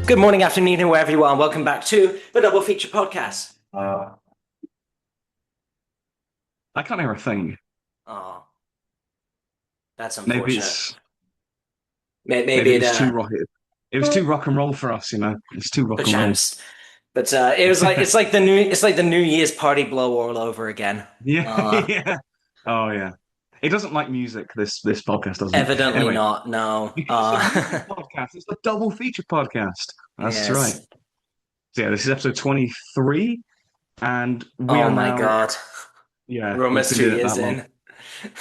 Good morning, afternoon, wherever you are, and welcome back to the Double Feature Podcast. Uh, I can't hear a thing. Oh, that's Maybe unfortunate. it's maybe Maybe it it, was too rock. It was too rock and roll for us, It's too rock and roll. perchance, but it was like it's like the New Year's party blow all over again. Yeah, Uh, yeah. Oh yeah. It doesn't like music. This podcast doesn't. Evidently Anyway, not. No. because it's a movie podcast. It's a double feature podcast. That's right. Yes. So yeah, this is episode 23, and we Oh are my now. God, Yeah, we're we've almost been two doing it years that long. in.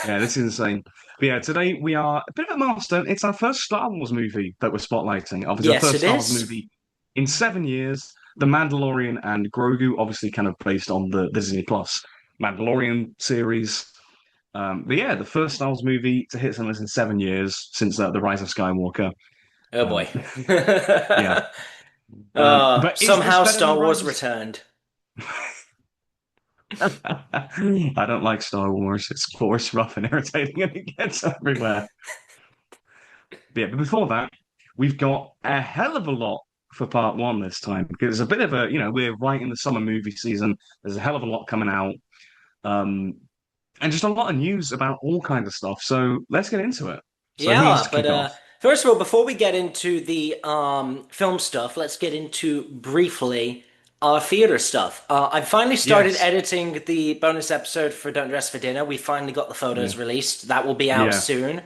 Yeah, this is insane. But yeah, today we are a bit of a milestone. It's our first Star Wars movie that we're spotlighting. Obviously, our Yes, first it Star Wars is. movie in 7 years. The Mandalorian and Grogu, obviously, kind of based on the Disney Plus Mandalorian series. But yeah, the first Star Wars movie to hit something in 7 years since The Rise of Skywalker. Oh boy. Um, yeah, but is this Somehow better than Star the Rise Wars of? returned. I don't like Star Wars. It's force rough and irritating, and it gets everywhere. But before that, we've got a hell of a lot for part one this time because it's a bit of a, we're right in the summer movie season. There's a hell of a lot coming out, um, and just a lot of news about all kinds of stuff. So let's get into it. So who wants Yeah, to but kick off? first of all, before we get into the film stuff, let's get into briefly our theater stuff. I've finally started Yes. editing the bonus episode for Don't Dress for Dinner. We finally got the Yeah. photos released. That will be out Yeah. soon.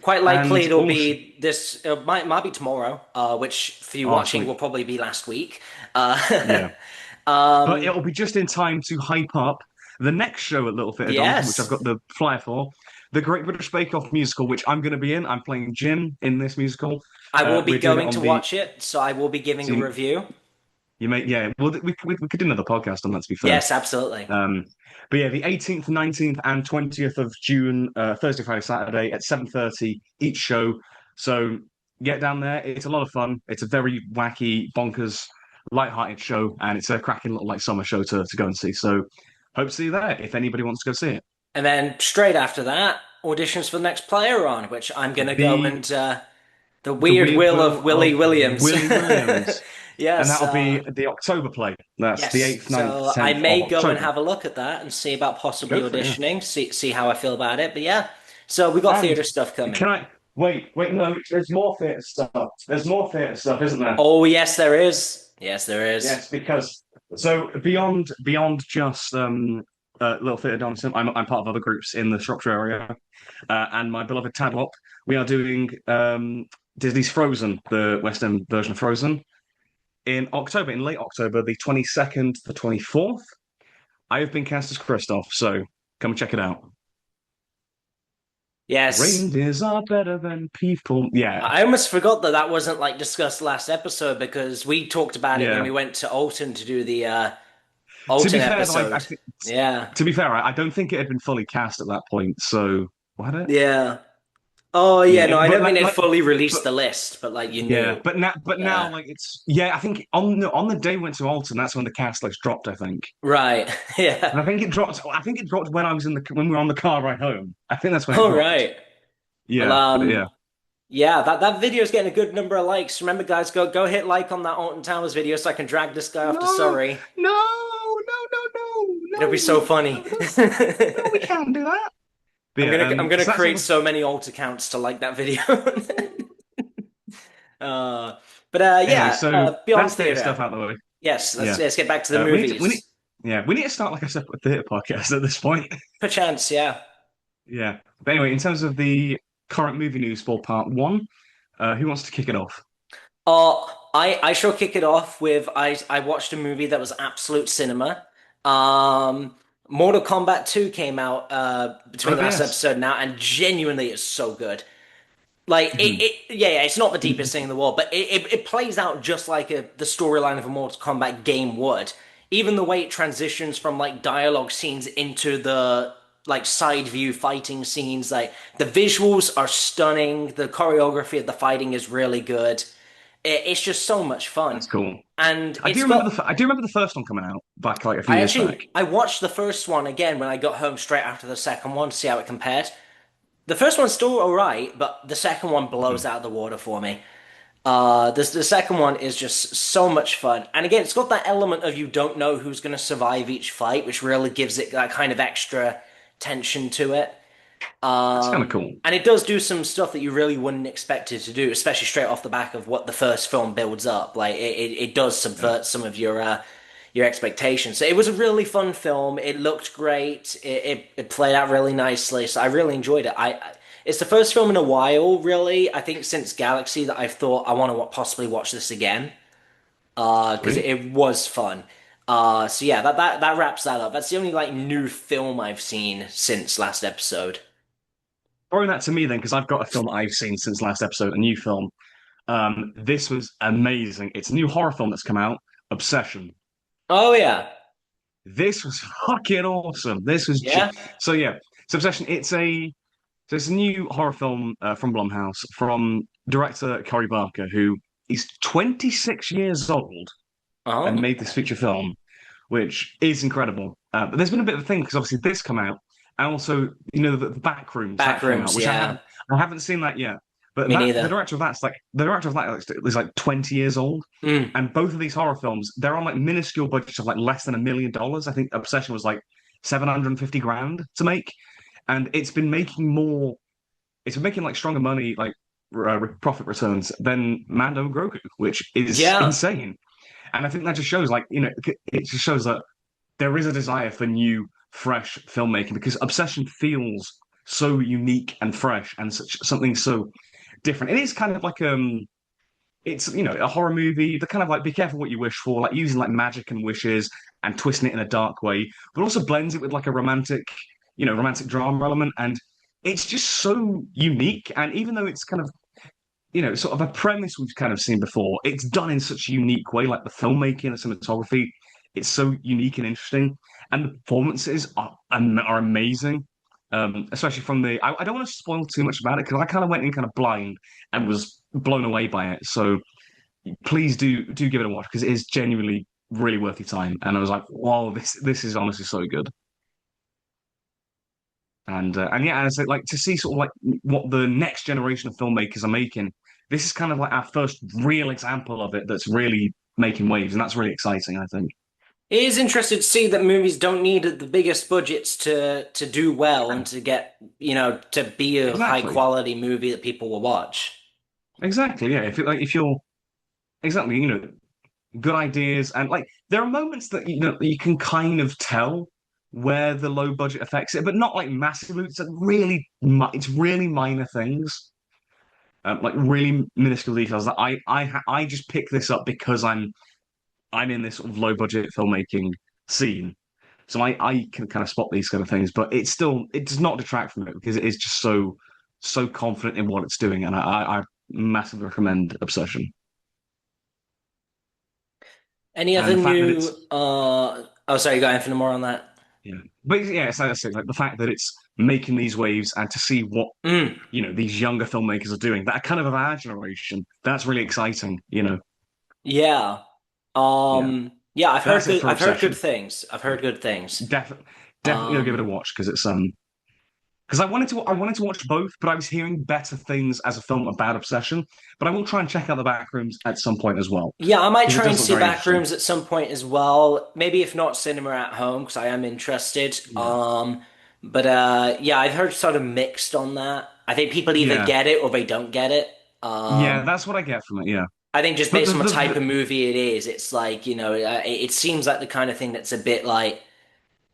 Quite likely And it'll also, be this. It might be tomorrow. Which for you oh, watching sweet. will probably be last week. Uh, Yeah. But it'll be just in time to hype up the next show at Little Theatre Donington, which I've yes, got the flyer for. The Great British Bake Off musical, which I'm going to be in. I'm playing Jim in this musical. I will be We're doing it going on to the. watch it, so I will be giving a So review. you may, yeah. Well, we could do another podcast on that. To be fair, Yes, absolutely. um, but yeah, the 18th, 19th, and 20th of June, Thursday, Friday, Saturday at 7:30 each show. So get down there. It's a lot of fun. It's a very wacky, bonkers, light-hearted show, and it's a cracking little like summer show to go and see. So hope to see you there if anybody wants to go see it. And then straight after that, auditions for the next play are on, which I'm gonna go The and the the weird Weird will of Will Willie of Williams. Willie Williams, and Yes, that'll be the October play. That's the yes. 8th, 9th, So I 10th of may go and October. have a look at that and see about possibly Go for it, yeah. auditioning, see how I feel about it. But yeah, so we got And theatre stuff coming. can I wait? No, there's more theatre stuff. There's more theatre stuff, isn't there? Oh yes, there is. Yes, there is. Yes, because so beyond just Little Theatre Donington, I'm part of other groups in the Shropshire area, and my beloved Tadlop. We are doing Disney's Frozen, the West End version of Frozen, in October, in late October, the 22nd, the 24th. I have been cast as Kristoff, so come and check it out. Yes. Reindeers are better than people. Yeah, I almost forgot that that wasn't like discussed last episode because we talked about it when yeah. we went to Alton to do the To Alton be fair, though, episode. Yeah. to be fair, I don't think it had been fully cast at that point. So what had it? Yeah. Oh Yeah, yeah, no, I but don't think they fully but released the list, but like you yeah, knew. but now, Yeah. like it's yeah. I think on the day we went to Alton, that's when the cast like dropped. I think, Right. Yeah. and I think it dropped. I think it dropped when I was in the when we were on the car ride home. I think that's when it All dropped. right. Well, Yeah, but yeah. yeah, that video is getting a good number of likes. Remember, guys, go hit like on that Alton Towers video so I can drag this guy off to No, Surrey. no, It'll be so funny. no, we can't do that. But I'm yeah, gonna so that's create all. so many alt accounts to like that video. Uh, but Anyway, yeah, so beyond that's theatre stuff theatre. out the way. Yes, Yeah, let's get back to the we need, movies. yeah, we need to start like a separate theatre podcast at this point. Perchance, yeah. Yeah. But anyway, in terms of the current movie news for part one, who wants to kick it off? I shall kick it off with I watched a movie that was absolute cinema. Mortal Kombat 2 came out between Oh the last yes. episode now, and genuinely it's so good. Like Mhm. yeah, it's not the deepest thing in the world, but it plays out just like the storyline of a Mortal Kombat game would. Even the way it transitions from like dialogue scenes into the like side view fighting scenes, like the visuals are stunning, the choreography of the fighting is really good. It's just so much fun, That's cool. and I do it's remember got. I do remember the first one coming out back like a few years back. I watched the first one again when I got home straight after the second one to see how it compared. The first one's still alright, but the second one blows Mhm. out of the water for me. The second one is just so much fun, and again, it's got that element of you don't know who's going to survive each fight, which really gives it that kind of extra tension to it. That's kind of cool. And it does do some stuff that you really wouldn't expect it to do, especially straight off the back of what the first film builds up. Like it does Yeah. subvert some of your expectations. So it was a really fun film. It looked great. It played out really nicely. So I really enjoyed it. It's the first film in a while, really. I think since Galaxy that I've thought I want to possibly watch this again. Because Sweet. it was fun. So yeah, that wraps that up. That's the only like new film I've seen since last episode. Throwing that to me then, because I've got a film I've seen since last episode, a new film. This was amazing. It's a new horror film that's come out, Obsession. Oh yeah. This was fucking awesome. Yeah. So yeah. So Obsession. It's a new horror film from Blumhouse from director Cory Barker, who is 26 years old and Oh. made this feature film, which is incredible. But there's been a bit of a thing because obviously this come out, and also the Backrooms that came out, Backrooms, which yeah. I haven't seen that yet. But Me that the neither. director of that's like the director of that is like 20 years old, Mm. and both of these horror films they're on like minuscule budgets of like less than $1 million. I think Obsession was like 750 grand to make, and it's been making more. It's been making like stronger money, like profit returns than Mando and Grogu, which is Yeah. insane. And I think that just shows, like, it just shows that there is a desire for new, fresh filmmaking because Obsession feels so unique and fresh and such something so different. It is kind of like it's a horror movie. The kind of like be careful what you wish for, like using like magic and wishes and twisting it in a dark way, but also blends it with like a romantic drama element, and it's just so unique. And even though it's kind of sort of a premise we've kind of seen before. It's done in such a unique way, like the filmmaking and cinematography. It's so unique and interesting, and the performances are amazing. Especially from I don't want to spoil too much about it because I kind of went in kind of blind and was blown away by it. So please do give it a watch because it is genuinely really worth your time. And I was like, wow, this is honestly so good. And yeah, and it's like to see sort of like what the next generation of filmmakers are making. This is kind of like our first real example of it that's really making waves, and that's really exciting, I think. It is interesting to see that movies don't need the biggest budgets to do well and Yeah, to get, to be a high exactly. quality movie that people will watch. Exactly. Yeah. If you're exactly, good ideas and like there are moments that you can kind of tell where the low budget affects it, but not like massively. It's really minor things. Like really minuscule details that I just pick this up because I'm in this sort of low budget filmmaking scene. So I can kind of spot these kind of things, but it does not detract from it because it is just so confident in what it's doing, and I massively recommend Obsession. Any And other the fact that new it's oh sorry, you got anything more on that? yeah, but yeah, it's like I said, like the fact that it's making these waves and to see what Mm, these younger filmmakers are doing that are kind of our generation. That's really exciting. yeah. Yeah, Yeah, but that's it for I've heard good Obsession. things. I've heard good things. Definitely, definitely go give it a Um watch because it's because I wanted to watch both, but I was hearing better things as a film about Obsession. But I will try and check out the back rooms at some point as well yeah, I might because it try and does look see very interesting. Backrooms at some point as well. Maybe if not cinema at home, because I am interested. Yeah, But yeah, I've heard sort of mixed on that. I think people either yeah, get it or they don't get it. yeah. That's what I get from it. Yeah, I think just but based the on the the, type the of movie it is, it's like, it seems like the kind of thing that's a bit like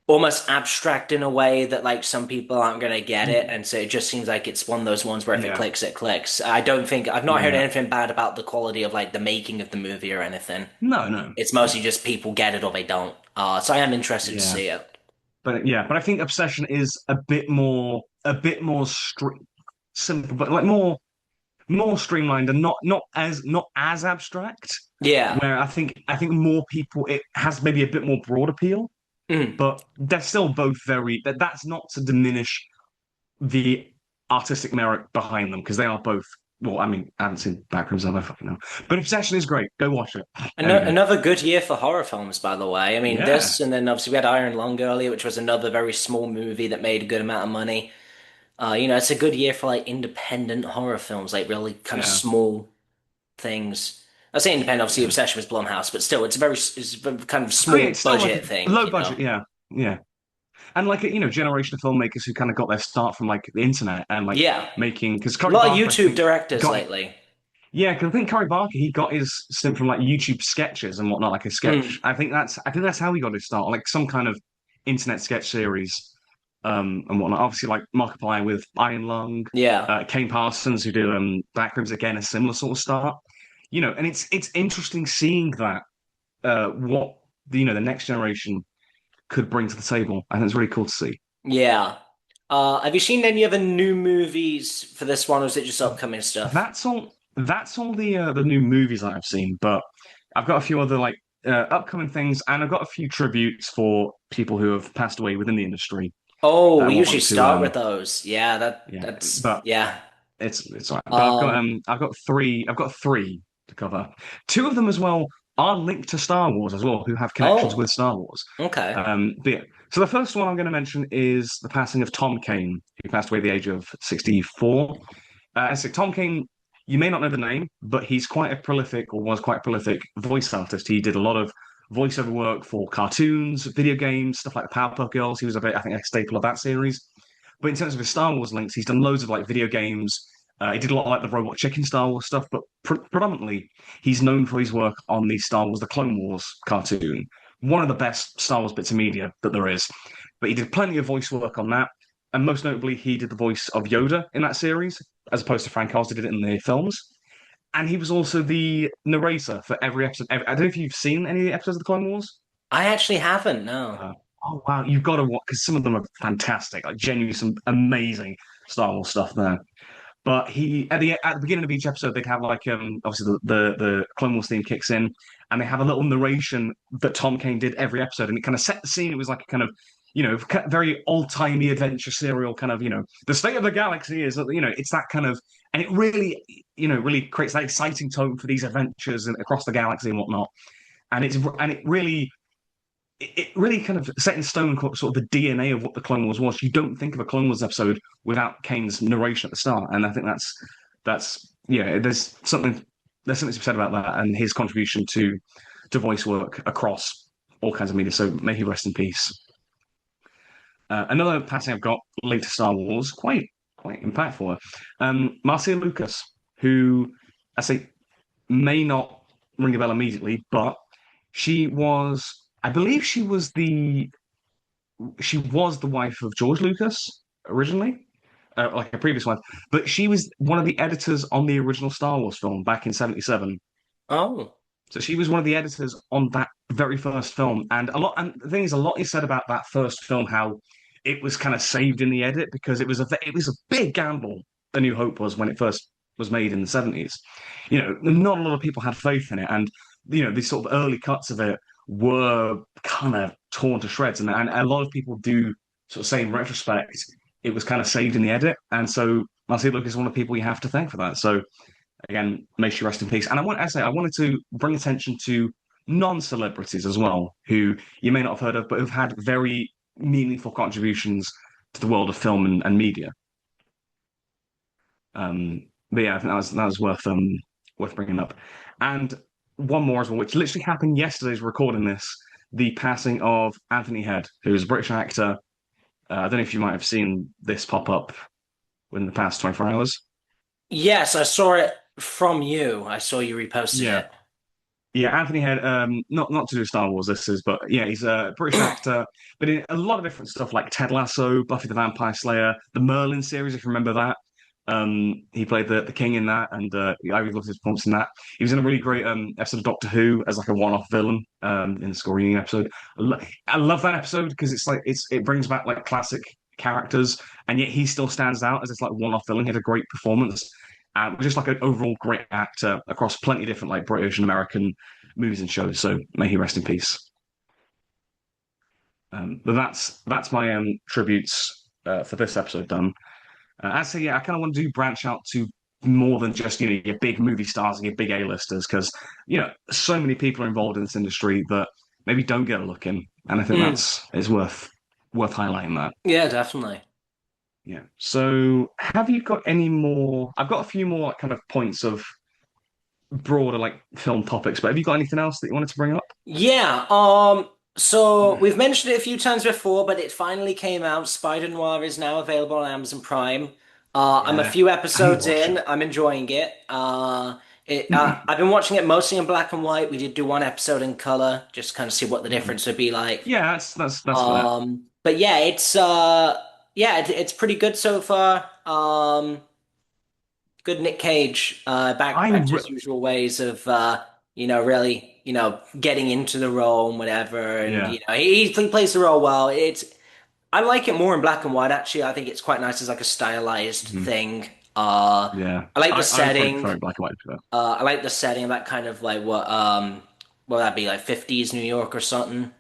almost abstract in a way that like some people aren't gonna get it, and so it just seems like it's one of those ones where if it yeah, clicks, it clicks. I don't think I've not heard yeah. anything bad about the quality of like the making of the movie or anything. No, no. It's mostly just people get it or they don't. So I am interested to Yeah. see it. But I think Obsession is a bit more simple, but like more streamlined and not as abstract. Yeah. Where I think more people it has maybe a bit more broad appeal, Mm. but they're still both that's not to diminish the artistic merit behind them because they are both. Well, I mean, I haven't seen Backrooms, have I fucking know. But Obsession is great. Go watch it. Anyway, Another good year for horror films, by the way. I mean, yeah, this, and then obviously we had Iron Lung earlier, which was another very small movie that made a good amount of money. It's a good year for like independent horror films, like really kind of yeah. small things. I say independent, obviously, Yeah. Obsession was Blumhouse, but still, it's a very kind of Oh yeah, small it's still like budget a thing, low you know? budget. Yeah, yeah. And like generation of filmmakers who kind of got their start from like the internet and like Yeah. making because A Cory lot of Barker I YouTube think directors got lately. yeah because I think Cory Barker he got his stint from like YouTube sketches and whatnot like a sketch. Mm, I think that's how he got his start like some kind of internet sketch series and whatnot. Obviously like Markiplier with Iron Lung, yeah. Kane Parsons who did Backrooms again a similar sort of start. And it's interesting seeing that what the next generation could bring to the table. I think it's really cool to see. Yeah. Have you seen any other new movies for this one, or is it just upcoming stuff? That's all the new movies that I've seen, but I've got a few other like upcoming things, and I've got a few tributes for people who have passed away within the industry Oh, that I we usually want to start with those. Yeah, yeah, that's but yeah. it's all right. But Um, I've got three to cover. Two of them as well are linked to Star Wars as well, who have connections oh, with Star Wars. okay. But yeah. So the first one I'm going to mention is the passing of Tom Kane, who passed away at the age of 64. So Tom Kane, you may not know the name, but he's quite a prolific, or was quite a prolific voice artist. He did a lot of voiceover work for cartoons, video games, stuff like the Powerpuff Girls. He was I think, a staple of that series. But in terms of his Star Wars links, he's done loads of like video games. He did a lot of like the Robot Chicken Star Wars stuff, but predominantly he's known for his work on the Star Wars, the Clone Wars cartoon, one of the best Star Wars bits of media that there is. But he did plenty of voice work on that, and most notably, he did the voice of Yoda in that series, as opposed to Frank Oz did it in the films. And he was also the narrator for every episode. I don't know if you've seen any of the episodes of the Clone Wars. I actually haven't, no. Uh, oh wow, you've got to watch because some of them are fantastic, like genuinely some amazing Star Wars stuff there. But he at the beginning of each episode, they'd have like obviously the Clone Wars theme kicks in, and they have a little narration that Tom Kane did every episode, and it kind of set the scene. It was like a kind of very old-timey adventure serial kind of the state of the galaxy is it's that kind of, and it really really creates that exciting tone for these adventures and across the galaxy and whatnot. And it really kind of set in stone sort of the DNA of what the Clone Wars was. You don't think of a Clone Wars episode without Kane's narration at the start, and I think that's yeah. There's something to be said about that and his contribution to voice work across all kinds of media. So may he rest in peace. Another passing I've got linked to Star Wars, quite impactful. Marcia Lucas, who I say may not ring a bell immediately, but she was, I believe, she was the wife of George Lucas originally, like a previous wife, but she was one of the editors on the original Star Wars film back in '77. Oh. So she was one of the editors on that very first film, and the thing is, a lot is said about that first film, how it was kind of saved in the edit because it was a big gamble. A New Hope was when it first was made in the '70s. Not a lot of people had faith in it, and these sort of early cuts of it were kind of torn to shreds, and a lot of people do sort of say in retrospect it was kind of saved in the edit, and so Marcia Lucas is one of the people you have to thank for that. So again, may she rest in peace. And I wanted to bring attention to non-celebrities as well, who you may not have heard of, but who've had very meaningful contributions to the world of film and media. But yeah, I think that was worth bringing up. And one more as well, which literally happened yesterday as we're recording this, the passing of Anthony Head, who's a British actor. I don't know if you might have seen this pop up within the past 24 hours. Yes, I saw it from you. I saw you reposted Yeah. it. Yeah, Anthony Head, not to do Star Wars, this is, but yeah, he's a British actor, but in a lot of different stuff like Ted Lasso, Buffy the Vampire Slayer, the Merlin series, if you remember that. He played the king in that, and I really loved his performance in that. He was in a really great episode of Doctor Who as like a one-off villain in the score reading episode. I love that episode because it brings back like classic characters, and yet he still stands out as this like one-off villain. He had a great performance. Just like an overall great actor across plenty of different like British and American movies and shows. So may he rest in peace. But that's my tributes for this episode done. I say, yeah, I kind of want to do branch out to more than just your big movie stars and your big A-listers because so many people are involved in this industry that maybe don't get a look in, and I think Mm, that's is worth highlighting that. yeah, definitely. Yeah. So have you got any more? I've got a few more kind of points of broader like film topics. But have you got anything else that you wanted to bring up? Yeah, so we've mentioned it a few times before, but it finally came out. Spider Noir is now available on Amazon Prime. I'm a Yeah, few I need to episodes watch in. it. I'm enjoying it. I've been watching it mostly in black and white. We did do one episode in color, just to kind of see what the difference would be like. Yeah, that's fair. But yeah, it's pretty good so far. Good Nick Cage, back to his usual ways of really, getting into the role and whatever, and yeah. he plays the role well. I like it more in black and white actually. I think it's quite nice as like a stylized Mhm. thing. Yeah, I like the I would probably setting. prefer it black and white to that. I like the setting, that kind of like what would that be like 50s New York or something?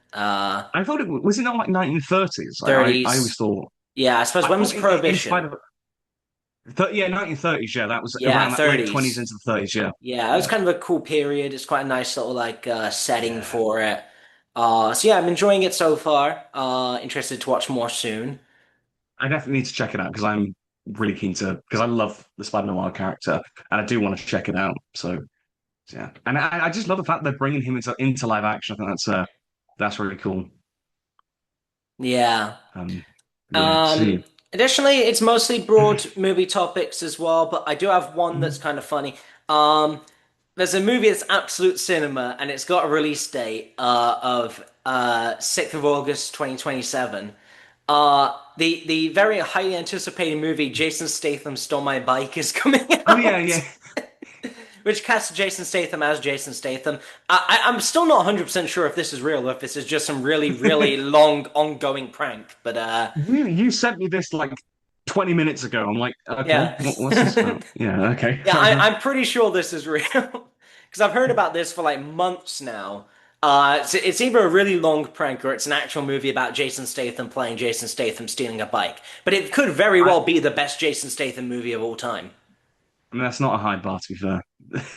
I thought was it not like 1930s? I always 30s. thought Yeah, I suppose I when was thought in Prohibition? spite of yeah 1930s. Yeah, that was Yeah, around that late 20s 30s. into the 30s. Yeah, Yeah, it was yeah, kind of a cool period. It's quite a nice little like setting yeah. for it. So yeah, I'm enjoying it so far. Interested to watch more soon. I definitely need to check it out because I'm really keen to because I love the Spider-Noir character and I do want to check it out. So yeah, and I just love the fact they're bringing him into live action. I think that's really cool. Yeah. Yeah, see. Additionally, it's mostly broad movie topics as well, but I do have one that's kind of funny. Um, there's a movie that's absolute cinema, and it's got a release date of 6th of August 2027. The very highly anticipated movie Jason Statham Stole My Bike is coming Oh yeah, out. yeah. Which casts Jason Statham as Jason Statham. I'm still not 100% sure if this is real or if this is just some really, really long, ongoing prank. But You sent me this like 20 minutes ago. I'm like, okay, yeah. what's this about? Yeah, okay, Yeah, fair enough. I'm pretty sure this is real. Because I've heard about this for like months now. It's either a really long prank or it's an actual movie about Jason Statham playing Jason Statham stealing a bike. But it could very I, well be the best Jason Statham movie of all time. I mean, that's not a high bar to be fair.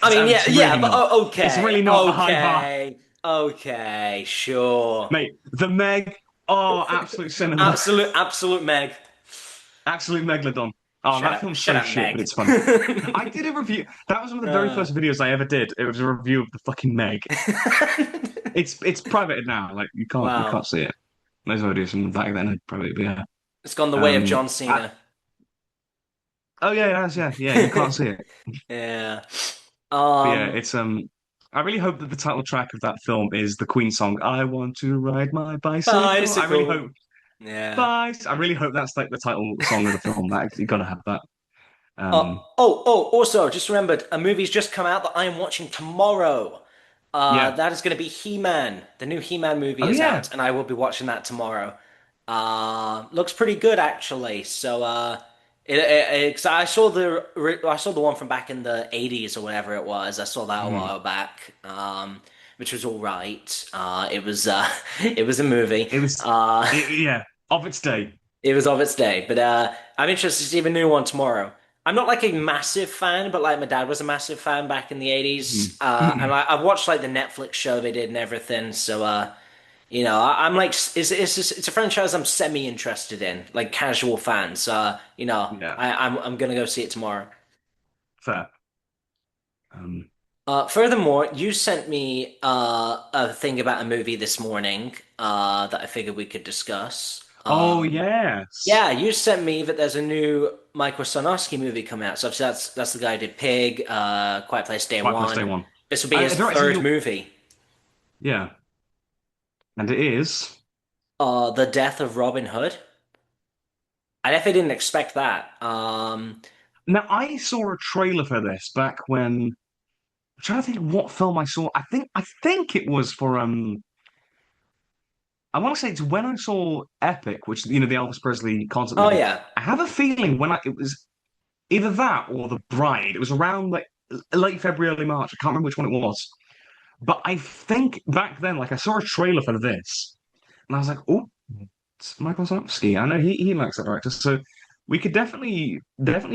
I mean, yeah, It's yeah, really but not. It's okay, really not a high bar, okay, sure. mate. The Meg, oh, absolute cinema, Absolute Meg. absolute megalodon. Oh, that film's Shut so up, shit, but Meg. it's funny. I did a review. That was one of the very Uh, first videos I ever did. It was a review of the fucking Meg. It's private now. Like you wow, can't see it. May as well do some back then private, but yeah. it's gone the way of Um, John I, Cena. oh yeah, yeah. You can't see it. Yeah. But yeah, Um, it's I really hope that the title track of that film is the Queen song "I Want to Ride My Bicycle." I really bicycle. hope. Yeah. Bye. I really hope that's like the title song of the film. That you gotta have that. Uh, Um, also, just remembered, a movie's just come out that I am watching tomorrow. yeah. That is going to be He-Man. The new He-Man movie Oh is yeah. out, and I will be watching that tomorrow. Looks pretty good actually. So, 'cause I saw the one from back in the 80s or whatever it was. I saw that a Mhm. while back. Which was all right. It was it was a movie. It was. Uh, Yeah. Of its day. it was of its day, but I'm interested to see the new one tomorrow. I'm not like a massive fan, but like my dad was a massive fan back in the 80s. And Mhm. I've watched like the Netflix show they did and everything. So, I'm like, it's a franchise I'm semi interested in, like casual fans. Yeah. I'm gonna go see it tomorrow. Fair. Um, Furthermore, you sent me a thing about a movie this morning that I figured we could discuss. oh yes. Yeah, you sent me that there's a new Michael Sarnowski movie coming out. So obviously that's the guy who did Pig, Quiet Place Day Quiet Place Day One. One. This will be his If you're right, so third movie. yeah, and it is. The Death of Robin Hood. I definitely didn't expect that. Now I saw a trailer for this back when I'm trying to think what film I saw. I think it was for I want to say it's when I saw Epic, which the Elvis Presley concert Oh movie. yeah. I have a feeling it was either that or The Bride. It was around like late February, early March. I can't remember which one it was. But I think back then, like I saw a trailer for this, and I was like, "Oh, it's Michael Sarnowski. I know he likes that director, so we could definitely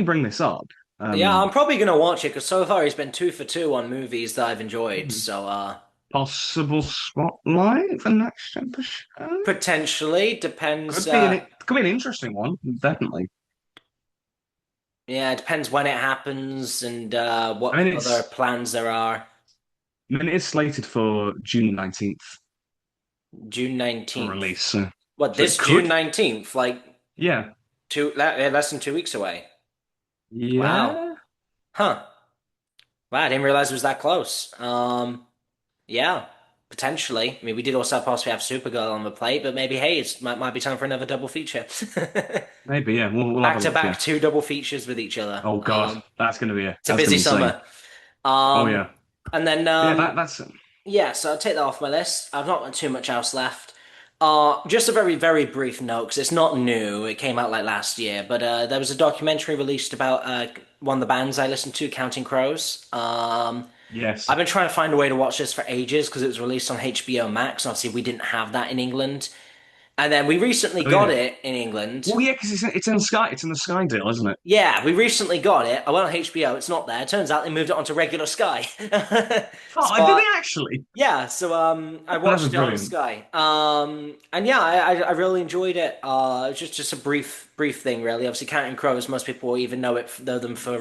bring this up." Yeah, Um, I'm probably gonna watch it because so far he's been 2 for 2 on movies that I've enjoyed. So possible spotlight for next episode potentially depends. could be an interesting one, definitely. Yeah, it depends when it happens and I what mean, other plans there are. it's slated for June 19th June for 19th. release, so, What, so it this June could, 19th? Like yeah, less than 2 weeks away. Wow. yeah, Huh. Wow, I didn't realize it was that close. Yeah, potentially. I mean, we did also possibly have Supergirl on the plate, but maybe, hey, it might be time for another double feature. maybe, yeah, we'll have Back a to look, yeah. back, two double features with each other. Oh God, It's a that's gonna busy be insane. summer. Oh Um, yeah, and then yeah, that's yeah, so I'll take that off my list. I've not got too much else left. Just a very, very brief note, because it's not new. It came out like last year, but there was a documentary released about one of the bands I listened to, Counting Crows. yes. I've been trying to find a way to watch this for ages because it was released on HBO Max. Obviously, we didn't have that in England. And then we recently Oh got yeah. it in England. Well, yeah, because it's in the Sky, it's in the Sky deal, isn't it? Yeah, we recently got it. I went on HBO, it's not there. Turns out they moved it onto regular Sky. So Oh, did they actually? yeah, so I That was watched it on brilliant. Sky. And yeah, I really enjoyed it. It's just a brief thing really. Obviously Counting Crows, most people will even know them for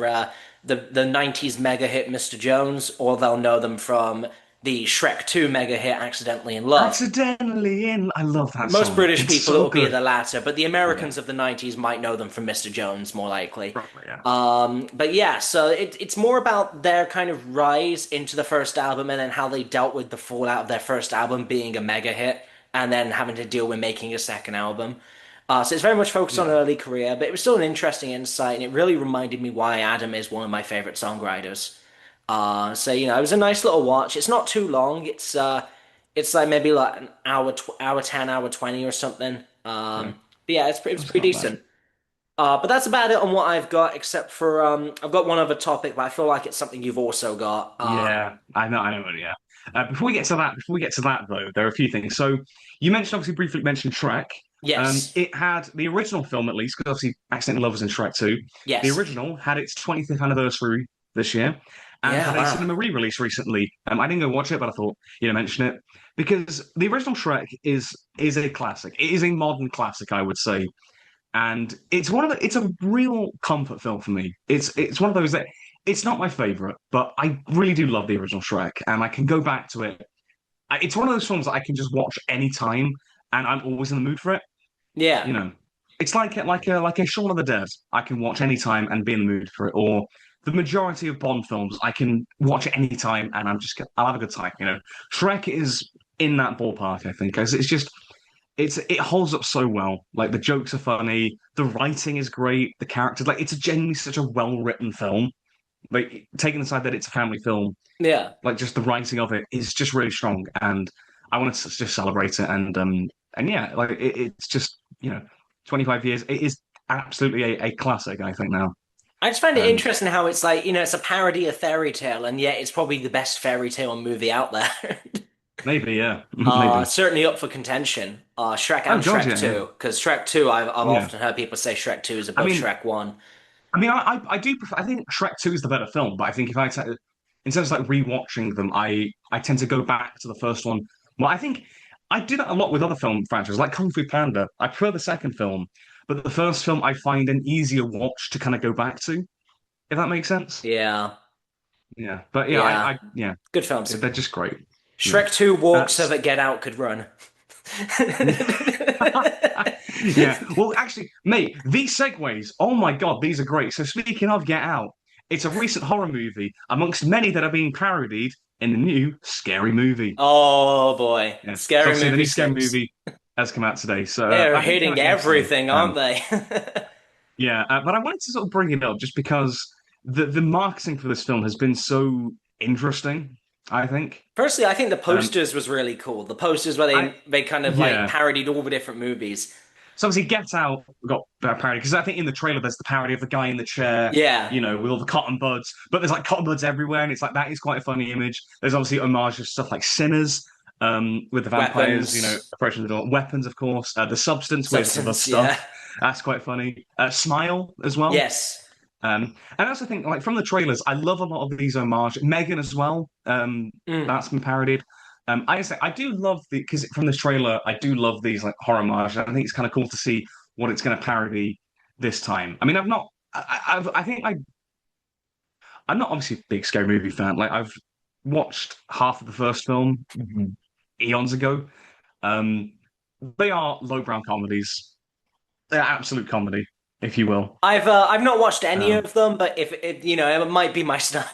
the 90s mega hit Mr. Jones, or they'll know them from the Shrek 2 mega hit Accidentally in Love. Accidentally in. I love that Most song. British It's people, it so will be good. the latter, but the Yeah, Americans of the 90s might know them from Mr. Jones more likely. probably, yeah. But yeah, so it's more about their kind of rise into the first album and then how they dealt with the fallout of their first album being a mega hit and then having to deal with making a second album. So it's very much focused on Yeah. early career, but it was still an interesting insight and it really reminded me why Adam is one of my favorite songwriters. So it was a nice little watch. It's not too long. It's like maybe like an hour, hour 10, hour 20 or something. Okay. But yeah, it's That's pretty not bad. decent. But that's about it on what I've got, except for I've got one other topic, but I feel like it's something you've also got. Yeah, I know, yeah. Before we get to that though, there are a few things. So you mentioned obviously briefly mentioned Shrek. Yes, It had the original film at least, because obviously Accident Lovers in Shrek 2. The yes, original had its 25th anniversary this year and yeah, had a wow, cinema re-release recently. I didn't go watch it, but I thought mention it because the original Shrek is a classic. It is a modern classic, I would say, and it's a real comfort film for me. It's one of those that it's not my favorite, but I really do love the original Shrek, and I can go back to it. It's one of those films that I can just watch anytime, and I'm always in the mood for it. yeah, You know, it's like a Shaun of the Dead. I can watch anytime and be in the mood for it. Or the majority of Bond films, I can watch at any time, and I'll have a good time. Shrek is in that ballpark. I think, 'cause it's just it holds up so well. Like the jokes are funny, the writing is great, the characters it's a genuinely such a well written film. Like taking the side that it's a family film, yeah. like just the writing of it is just really strong, and I want to just celebrate it. And yeah, like it's just 25 years. It is absolutely a classic. I think now. I just find it Um, interesting how it's like it's a parody of fairy tale, and yet it's probably the best fairy tale movie out there. maybe yeah, maybe. Certainly up for contention. Shrek Oh and God, Shrek yeah, yeah, 2, because Shrek 2, I've yeah. often heard people say Shrek 2 is I above mean, Shrek 1. I do prefer. I think Shrek 2 is the better film, but I think if in terms of like rewatching them, I tend to go back to the first one. Well, I think I do that a lot with other film franchises, like Kung Fu Panda. I prefer the second film, but the first film I find an easier watch to kind of go back to, if that makes sense. Yeah, Yeah, but yeah, yeah. yeah, Good films. they're just great. Yeah, Shrek 2 walks so that's that Get Out could run. yeah. Well, actually, mate, these segues, oh my God, these are great. So speaking of Get Out, it's a recent horror movie amongst many that are being parodied in the new Scary Movie. Oh boy. Yeah. So Scary obviously the Movie new Scary 6. Movie has come out today. So They're I think it came hitting out yesterday. everything, aren't they? Yeah, but I wanted to sort of bring it up just because the marketing for this film has been so interesting, I think. Personally, I think the Um, posters was really cool. The posters where I they kind of like yeah. parodied all the different movies. So obviously, Get Out got a parody because I think in the trailer there's the parody of the guy in the chair, Yeah. with all the cotton buds, but there's like cotton buds everywhere, and it's like that is quite a funny image. There's obviously homage to stuff like Sinners, with the vampires, Weapons. approaching the door. Weapons, of course. The Substance with the Substance, yeah. stuff. That's quite funny. Smile as well. Yes. And I also think, like from the trailers, I love a lot of these homage. Megan as well. Mm. That's been parodied. I say I do love because from this trailer, I do love these like horror homage. I think it's kind of cool to see what it's going to parody this time. I mean, I think I'm not obviously a big scary movie fan. Like I've watched half of the first film eons ago. Um, they are lowbrow comedies. They're absolute comedy, if you will. I've not watched any Um, of them, but if it it might be my style.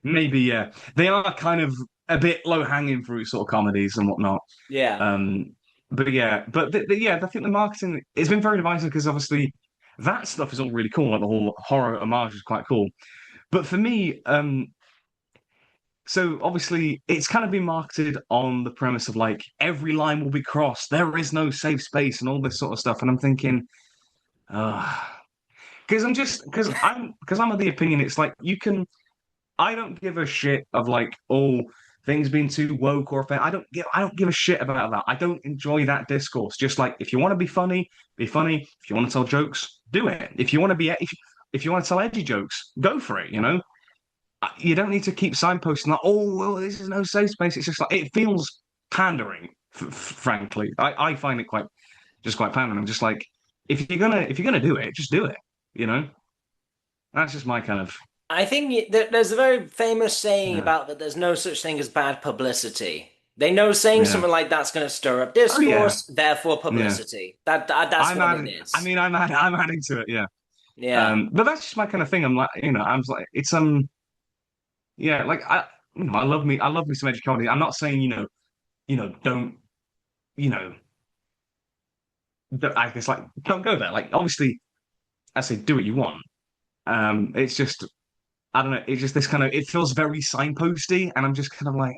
maybe yeah, they are kind of a bit low hanging fruit sort of comedies and whatnot. Yeah. Um, but yeah, yeah, I think the marketing it's been very divisive because obviously that stuff is all really cool. Like the whole horror homage is quite cool. But for me, so obviously it's kind of been marketed on the premise of like every line will be crossed, there is no safe space, and all this sort of stuff. And I'm thinking, because I'm of the opinion it's like you can. I don't give a shit of like things being too woke or offensive. I don't give a shit about that. I don't enjoy that discourse. Just like if you want to be funny, be funny. If you want to tell jokes, do it. If you want to be if you want to tell edgy jokes, go for it. You know, you don't need to keep signposting like, oh, well, this is no safe space. It's just like it feels pandering. Frankly, I find it quite pandering. I'm just like, if you're gonna do it, just do it. You know, that's just my kind of I think there's a very famous saying yeah. about that there's no such thing as bad publicity. They know saying Yeah. something like that's going to stir up Oh yeah. discourse, therefore Yeah. publicity. That's I'm what it adding. I is. mean, I'm adding to it. Yeah. Yeah. But that's just my kind of thing. I'm like, I'm like, it's yeah, like I love me some edgy comedy. I'm not saying, don't, you know, I guess like don't go there. Like obviously, I say do what you want. It's just I don't know. It's just this kind of it feels very signposty, and I'm just kind of like,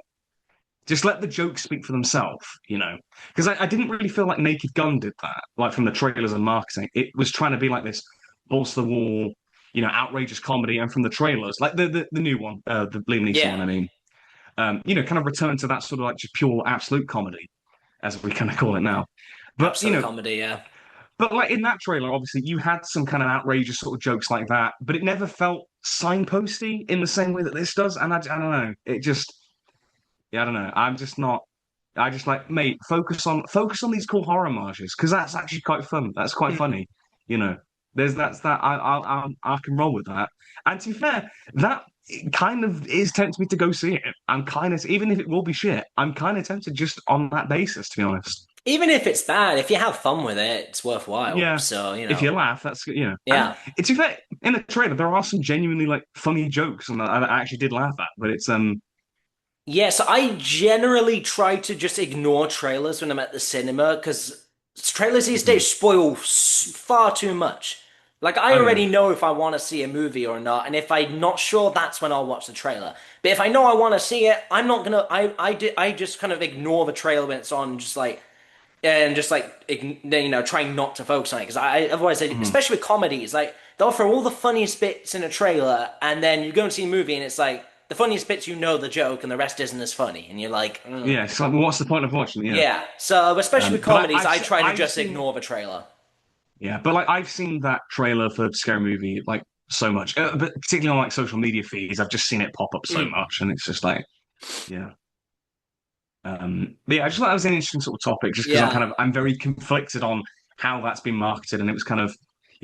just let the jokes speak for themselves, you know? Because I didn't really feel like Naked Gun did that, like from the trailers and marketing. It was trying to be like this balls to the wall, outrageous comedy, and from the trailers, like the new one, the Liam Neeson one, Yeah. I mean, kind of return to that sort of like just pure absolute comedy, as we kind of call it now. But Absolute comedy, yeah. but like in that trailer, obviously you had some kind of outrageous sort of jokes like that, but it never felt signposty in the same way that this does. And I don't know, it just yeah, I don't know. I'm just not. I just like, mate, focus on these cool horror homages because that's actually quite fun. That's quite funny, you know. That's that. I can roll with that. And to be fair, that kind of is tempting me to go see it. I'm kind of even if it will be shit, I'm kind of tempted just on that basis, to be honest. Even if it's bad, if you have fun with it, it's worthwhile. Yeah, So, if you laugh, that's And yeah. to be fair, in the trailer there are some genuinely like funny jokes, and I actually did laugh at. But it's Yes, I generally try to just ignore trailers when I'm at the cinema because trailers these mhm. days spoil far too much. Like, I Oh yeah. already know if I want to see a movie or not, and if I'm not sure, that's when I'll watch the trailer. But if I know I want to see it, I'm not gonna. I just kind of ignore the trailer when it's on, just like trying not to focus on it because Mhm. especially with comedies, like they'll throw all the funniest bits in a trailer, and then you go and see a movie, and it's like the funniest bits the joke, and the rest isn't as funny, and you're like, "Mm." Yeah, it's like, what's the point of watching it? Yeah. Yeah. So especially with But comedies, I try to I've just seen ignore the trailer. yeah, but like I've seen that trailer for Scary Movie like so much, but particularly on like social media feeds, I've just seen it pop up so Mm. much, and it's just like yeah. But yeah, I just thought that was an interesting sort of topic, just because Yeah. I'm very conflicted on how that's been marketed, and it was kind of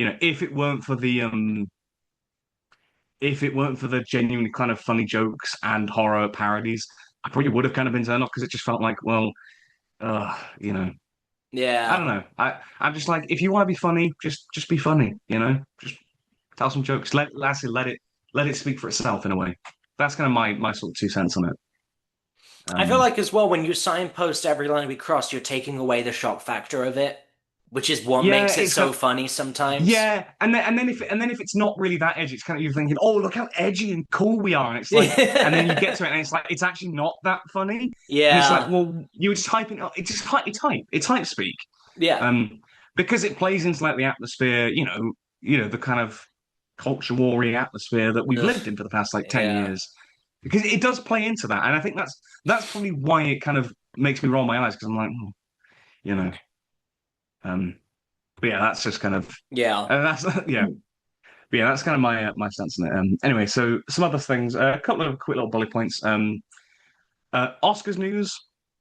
if it weren't for the genuinely kind of funny jokes and horror parodies, I probably would have kind of been turned off because it just felt like well, you know. I Yeah. don't know. I'm just like, if you want to be funny, just be funny, Just tell some jokes. Let it speak for itself in a way. That's kind of my sort of 2 cents on it. I feel Um, like as well when you signpost every line we cross, you're taking away the shock factor of it, which is what yeah, makes it it's so kind of funny sometimes. yeah, and then if it's not really that edgy, it's kind of you're thinking, oh, look how edgy and cool we are, and it's like, and then you get to it, and it's like it's actually not that funny, and it's like, Yeah. well, you were just typing, it's hype speak, Yeah. um, because it plays into like the atmosphere, the kind of culture warring atmosphere that we've lived Ugh. in for the past like 10 Yeah. years, because it does play into that, and I think that's probably why it kind of makes me roll my eyes because I'm like, you know, um, but yeah, that's just kind of, Yeah. and that's yeah. But yeah, that's kind of my stance on it. Anyway, so some other things, a couple of quick little bullet points. Oscars news.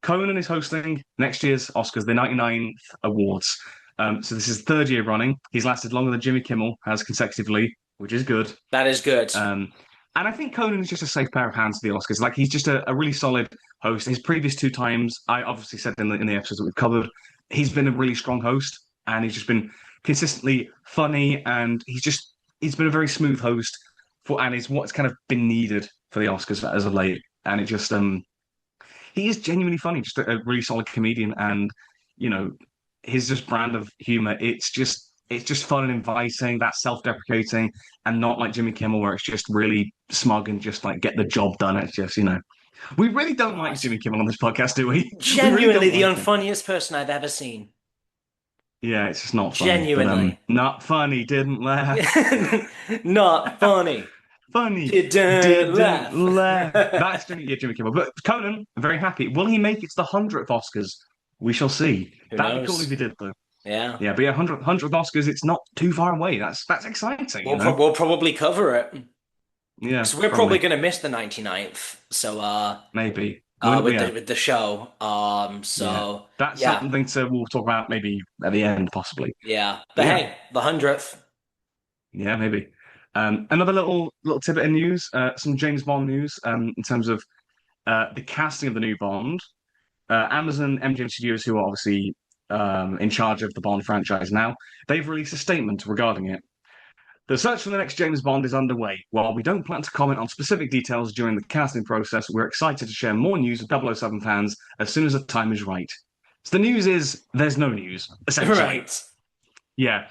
Conan is hosting next year's Oscars, the 99th awards. So this is third year running. He's lasted longer than Jimmy Kimmel has consecutively, which is good. That is good. Um, and I think Conan is just a safe pair of hands for the Oscars. Like he's just a really solid host. His previous two times, I obviously said in the episodes that we've covered, he's been a really strong host, and he's just been consistently funny, and he's been a very smooth host and is what's kind of been needed for the Oscars as of late. And it just he is genuinely funny, just a really solid comedian, and you know his just brand of humor. It's just fun and inviting. That's self-deprecating, and not like Jimmy Kimmel, where it's just really smug and just like get the job done. It's just we really don't like God. Jimmy Kimmel on this podcast, do we? We really Genuinely don't the like him. unfunniest person I've ever seen. Yeah, it's just not funny. But Genuinely. not funny. Didn't laugh. Not funny. Funny. Didn't Didn't laugh. laugh. That's Jimmy Kimmel. But Conan, I'm very happy. Will he make it to the 100th Oscars? We shall see. Who That'd be cool if knows? he did, though. Yeah. Yeah, but yeah, 100th Oscars, it's not too far away. That's exciting, you know? We'll probably cover it. Yeah, So we're probably probably. gonna miss the 99th. So Maybe. Well, with yeah, the show. yeah. So That's yeah. something we'll talk about maybe at the end, possibly. Yeah. But But yeah, hey, the 100th. yeah, maybe. Another little tidbit in news, some James Bond news, in terms of the casting of the new Bond. Amazon MGM Studios, who are obviously in charge of the Bond franchise now, they've released a statement regarding it. The search for the next James Bond is underway. While we don't plan to comment on specific details during the casting process, we're excited to share more news with 007 fans as soon as the time is right. So the news is there's no news, essentially. Right. Yeah.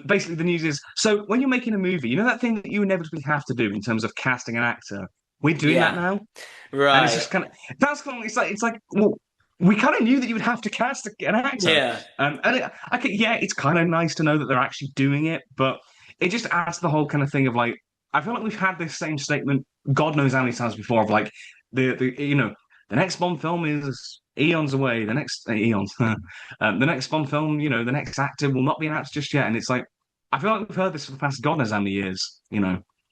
Basically, the news is so when you're making a movie, you know that thing that you inevitably have to do in terms of casting an actor? We're doing that Yeah. now. And it's Right. just kind of that's kind of it's like well, we kind of knew that you would have to cast an actor. Yeah. Yeah, it's kind of nice to know that they're actually doing it, but it just adds the whole kind of thing of like I feel like we've had this same statement God knows how many times before of like the next Bond film is eons away. The next eons, the next Bond film, the next actor will not be announced just yet, and it's like I feel like we've heard this for the past God knows how many years.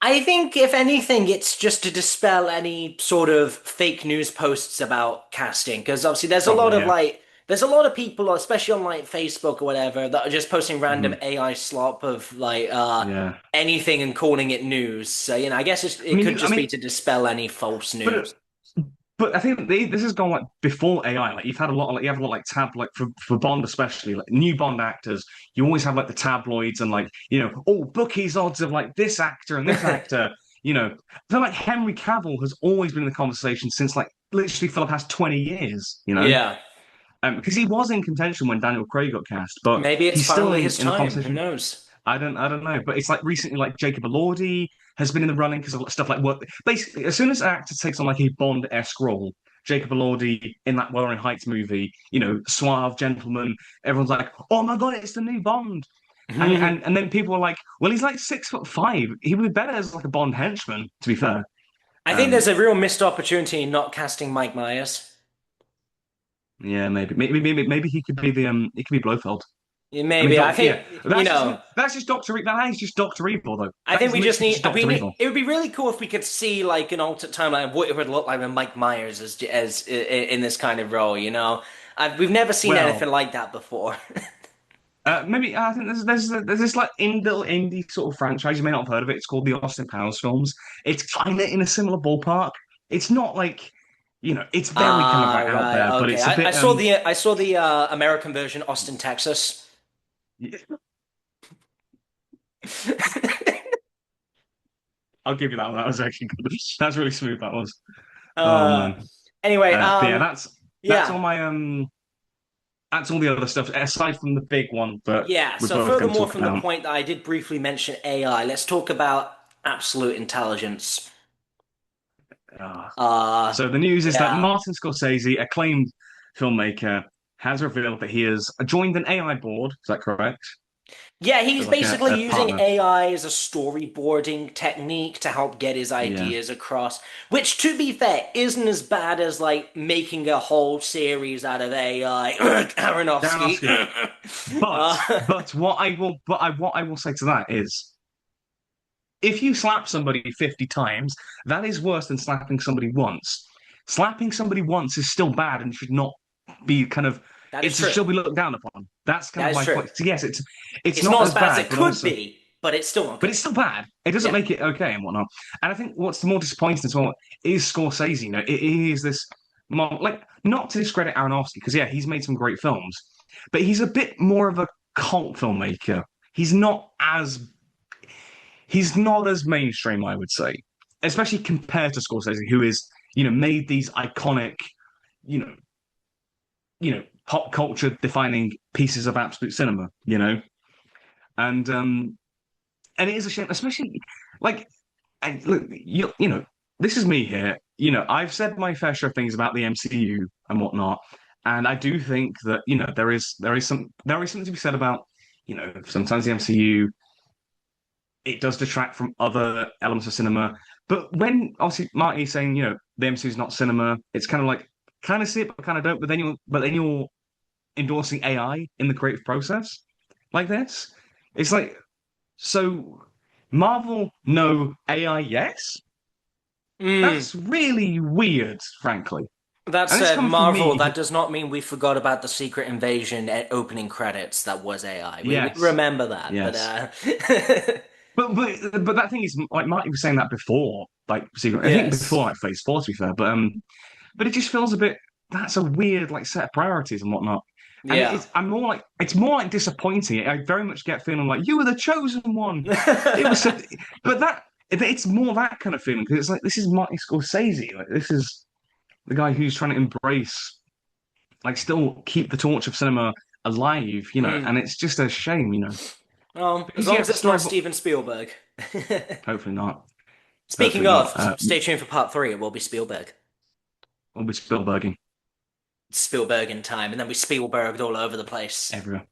I think if anything, it's just to dispel any sort of fake news posts about casting, because obviously Probably, yeah. there's a lot of people, especially on like Facebook or whatever, that are just posting random Hmm. AI slop of like Yeah. anything and calling it news. So I guess I it mean, could you, I just be mean, to dispel any false but news. but I think this has gone like before AI. Like you've had a lot, like you have a lot like like for Bond especially, like new Bond actors. You always have like the tabloids and like bookies odds of like this actor and this actor. I feel like Henry Cavill has always been in the conversation since like literally for the past 20 years. Yeah, Because he was in contention when Daniel Craig got cast, but maybe it's he's still finally in his in the time. Who conversation. knows? I don't know, but it's like recently, like Jacob Elordi has been in the running because of stuff like what. Basically, as soon as an actor takes on like a Bond-esque role, Jacob Elordi in that Wuthering Heights movie, suave gentleman, everyone's like, "Oh my God, it's the new Bond," and and and then people are like, "Well, he's like 6'5". He would be better as like a Bond henchman, to be fair." I think Um, there's a real missed opportunity in not casting Mike Myers. yeah, maybe he could be Blofeld. Yeah, I mean, maybe I Yeah, think that's just That is just Doctor Evil, though. I That think is we just literally need. just I Doctor mean, Evil. it would be really cool if we could see like an alternate timeline of what it would look like with Mike Myers in this kind of role. We've never seen anything Well, like that before. maybe I think there's this like indie sort of franchise. You may not have heard of it. It's called the Austin Powers films. It's kind of in a similar ballpark. It's not like it's very kind of Ah, like out right. there, but Okay. it's a I bit saw the American version, Austin, Texas. I'll give you that one. That was actually good. That's really smooth. That was. Oh Uh, man. anyway, But yeah, that's all yeah. my that's all the other stuff aside from the big one that Yeah, we're so both going to furthermore talk from the about. point that I did briefly mention AI, let's talk about absolute intelligence. Uh, Uh, So the news is that yeah. Martin Scorsese, acclaimed filmmaker, has revealed that he has joined an AI board. Is that correct? Yeah, he's As like basically a using partner. AI as a storyboarding technique to help get his Yeah. ideas across, which, to be fair, isn't as bad as like making a whole series out of AI. Aronofsky. Darren But uh, what I will say to that is if you slap somebody 50 times, that is worse than slapping somebody once. Slapping somebody once is still bad and should not be kind of That is It should true. still be looked down upon. That's kind That of is my true. point. So yes, it's It's not not as as bad as bad, it but could also be, but it's still not but good. it's still bad. It doesn't Yeah. make it okay and whatnot. And I think what's the more disappointing as well is Scorsese. It is this like not to discredit Aronofsky because yeah, he's made some great films, but he's a bit more of a cult filmmaker. He's not as he's not as mainstream, I would say, especially compared to Scorsese, who is made these iconic, you know, pop culture defining pieces of absolute cinema. And it is a shame, especially like look, this is me here. I've said my fair share of things about the MCU and whatnot, and I do think that there is something to be said about sometimes the MCU it does detract from other elements of cinema. But when obviously Marty's saying the MCU is not cinema, it's kind of like kind of see it but kind of don't. But then you're endorsing AI in the creative process like this. It's like so Marvel, no. AI, yes. Mm. That's really weird, frankly. That And it's said, coming from Marvel, me. that does not mean we forgot about the Secret Invasion at opening credits that was AI. We Yes, remember that, but yes. But that thing is like Marty was saying that before, like Secret. I think yes. before like Phase 4, to be fair. But it just feels a bit. That's a weird like set of priorities and whatnot. And Yeah. it's more like disappointing. I very much get feeling like you were the chosen one. It was, so, but it's more that kind of feeling because it's like this is Marty Scorsese. Like this is the guy who's trying to embrace, like, still keep the torch of cinema alive. Mm. And it's just a shame. As Because long yeah, as it's not Steven Spielberg. hopefully not, Speaking hopefully not. of, stay tuned for part three. It will be Spielberg. We'll be Spielberging Spielberg in time, and then we Spielberged all over the place. everywhere.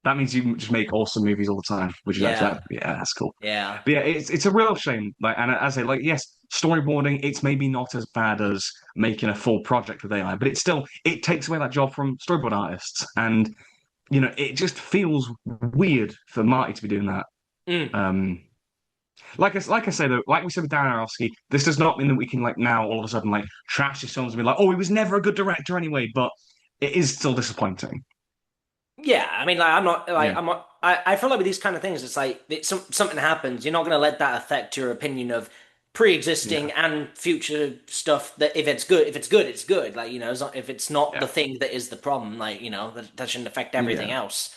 That means you just make awesome movies all the time, which is actually, Yeah. yeah, that's cool. Yeah. But yeah, it's a real shame. Like, and as I say, like, yes, storyboarding, it's maybe not as bad as making a full project with AI, but it takes away that job from storyboard artists, and it just feels weird for Marty to be doing that. Mm. Um, like I say though, like we said with Darren Aronofsky, this does not mean that we can like now all of a sudden like trash his films and be like, oh, he was never a good director anyway. But it is still disappointing. Yeah, I mean, like, I'm not, like, Yeah, I'm not, I feel like with these kind of things, it's like, something happens. You're not going to let that affect your opinion of yeah, pre-existing and future stuff that if it's good, it's good. Like, if it's not the yeah, thing that is the problem, like, that shouldn't affect everything yeah, else.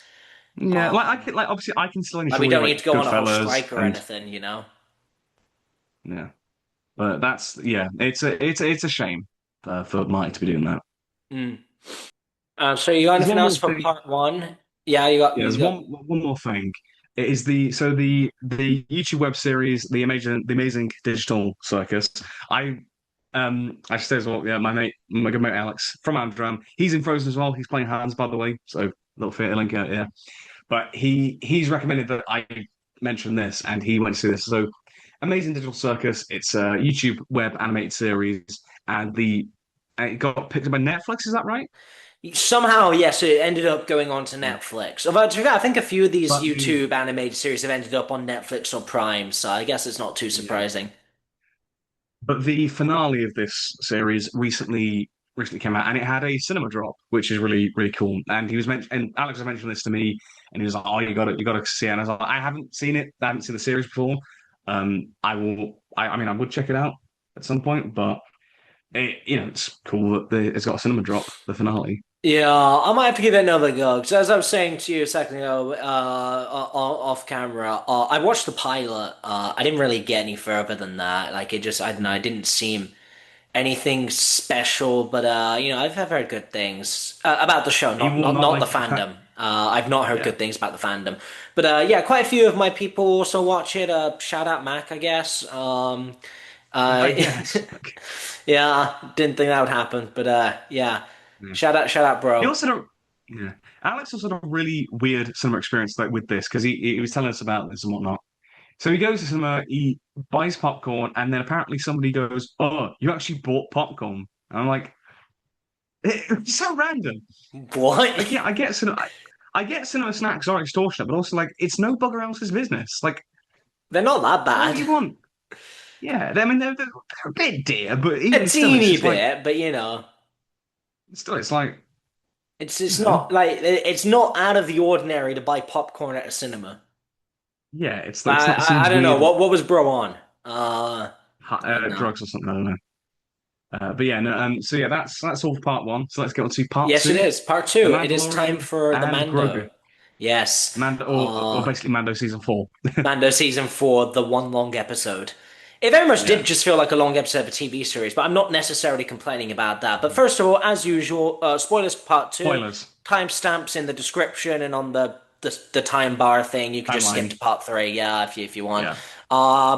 yeah. Like I can, like obviously I can still Like, we enjoy don't like need to go on a whole Goodfellas strike or and anything. yeah, but that's yeah, it's a shame for Marty to be doing that. Mm. So you got There's anything one else more for thing. part one? Yeah, you got, Yeah, you there's got. one more thing. It is the YouTube web series, the Amazing Digital Circus. I should say as well, yeah, my good mate Alex from Amsterdam, he's in Frozen as well. He's playing Hans, by the way, so little theatre link out, yeah. But he's recommended that I mention this, and he went to see this. So, Amazing Digital Circus. It's a YouTube web animated series, and it got picked up by Netflix. Is that right? Somehow, yes, it ended up going on to Yeah. Netflix. Although, to be fair, I think a few of these But the YouTube animated series have ended up on Netflix or Prime, so I guess it's not too yeah. surprising. But the finale of this series recently came out, and it had a cinema drop, which is really really cool. And and Alex was mentioning this to me, and he was like, "Oh, you got to see it." And I was like, "I haven't seen it. I haven't seen the series before. I will. I mean, I would check it out at some point, but it's cool that it's got a cinema drop, the finale. Yeah, I might have to give it another go. Because as I was saying to you a second ago, off camera, I watched the pilot. I didn't really get any further than that. Like it just, I don't know, it didn't seem anything special. But I've heard good things about the show, You not will not not not the like the fact, fandom. I've not heard yeah. good things about the fandom. But yeah, quite a few of my people also watch it. Shout out Mac, I guess. I Uh, guess. yeah, didn't think that would happen, but yeah. Yeah. Shout out, He bro. also had yeah. Alex also had a really weird cinema experience like with this because he was telling us about this and whatnot. So he goes to cinema, he buys popcorn, and then apparently somebody goes, "Oh, you actually bought popcorn." And I'm like, it's so random. What? Like, yeah, I get cinema snacks are extortionate, but also like it's no bugger else's business. Like, They're not that what do bad. you want? Yeah, I mean they're a bit dear, but A even still, it's teeny just like bit, but still, it's like. It's No. not like it's not out of the ordinary to buy popcorn at a cinema. Yeah, But it's not. It I seems don't know weird. what was bro on. I don't know. Drugs or something. I don't know. But yeah, no. So yeah, that's all for part one. So let's get on to part Yes, it two: is. Part The two. It is time Mandalorian for the and Grogu. Mando. Yes. Mando, or basically Mando season four. Mando season four, the one long episode. It very much did Yeah. just feel like a long episode of a TV series, but I'm not necessarily complaining about that. But first of all, as usual, spoilers for part two, Spoilers. timestamps in the description and on the time bar thing. You can just skip Timeline. to part three, yeah, if you want. Yeah.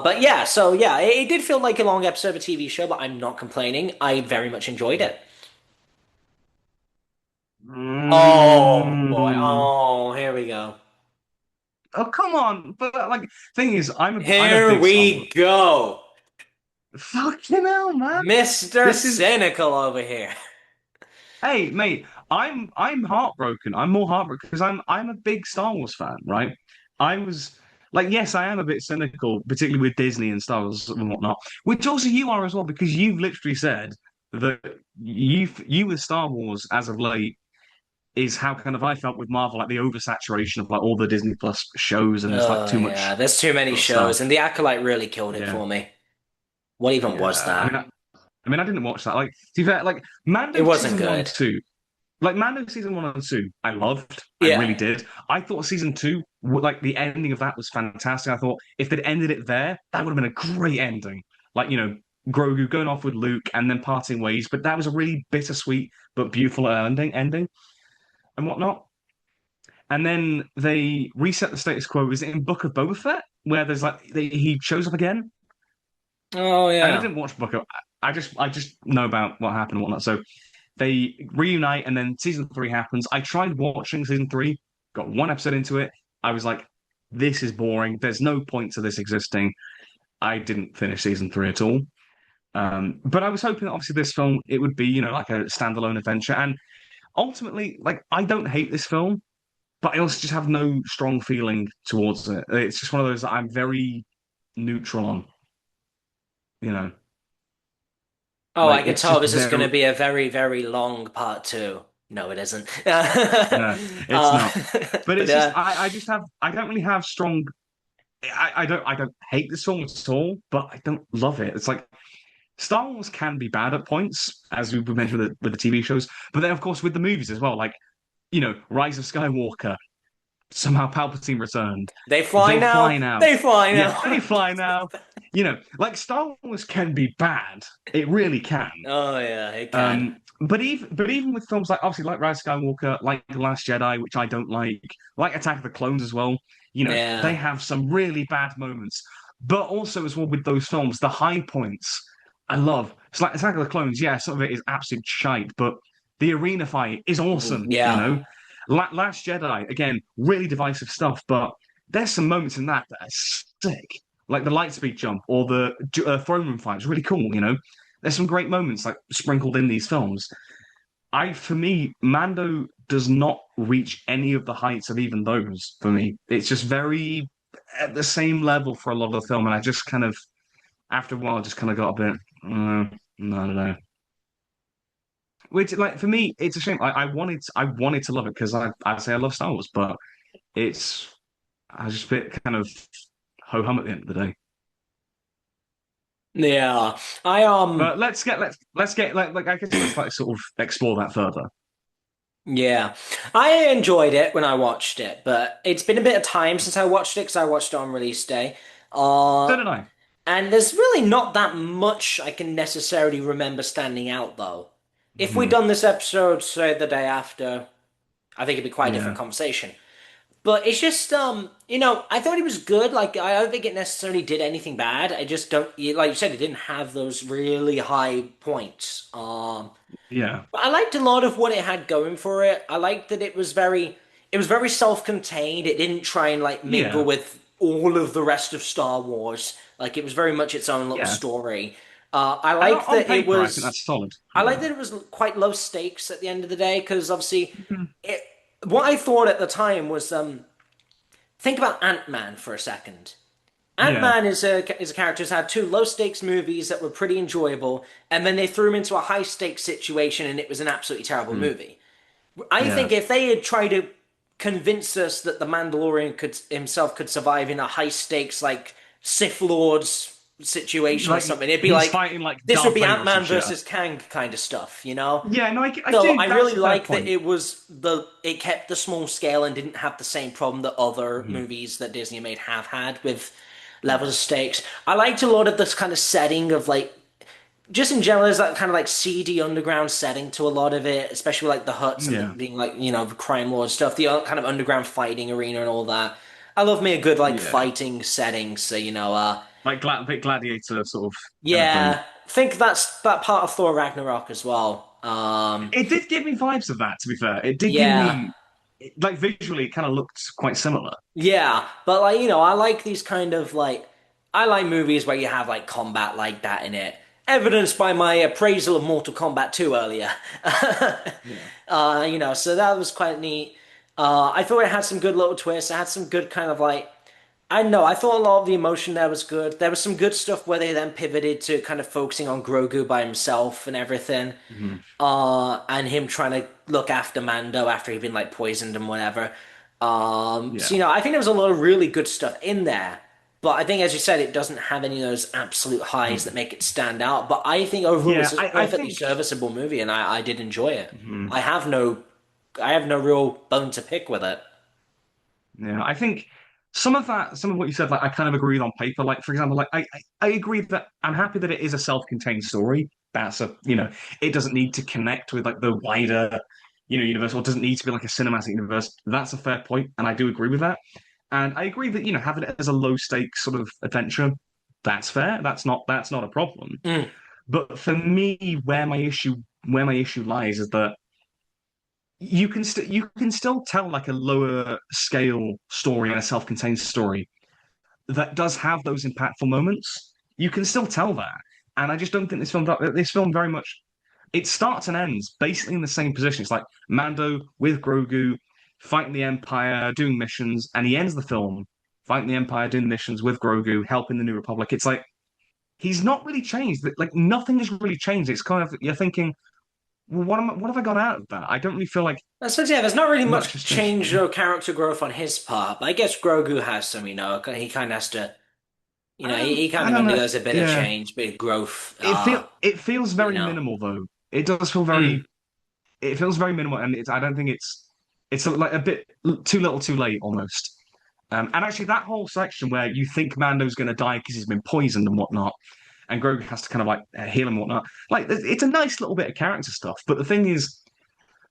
But yeah, so yeah, it did feel like a long episode of a TV show, but I'm not complaining. I very much enjoyed it. Oh boy, Mm. oh here we go. Oh, come on. But like, thing is, I'm a Here big Star we Wars. go. Fucking hell, man. Mr. This is Cynical over here. Hey, mate, I'm heartbroken. I'm more heartbroken because I'm a big Star Wars fan, right? I was like, yes, I am a bit cynical, particularly with Disney and Star Wars and whatnot, which also you are as well, because you've literally said that you with Star Wars as of late is how kind of I felt with Marvel, like the oversaturation of like all the Disney Plus shows, and it's like Oh too yeah, much there's too many shows, and stuff. The Acolyte really killed it Yeah, for me. What even was yeah. that? I mean, I didn't watch that. Like, to be fair, like It Mando wasn't season one and good. two. Like Mando season one and two, I loved. I Yeah. really did. I thought season two, like the ending of that was fantastic. I thought if they'd ended it there, that would have been a great ending. Like, Grogu going off with Luke and then parting ways. But that was a really bittersweet but beautiful ending and whatnot. And then they reset the status quo. Is it in Book of Boba Fett where there's like he shows up again? Oh I mean, I yeah. didn't watch Book of. I just know about what happened and whatnot. So they reunite, and then season three happens. I tried watching season three, got one episode into it. I was like, this is boring. There's no point to this existing. I didn't finish season three at all. But I was hoping that obviously this film it would be, like a standalone adventure. And ultimately, like I don't hate this film, but I also just have no strong feeling towards it. It's just one of those that I'm very neutral on, you know. Oh, I Like can it's tell just this is going very to be a very, very long part two. No, it isn't. no, it's uh, not. But but it's just I don't really have strong I don't hate this film at all, but I don't love it. It's like Star Wars can be bad at points, as we mentioned with the TV shows, but then of course with the movies as well. Like Rise of Skywalker, somehow Palpatine returned. they fly They fly now. now. They fly Yeah, now. they fly now. Like Star Wars can be bad. It really can. Oh yeah, it can. But even with films like obviously like Rise of Skywalker, like The Last Jedi, which I don't like Attack of the Clones as well, they Yeah. have some really bad moments. But also as well with those films, the high points I love. It's like Attack of the Clones, yeah, some of it is absolute shite, but the arena fight is awesome. Yeah. Last Jedi, again, really divisive stuff, but there's some moments in that are sick. Like the lightspeed jump or the throne room fight is really cool. There's some great moments like sprinkled in these films. For me, Mando does not reach any of the heights of even those for me. It's just very at the same level for a lot of the film, and I just kind of, after a while, just kind of got a bit, no, I don't know. Which, like, for me, it's a shame. I wanted to love it because I'd say I love Star Wars, but it's, I was just a bit kind of ho hum at the end of the day. Yeah. I But let's get like I guess let's like sort of explore that further. Yeah, I enjoyed it when I watched it, but it's been a bit of time since I watched it because I watched it on release day. So Uh, did I. and there's really not that much I can necessarily remember standing out though. If we'd Mhm. done this episode, say the day after, I think it'd be quite a different Yeah, conversation. But it's just, I thought it was good. Like, I don't think it necessarily did anything bad. I just don't, like you said, it didn't have those really high points. yeah, I liked a lot of what it had going for it. I liked that it was very self-contained. It didn't try and like mingle yeah, with all of the rest of Star Wars. Like it was very much its own little yeah. story. I And on like on that it paper, I think was. that's solid. I like that it was quite low stakes at the end of the day because obviously, Mhm. it. What I thought at the time was, think about Ant-Man for a second. Yeah, Ant-Man is a character who's had two low stakes movies that were pretty enjoyable, and then they threw him into a high stakes situation, and it was an absolutely terrible mm, movie. I Yeah. think if they had tried to convince us that the Mandalorian could himself could survive in a high stakes like Sith Lords situation or Like something, it'd be he's like fighting like this would Darth be Vader or some Ant-Man shit. versus Kang kind of stuff, you know? Yeah, no, I So do. I That's really a fair like that point. it kept the small scale and didn't have the same problem that other Mhm. movies that Disney made have had with levels of stakes. I liked a lot of this kind of setting of like just in general, there's that kind of like seedy underground setting to a lot of it, especially like the huts and Yeah, being like, the crime lord stuff, the kind of underground fighting arena and all that. I love me a good like yeah. fighting setting, so Like bit gladiator sort of kind of thing. yeah, I think that's that part of Thor Ragnarok as well. It did give me vibes of that, to be fair. It did give Yeah, me, like, visually, it kind of looked quite similar. yeah, but like I like these kind of like I like movies where you have like combat like that in it. Evidenced by my appraisal of Mortal Kombat 2 earlier. Yeah. So that was quite neat. I thought it had some good little twists. It had some good kind of like I don't know. I thought a lot of the emotion there was good. There was some good stuff where they then pivoted to kind of focusing on Grogu by himself and everything. Mhm. And him trying to look after Mando after he'd been like poisoned and whatever. So Yeah. I think there was a lot of really good stuff in there. But I think, as you said, it doesn't have any of those absolute highs that Mhm. make it stand out. But I think overall, Yeah, it's a I perfectly think. serviceable movie, and I did enjoy it. Mhm. I have no, I have no real bone to pick with it. Yeah, I think some of what you said, like I kind of agree with on paper. Like, for example, like I agree that I'm happy that it is a self-contained story. That's it doesn't need to connect with like the wider, universe, or doesn't need to be like a cinematic universe. That's a fair point, and I do agree with that. And I agree that, having it as a low stakes sort of adventure, that's fair. That's not a problem. Mm. But for me, where my issue lies is that you can still tell like a lower scale story and a self-contained story that does have those impactful moments. You can still tell that, and I just don't think this film very much. It starts and ends basically in the same position. It's like Mando with Grogu fighting the Empire, doing missions, and he ends the film fighting the Empire, doing missions with Grogu, helping the New Republic. It's like he's not really changed. Like nothing has really changed. It's kind of you're thinking, well, what have I got out of that? I don't really feel like I suppose, yeah, there's not really much much has changed. change or character growth on his part, but I guess Grogu has some, he kind of has to, he kind I of don't know. undergoes a bit of Yeah, change, bit of growth, it feels you very know. minimal though. It does feel Mm. very. It feels very minimal, and I don't think it's like a bit too little, too late almost. And actually, that whole section where you think Mando's going to die because he's been poisoned and whatnot, and Grogu has to kind of like heal him and whatnot. Like, it's a nice little bit of character stuff. But the thing is,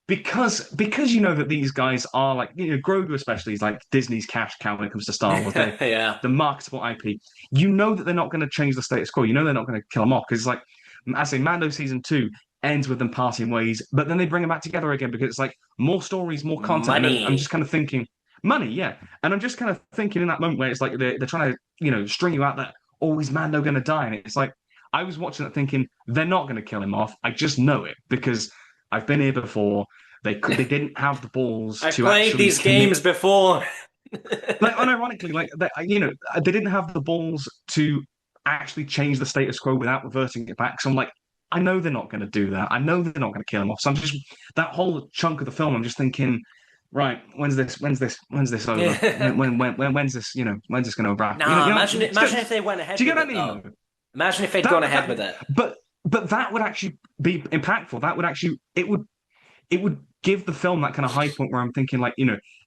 because you know that these guys are like Grogu especially is like Disney's cash cow when it comes to Star Wars. They Yeah. the marketable IP. You know that they're not going to change the status quo. You know they're not going to kill him off because it's like I say, Mando season 2 ends with them parting ways, but then they bring them back together again because it's like more stories, more content, and then I'm just Money. kind of thinking money, yeah. And I'm just kind of thinking in that moment where it's like they're trying to string you out that is Mando going to die, and it's like I was watching it thinking they're not going to kill him off. I just know it because I've been here before. They didn't have the balls I've to played actually these games commit. before. Like unironically, like they didn't have the balls to actually change the status quo without reverting it back. So I'm like, I know they're not going to do that. I know they're not going to kill him off. So I'm just that whole chunk of the film. I'm just thinking, right, when's this over? When's this? When's this going to wrap? Nah, Still, imagine if they went do ahead you get with what I it mean? though. Though Imagine if they'd gone that ahead that with it. but that would actually be impactful. That would actually it would give the film that kind of high point where I'm thinking like,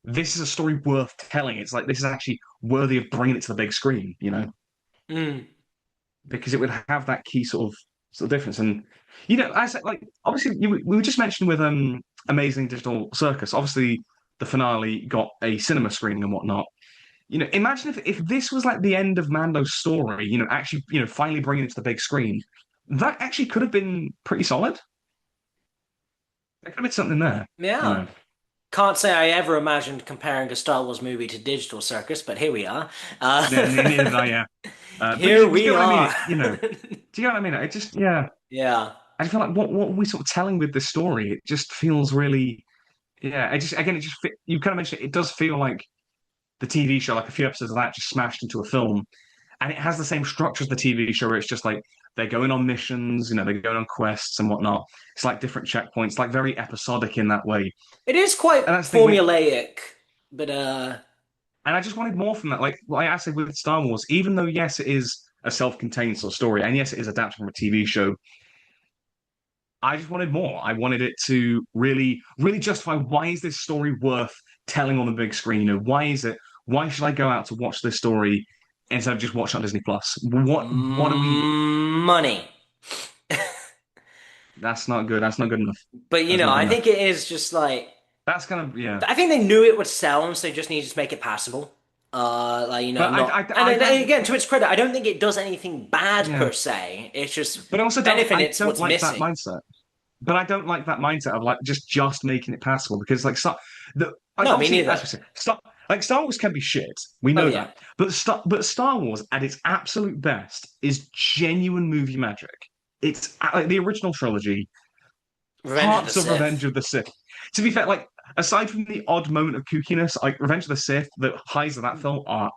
this is a story worth telling. It's like this is actually worthy of bringing it to the big screen, Mm. because it would have that key sort of difference. And I said like obviously we were just mentioning with Amazing Digital Circus, obviously the finale got a cinema screening and whatnot. Imagine if this was like the end of Mando's story, actually, finally bringing it to the big screen. That actually could have been pretty solid. There could have been something there, you Yeah. know. Can't say I ever imagined comparing a Star Wars movie to Digital Circus, but here we are. Yeah, Uh, neither did I. Yeah, but here you we get what I mean. are. Do you get what I mean? It just, yeah. Yeah. I feel like what are we sort of telling with this story? It just feels really, yeah. You kind of mentioned it does feel like the TV show, like a few episodes of that, just smashed into a film, and it has the same structure as the TV show, where it's just like they're going on missions, you know, they're going on quests and whatnot. It's like different checkpoints, like very episodic in that way. It is quite And that's the thing with, formulaic, but and I just wanted more from that. Like I said with Star Wars, even though yes, it is a self-contained sort of story, and yes, it is adapted from a TV show. I just wanted more. I wanted it to really, really justify why is this story worth telling on the big screen? You know, why is it? Why should I go out to watch this story instead of just watching it on Disney Plus? What are we? money. That's not good. That's not good enough. But That's not good I enough. think it is just like That's kind of yeah. I think they knew it would sell, so they just need to make it passable. But Not and don't again to its credit, I don't think it does anything bad yeah. per se. It's just But I also don't. benefit. I It's don't what's like that missing. mindset. But I don't like that mindset of like just making it passable because like like No, me obviously as neither. we say Star Wars can be shit. We Oh know yeah, that. But Star Wars at its absolute best is genuine movie magic. It's like the original trilogy, Revenge of the parts of Revenge Sith. of the Sith. To be fair, like aside from the odd moment of kookiness, like Revenge of the Sith, the highs of that film are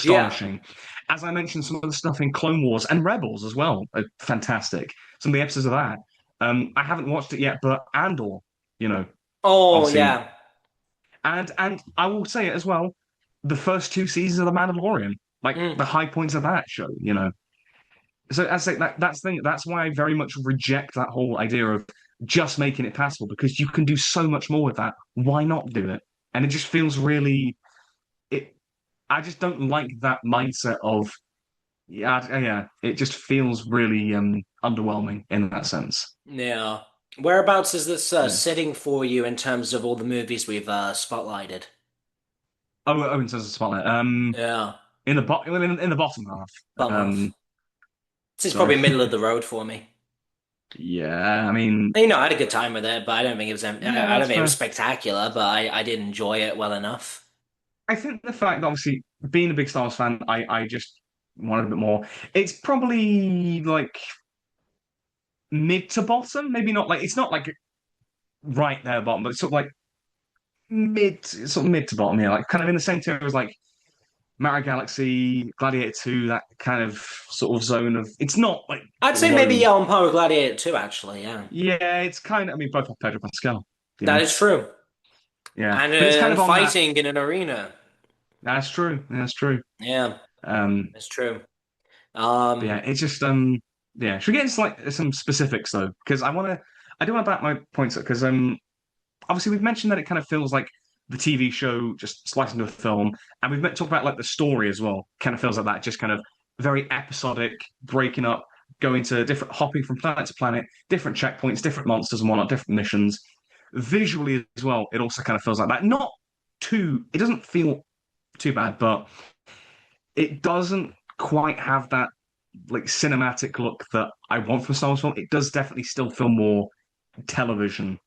Yeah, astonishing. As I mentioned, some of the stuff in Clone Wars and Rebels as well are fantastic. Some of the episodes of that. I haven't watched it yet, but Andor, you know, oh obviously, yeah. and I will say it as well. The first two seasons of The Mandalorian, like Mm. the high points of that show, you know. So I say that's the thing. That's why I very much reject that whole idea of just making it passable because you can do so much more with that. Why not do it? And it just feels really it. I just don't like that mindset of yeah. It just feels really underwhelming in that sense. Yeah. Whereabouts is this Yeah. sitting for you in terms of all the movies we've spotlighted? Oh, in terms of spotlight, Yeah, in the bottom half. bottom Um, half. This is so probably middle of the road for me. yeah, I mean, I had a good time with it, but I don't think it was. yeah, I don't that's think it was fair. spectacular, but I did enjoy it well enough. I think the fact that obviously being a big Star Wars fan, I just wanted a bit more. It's probably like mid to bottom, maybe not like it's not like right there bottom, but it's sort of like mid to bottom, yeah, like kind of in the same tier as like Mario Galaxy, Gladiator 2, that kind of sort of zone of it's not like I'd say maybe below. yeah, on par with Gladiator 2, actually. Yeah, Yeah, it's kind of I mean both have Pedro Pascal, you that know. is true. Yeah. And But it's kind of on that fighting in an arena. that's true. That's true. Yeah, Um that's true. but yeah, Um, it's just yeah. Should we get into like some specifics though? Because I do want to back my points up because obviously we've mentioned that it kind of feels like the TV show just sliced into a film, and we've talked about like the story as well. Kind of feels like that, just kind of very episodic, breaking up, going to different, hopping from planet to planet, different checkpoints, different monsters and whatnot, different missions. Visually as well, it also kind of feels like that. Not too, it doesn't feel too bad, but it doesn't quite have that like cinematic look that I want from a Star Wars film. It does definitely still feel more television,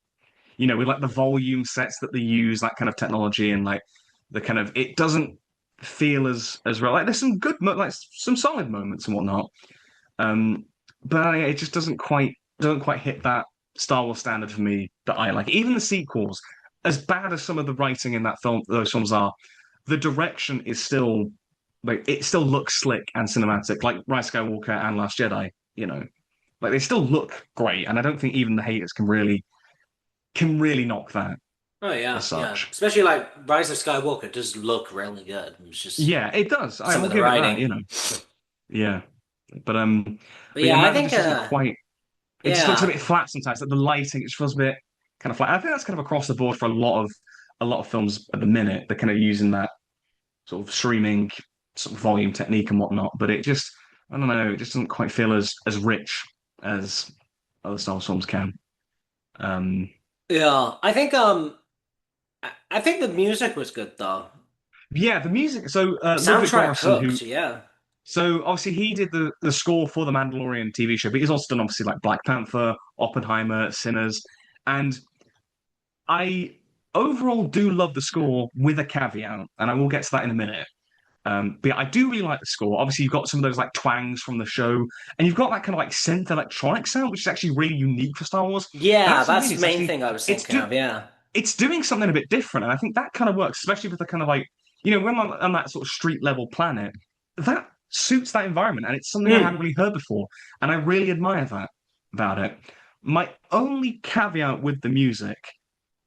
you know, with like the volume sets that they use, that kind of technology, and like the kind of it doesn't feel as real. Like there's some like some solid moments and whatnot, but it just doesn't quite hit that Star Wars standard for me that I like. Even the sequels, as bad as some of the writing in that film, those films are, the direction is still like it still looks slick and cinematic, like Rise of Skywalker and Last Jedi. You know, like they still look great, and I don't think even the haters can really knock that oh yeah, as yeah. such. Especially like Rise of Skywalker does look really good. It's just Yeah, it does. I some will of the give it that, writing. you know. Yeah. But But but yeah, yeah, I Mando think just doesn't quite it just looks a yeah. bit flat sometimes. Like the lighting, it just feels a bit kind of flat. I think that's kind of across the board for a lot of films at the minute. They're kind of using that sort of streaming sort of volume technique and whatnot. But it just I don't know, it just doesn't quite feel as rich as other Star Wars films can. Um Yeah. I think the music was good though. yeah, the music. So Ludwig Soundtrack Göransson, who hooked, yeah. so obviously he did the score for the Mandalorian TV show, but he's also done obviously like Black Panther, Oppenheimer, Sinners, and I overall do love the score with a caveat, and I will get to that in a minute. But yeah, I do really like the score. Obviously, you've got some of those like twangs from the show, and you've got that kind of like synth electronic sound, which is actually really unique for Star Wars. And Yeah, that's the that's thing; the it's main actually thing I was it's thinking do of, yeah. it's doing something a bit different, and I think that kind of works, especially with the kind of like when on that sort of street level planet. That suits that environment, and it's something I hadn't Mm. really heard before, and I really admire that about it. My only caveat with the music,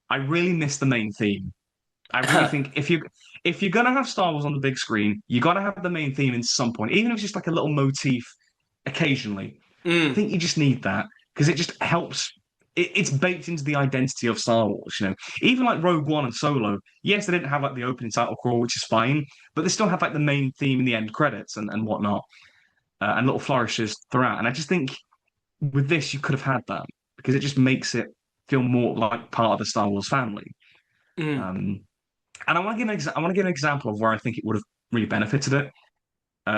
I really miss the main theme. I really think if you're gonna have Star Wars on the big screen, you gotta have the main theme in some point, even if it's just like a little motif occasionally. I Mm. think you just need that because it just helps. It's baked into the identity of Star Wars, you know. Even like Rogue One and Solo, yes, they didn't have like the opening title crawl, which is fine, but they still have like the main theme in the end credits and whatnot, and little flourishes throughout. And I just think with this, you could have had that because it just makes it feel more like part of the Star Wars family. Mm. Um, and I want to give an example of where I think it would have really benefited it.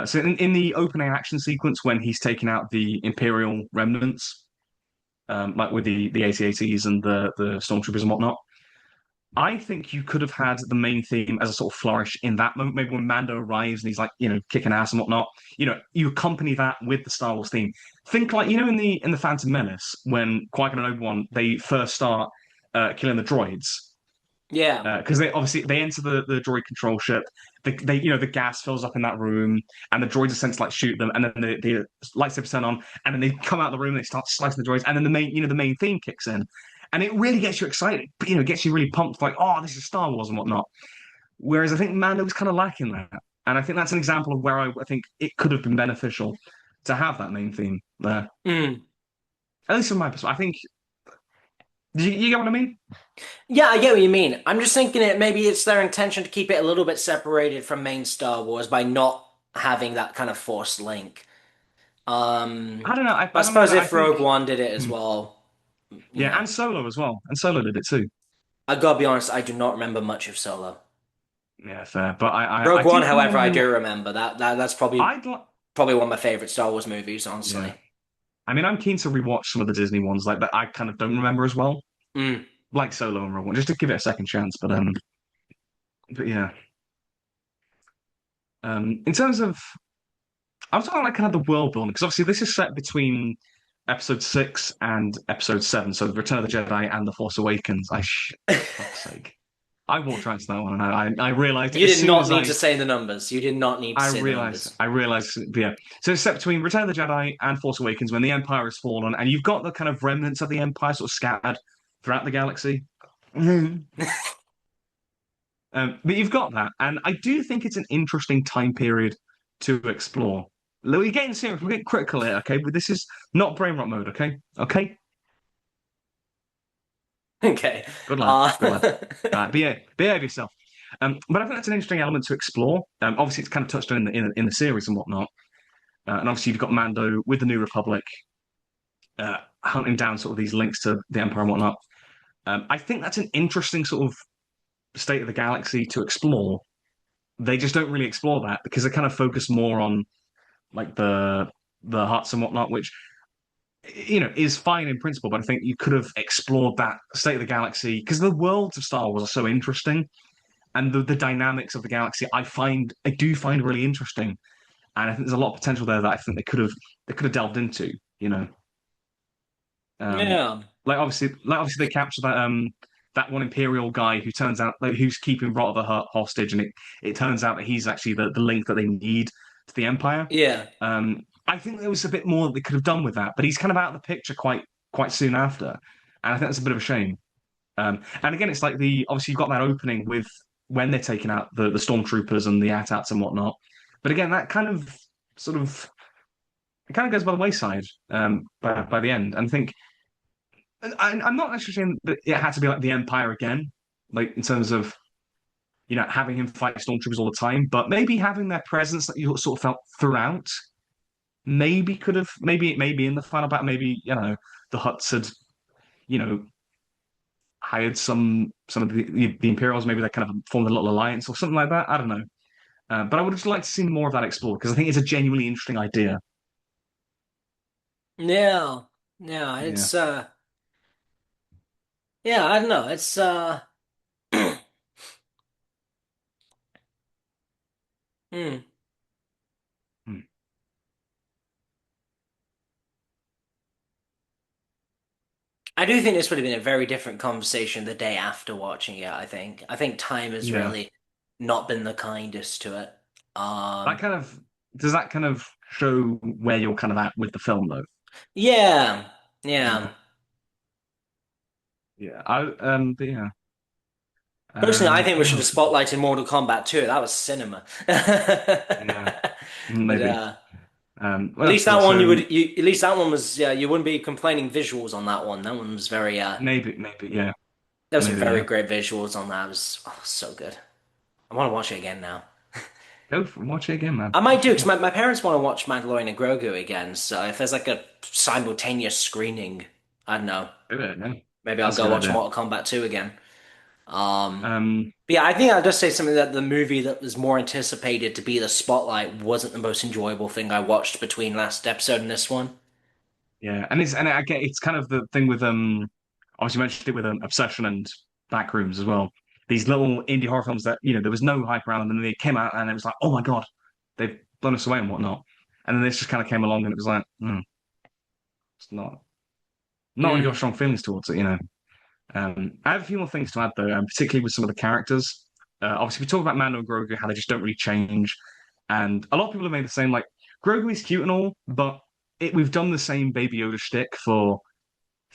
So in the opening action sequence when he's taking out the Imperial remnants, like with the AT-ATs and the stormtroopers and whatnot, I think you could have had the main theme as a sort of flourish in that moment. Maybe when Mando arrives and he's like, kicking ass and whatnot. You accompany that with the Star Wars theme. Think like in the Phantom Menace when Qui-Gon and Obi-Wan they first start killing the droids Yeah. because they obviously they enter the droid control ship. The gas fills up in that room, and the droids are sent to like shoot them, and then the lightsabers turn on, and then they come out of the room, and they start slicing the droids, and then the main theme kicks in, and it really gets you excited. Gets you really pumped, like oh, this is Star Wars and whatnot. Whereas I think Mando was kind of lacking that, and I think that's an example of where I think it could have been beneficial to have that main theme there. Mm. At least from my perspective, I think. You get what I mean? Yeah, I get what you mean. I'm just thinking maybe it's their intention to keep it a little bit separated from main Star Wars by not having that kind of forced link. I don't know. But I I don't know. suppose I if think. Rogue One did it as Hmm. well, Yeah, and Solo as well. And Solo did it too. I gotta be honest, I do not remember much of Solo. Yeah, fair. But I Rogue do One, kind of want however, to I re do remember that's probably I'd like, probably one of my favorite Star Wars movies, yeah. honestly. I mean, I'm keen to rewatch some of the Disney ones like that I kind of don't remember as well, Mm. like Solo and Rogue One, just to give it a second chance. But yeah. In terms of, I was talking like kind of the world building because obviously this is set between Episode 6 and Episode 7, so Return of the Jedi and The Force Awakens. Fuck's sake, I walked right to that one, and I realized it You as did soon not as need to say the numbers. You did not need to say the numbers. I realized, yeah. So it's set between Return of the Jedi and Force Awakens when the Empire has fallen, and you've got the kind of remnants of the Empire sort of scattered throughout the galaxy. Mhm. But you've got that, and I do think it's an interesting time period to explore. Look, we're getting serious, we're getting critical here, okay? But this is not brain rot mode, okay? Okay? Okay. Good lad, Uh, good lad. Behave yourself. But I think that's an interesting element to explore. Obviously, it's kind of touched on in the series and whatnot. And obviously, you've got Mando with the New Republic hunting down sort of these links to the Empire and whatnot. I think that's an interesting sort of state of the galaxy to explore. They just don't really explore that because they kind of focus more on like the huts and whatnot, which is fine in principle. But I think you could have explored that state of the galaxy because the worlds of Star Wars are so interesting, and the dynamics of the galaxy I do find really interesting, and I think there's a lot of potential there that I think they could have delved into. You know. Um, yeah. like obviously they capture that one Imperial guy who turns out like, who's keeping Rot of the Hutt hostage, and it turns out that he's actually the link that they need to the Empire. Yeah. I think there was a bit more that they could have done with that, but he's kind of out of the picture quite soon after, and I think that's a bit of a shame. And again, it's like the obviously you've got that opening with when they're taking out the stormtroopers and the AT-ATs and whatnot, but again, that kind of sort of it kind of goes by the wayside by the end, and I think. I'm not necessarily saying that it had to be like the Empire again, like in terms of having him fight stormtroopers all the time, but maybe having their presence that you sort of felt throughout, maybe could have maybe in the final battle, maybe the Hutts had you know hired some of the Imperials, maybe they kind of formed a little alliance or something like that. I don't know, but I would just like to see more of that explored because I think it's a genuinely interesting idea. Yeah. Yeah. Yeah. Yeah, I don't know. Hmm. Hmm. I do think this would have been a very different conversation the day after watching it, I think. I think time has Yeah. really not been the kindest to it. That Um, kind of does that kind of show where you're kind of at with the film, though? Yeah, yeah. Yeah, yeah. But yeah. Personally, I think we What should have else? spotlighted Mortal Kombat 2. That was cinema. Yeah, But maybe. at What else least we got? that one So at least that one was yeah, you wouldn't be complaining visuals on that one. That one was very maybe, yeah, there was some maybe, very yeah. great visuals on that. It was so good. I want to watch it again now. Go for it. Watch it again, man. I might Watch do it because again. my parents want to watch Mandalorian and Grogu again. So if there's like a simultaneous screening, I don't know. Do it, yeah. Maybe I'll That's a go good watch idea. Mortal Kombat 2 again. Um, But yeah, I think I'll just say something that the movie that was more anticipated to be the spotlight wasn't the most enjoyable thing I watched between last episode and this one. yeah, and I get it's kind of the thing with obviously you mentioned it with Obsession and Backrooms as well. These little indie horror films that there was no hype around them, and they came out and it was like, oh my God, they've blown us away and whatnot. And then this just kind of came along and it was like, it's not really got Mm, strong feelings towards it, you know. I have a few more things to add though, particularly with some of the characters. Obviously, we talk about Mando and Grogu, how they just don't really change, and a lot of people have made the same. Like Grogu is cute and all, but we've done the same Baby Yoda shtick for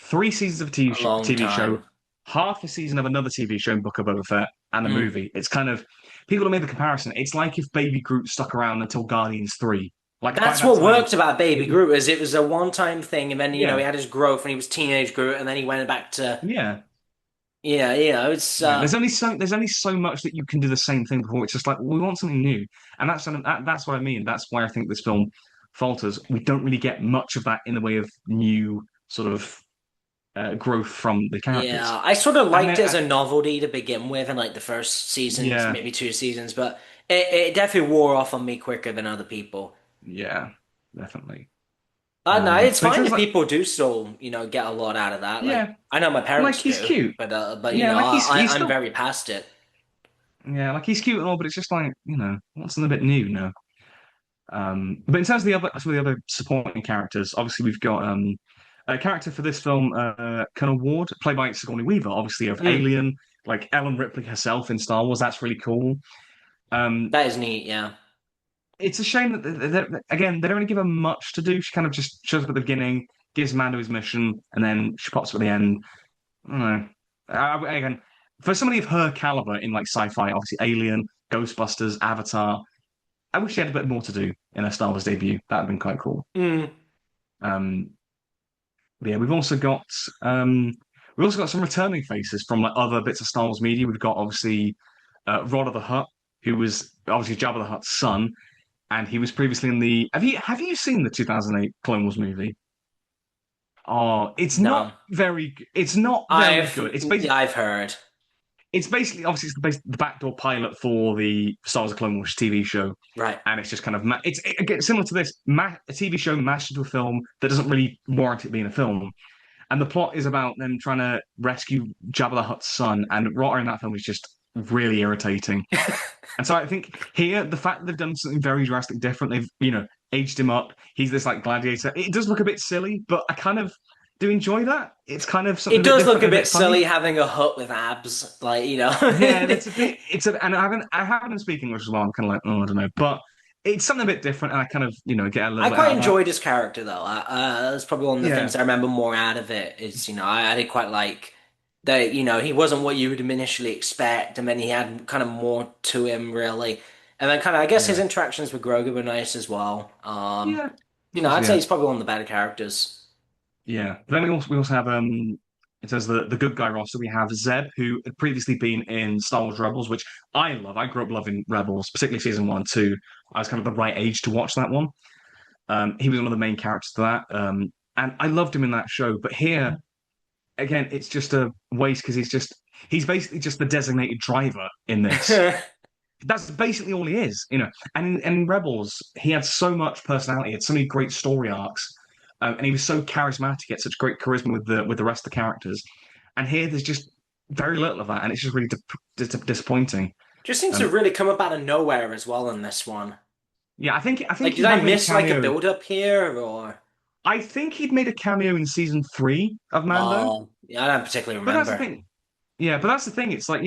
3 seasons of a a long TV show, time. half a season of another TV show in Book of Boba Fett, and a Mm. movie. It's kind of people have made the comparison. It's like if Baby Groot stuck around until Guardians 3. Like by That's that what time, worked about Baby it was Groot is it was a one-time thing, and then he yeah, had his growth, and he was teenage Groot, and then he went back to yeah. yeah, it's Yeah, there's only so much that you can do the same thing before. It's just like we want something new, and that's what I mean. That's why I think this film falters. We don't really get much of that in the way of new sort of growth from the characters. yeah. I sort of And liked then, it as a novelty to begin with, in like the first seasons, yeah, maybe 2 seasons, but it definitely wore off on me quicker than other people. yeah, definitely. I don't know. It's But in fine terms if of like, people do still, get a lot out of that. Like yeah, I know my like parents he's do, cute. but Yeah, like he's I'm still very past it. yeah, like he's cute and all, but it's just like what's something a bit new, no. But in terms of some of the other supporting characters, obviously we've got a character for this film, Colonel Ward, played by Sigourney Weaver, obviously of Mm, Alien, like Ellen Ripley herself in Star Wars. That's really cool. Um, that is neat. Yeah. it's a shame that again they don't really give her much to do. She kind of just shows up at the beginning, gives Mando his mission, and then she pops up at the end. I don't know. Again, for somebody of her caliber in like sci-fi, obviously Alien, Ghostbusters, Avatar. I wish she had a bit more to do in her Star Wars debut. That'd been quite cool. Mm. Um, but yeah, we've also got some returning faces from like other bits of Star Wars media. We've got obviously Rod of the Hutt, who was obviously Jabba the Hutt's son, and he was previously in the. Have you seen the 2008 Clone Wars movie? Oh, No, it's not very good. Yeah, I've heard. It's basically obviously the backdoor pilot for the Star Wars Clone Wars TV show, Right. and it's just kind of again similar to this a TV show mashed into a film that doesn't really warrant it being a film. And the plot is about them trying to rescue Jabba the Hutt's son, and Rotter in that film is just really irritating. And so I think here the fact that they've done something very drastic different, they've aged him up. He's this like gladiator. It does look a bit silly, but I kind of do enjoy that. It's kind of something It a bit does look different a and a bit bit funny. silly having a hut with abs, like. Yeah, that's a bit. And I haven't been speaking English as well. I'm kind of like, oh, I don't know, but it's something a bit different, and I kind of get a little I bit quite out of that. enjoyed his character though. That's probably one of the Yeah, things I remember more out of it is, I did quite like that, he wasn't what you would initially expect, and then he had kind of more to him really. And then kind of I guess his yeah, interactions with Grogu were nice as well. yeah. He was, I'd say yeah, he's probably one of the better characters. yeah. But then we also have it says the good guy roster. We have Zeb, who had previously been in Star Wars Rebels, which I love. I grew up loving Rebels, particularly season 1 and 2. I was kind of the right age to watch that one. He was one of the main characters to that, and I loved him in that show. But here, again, it's just a waste because he's basically just the designated driver in this. That's basically all he is. And in Rebels, he had so much personality, he had so many great story arcs, and he was so charismatic, he had such great charisma with the rest of the characters. And here, there's just very little of that, and it's just really disappointing. Just seems to Um, really come up out of nowhere as well in this one. yeah, I think Like, he did might I have made a miss like a cameo. build up here or? I think he'd made a cameo in season 3 of Mando, Oh, yeah, I don't particularly but that's the remember. thing. Yeah, but that's the thing. It's like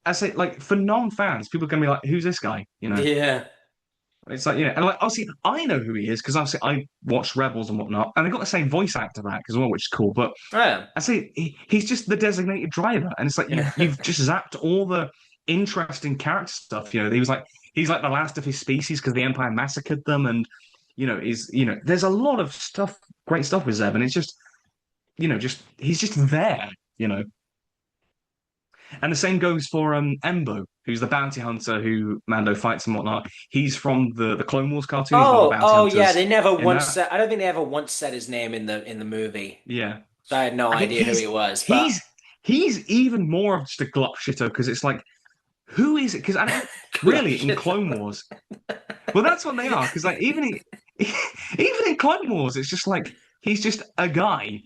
I say, like for non-fans, people are gonna be like, "Who's this guy?" Yeah. It's like, and like obviously I know who he is because obviously I watched Rebels and whatnot, and they got the same voice actor back as well, which is cool. But Oh, I say he's just the designated driver, and it's like yeah. you've just zapped all the interesting character stuff. He's like the last of his species because the Empire massacred them, and there's a lot of stuff, great stuff with Zeb, and it's just just he's just there, you know. And the same goes for Embo, who's the bounty hunter who Mando fights and whatnot. He's from the Clone Wars cartoon. He's one of the bounty Oh yeah, hunters they never in once that. said, I don't think they ever once said his name in the movie. Yeah. So I had no I think idea who he was, but he's he's even more of just a glup shitter because it's like, who is it? Because I don't really in shit. Clone Wars. Well, that's what they are. Because like even in Clone Wars, it's just like he's just a guy,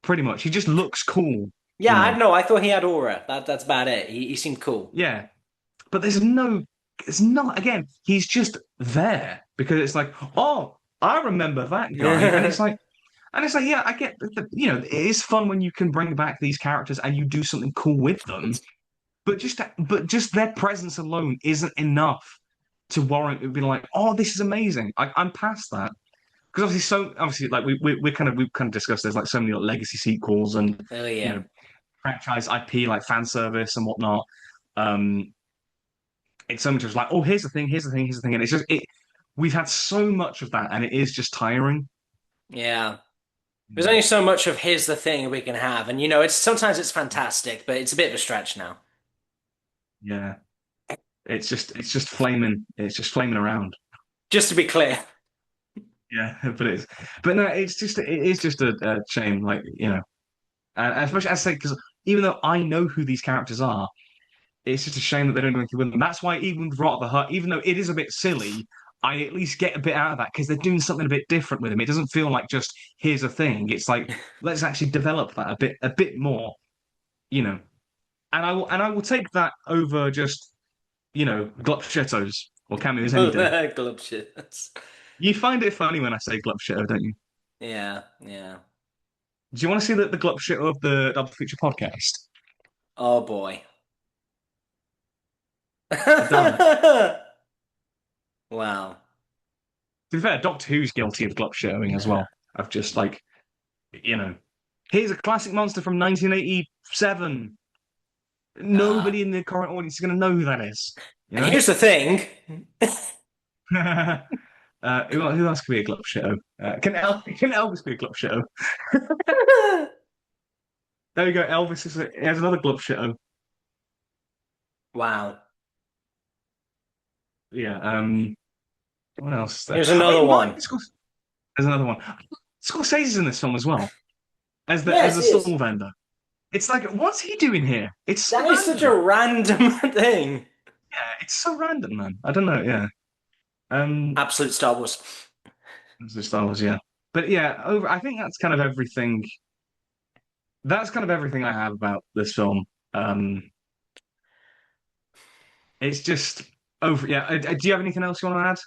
pretty much. He just looks cool, Yeah, you I know. don't know. I thought he had aura. That's about it. He seemed cool. Yeah. But it's not, again, he's just there because it's like, oh, I remember that guy. And it's like, yeah, I get that, it is fun when you can bring back these characters and you do something cool with them, but just their presence alone isn't enough to warrant it being like, oh, this is amazing. I'm past that. Because obviously, like we've kind of discussed, there's like so many like, legacy sequels and Oh you yeah. know franchise IP like fan service and whatnot. Um, it's so much just like, oh, here's the thing, here's the thing, here's the thing, and it's just it. We've had so much of that, and it is just tiring. Yeah. There's only so much of here's the thing we can have, and it's sometimes it's fantastic, but it's a bit of a stretch now. Yeah, it's just flaming around. Just to be clear. Yeah, but no, it is just a shame, like and especially as I say, because even though I know who these characters are, it's just a shame that they don't do anything with them. That's why even with Rot of the Hut, even though it is a bit silly, I at least get a bit out of that because they're doing something a bit different with him. It doesn't feel like just here's a thing. It's like let's actually develop that a bit more, you know. And I will take that over just glupshitos or cameos any day. Glove shit. You find it funny when I say glupshito, don't you? Yeah, yeah. Do you want to see the glupshito of the Double Feature podcast? Oh boy. I've done it. Wow. To be fair, Doctor Who's guilty of glupshitoing as well. I've just like, you know, here's a classic monster from 1987. Uh, Nobody in the current audience is going to know who that is. You and know? here's the thing. Who else could be a glupshito? Can Elvis be a glupshito? There you go. Elvis has another glupshito. Wow. Yeah. What else is there? Here's Oh, another yeah, one. There's another one. Scorsese's in this film as well as the as Yes, the it is. stall vendor. It's like, what's he doing here? It's so That is such a random. random thing. Yeah, it's so random, man. I don't know. Yeah. Um, Absolute Star Wars. it's the Star Wars, yeah. But yeah, over. I think that's kind of everything. That's kind of everything I have about this film. Um, it's just over. Yeah. Do you have anything else you want to add?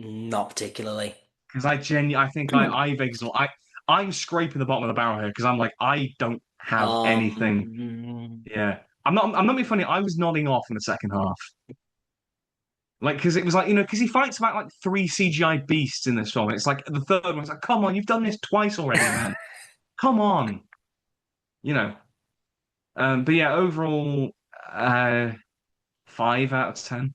Not particularly. Because I think I've exhausted. I'm scraping the bottom of the barrel here because I'm like, I don't have anything. Um, Yeah. I'm not being funny. I was nodding off in the second half. Like, because it was like, because he fights about like three CGI beasts in this film. It's like the third one. It's like, come on, you've done this twice already, man. Come on, you know. But yeah, overall, 5 out of 10.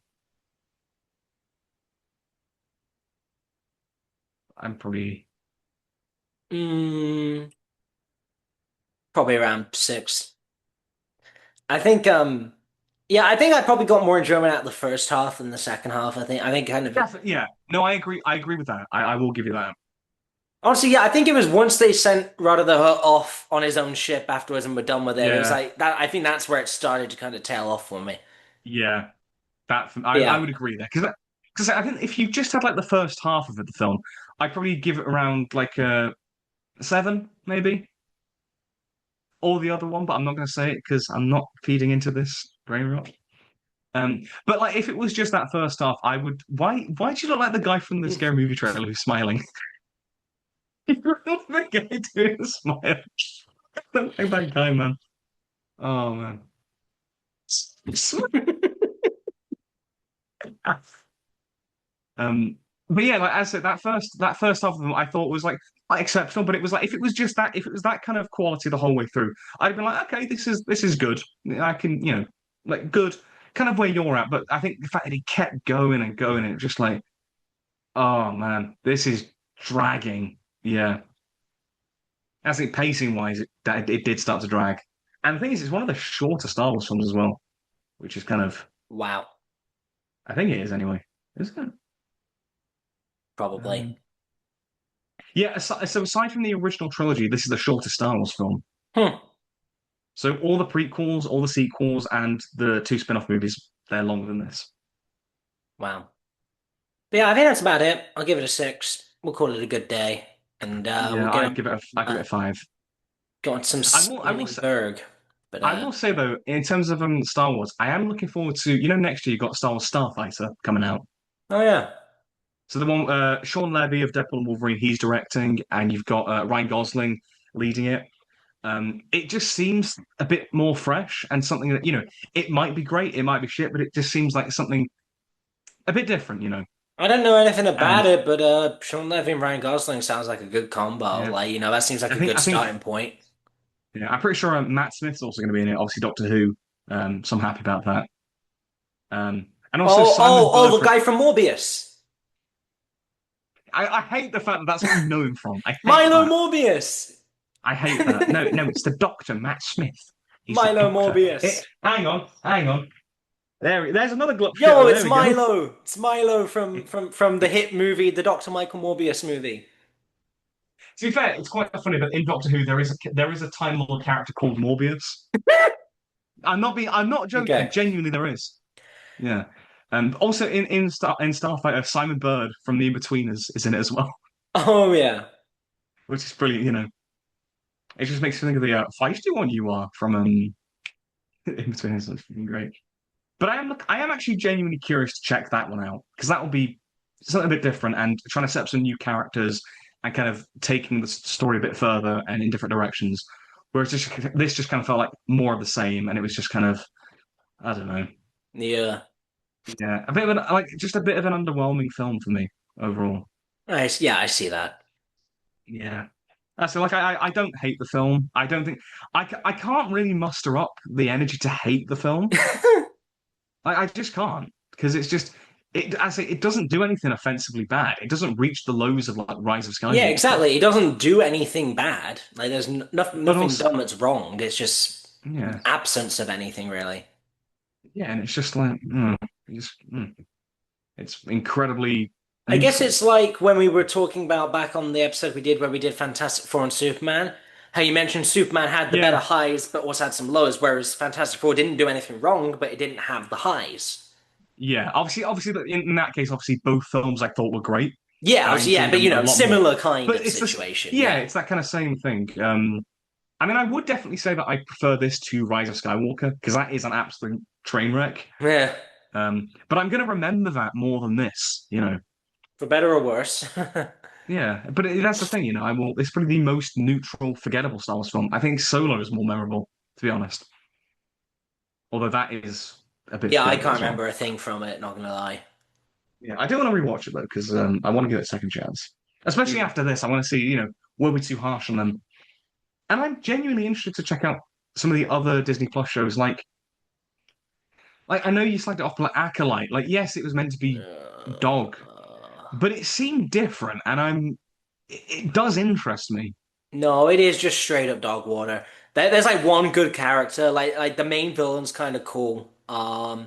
I'm probably mm, probably around 6. I think yeah, I think I probably got more enjoyment out of the first half than the second half. I think kind of definitely, yeah. No, I agree. I agree with that. I will give you that. honestly, yeah, I think it was once they sent Rada the Hutt off on his own ship afterwards and we're done with it. It was Yeah, like that. I think that's where it started to kind of tail off for me. yeah. I Yeah. would agree there because I think if you just had like the first half of it, the film, I'd probably give it around like a 7, maybe, or the other one, but I'm not going to say it because I'm not feeding into this brain rot. But like if it was just that first half, I would. Why do you look like the guy from the scary movie trailer who's smiling? You look like the guy doing a smile. I don't like that guy, man. Oh man. Um, but yeah, like as I said, that first half of them I thought was like exceptional, but it was like if it was just that if it was that kind of quality the whole way through, I'd been like, okay, this is good. I can, like good, kind of where you're at. But I think the fact that he kept going and going, and it was just like, oh man, this is dragging. Yeah, I think pacing wise, it did start to drag. And the thing is, it's one of the shorter Star Wars films as well, which is kind of, Wow, I think it is anyway, isn't it? probably. Um, yeah, so aside from the original trilogy, this is the shortest Star Wars film. Hmm. So all the prequels, all the sequels, and the two spin-off movies, they're longer than this. Wow. But yeah, I think that's about it. I'll give it a 6. We'll call it a good day, and we'll Yeah, I'd give it a 5. get on some I will I will say Spielberg. But I will say though, in terms of Star Wars, I am looking forward to next year you got Star Wars Starfighter coming out. oh yeah, So the one Sean Levy of Deadpool and Wolverine, he's directing, and you've got Ryan Gosling leading it. It just seems a bit more fresh and something that it might be great, it might be shit, but it just seems like something a bit different. I don't know anything about And it, but Sean Levy and Ryan Gosling sounds like a good combo. yeah, Like that seems like I a think good I think starting point. yeah, I'm pretty sure Matt Smith's also going to be in it. Obviously, Doctor Who. So I'm happy about that. And also Oh, Simon oh, Bird oh, the from. guy from Morbius, I hate the fact that that's what you know him from. I hate Milo that. Morbius, I hate that. No, no, it's the Doctor, Matt Smith. He's the Milo Doctor. Morbius. Hang on, hang on. There's another Yo, shitter. There it's we go. Milo. It's Milo from To the hit movie, the Dr. Michael Morbius movie. be fair, it's quite funny that in Doctor Who there is a Time Lord character called Morbius. I'm not joking. Okay. Genuinely, there is. Yeah. Also in Starfighter, Simon Bird from The Inbetweeners is in it as well, Oh yeah. which is brilliant. It just makes me think of the feisty one you are from Inbetweeners. That's fucking great. But I am actually genuinely curious to check that one out because that will be something a bit different and trying to set up some new characters and kind of taking the story a bit further and in different directions. Whereas this just kind of felt like more of the same, and it was just kind of I don't know, Yeah. yeah, a bit of just a bit of an underwhelming film for me overall. Nice. Yeah, I see that. Yeah. So I don't hate the film. I don't think I can't really muster up the energy to hate the film. I just can't because it's just I say it doesn't do anything offensively bad. It doesn't reach the lows of like Rise of Yeah, Skywalker. exactly. It doesn't do anything bad. Like there's But nothing also done that's wrong. It's just yeah, absence of anything really. yeah, and it's just like it's incredibly I guess neutral. it's like when we were talking about back on the episode we did where we did Fantastic Four and Superman, how you mentioned Superman had the better Yeah, highs but also had some lows, whereas Fantastic Four didn't do anything wrong, but it didn't have the highs. yeah. Obviously, in that case, obviously both films I thought were great, Yeah, and I obviously, yeah, enjoyed but them a lot more. similar kind But of it's this, situation. yeah, Yeah. it's that kind of same thing. I mean, I would definitely say that I prefer this to Rise of Skywalker because that is an absolute train wreck. Yeah. But I'm going to remember that more than this. For better or worse. Yeah, but that's the thing. I will. It's probably the most neutral, forgettable Star Wars film. I think Solo is more memorable, to be honest. Although that is a bit Yeah, I forgettable can't as well. remember a thing from it, not gonna lie. Yeah, I do want to rewatch it though because I want to give it a second chance. Especially Mm. after this, I want to see. Were we too harsh on them? And I'm genuinely interested to check out some of the other Disney Plus shows. Like I know you slagged it off, but like Acolyte. Like yes, it was meant to be dog, Uh, but it seemed different, and it does interest me. no, it is just straight up dog water. There's like one good character, like the main villain's kind of cool. Hmm.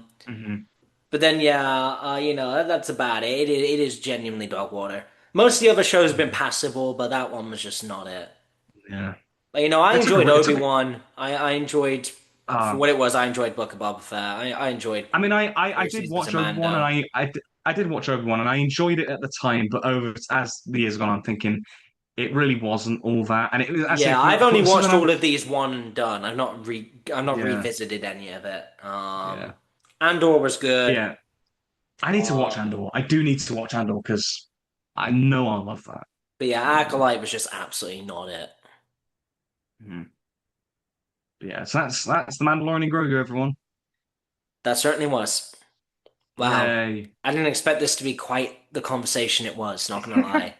But then yeah, that's about it. It is genuinely dog water. Most of the other shows have been passable, but that one was just not it. Yeah. Like, I It took a enjoyed it took a Obi-Wan. I enjoyed for uh what it was. I enjoyed Book of Boba Fett. I enjoyed I mean I three did seasons of watch Obi-Wan and Mando. I did watch Obi-Wan and I enjoyed it at the time, but over as the years gone on, I'm thinking it really wasn't all that. And it was I say Yeah, I've only for something watched I've all of these one and done. I've not yeah, revisited any of it. yeah. Andor was good. Yeah. I need to watch Um, Andor. I do need to watch Andor because I know I love that. but yeah, Um, Acolyte was just absolutely not it. mhm. Yeah, so that's the Mandalorian and Grogu, everyone. That certainly was. Wow. Yay. I didn't expect this to be quite the conversation it was, not gonna lie.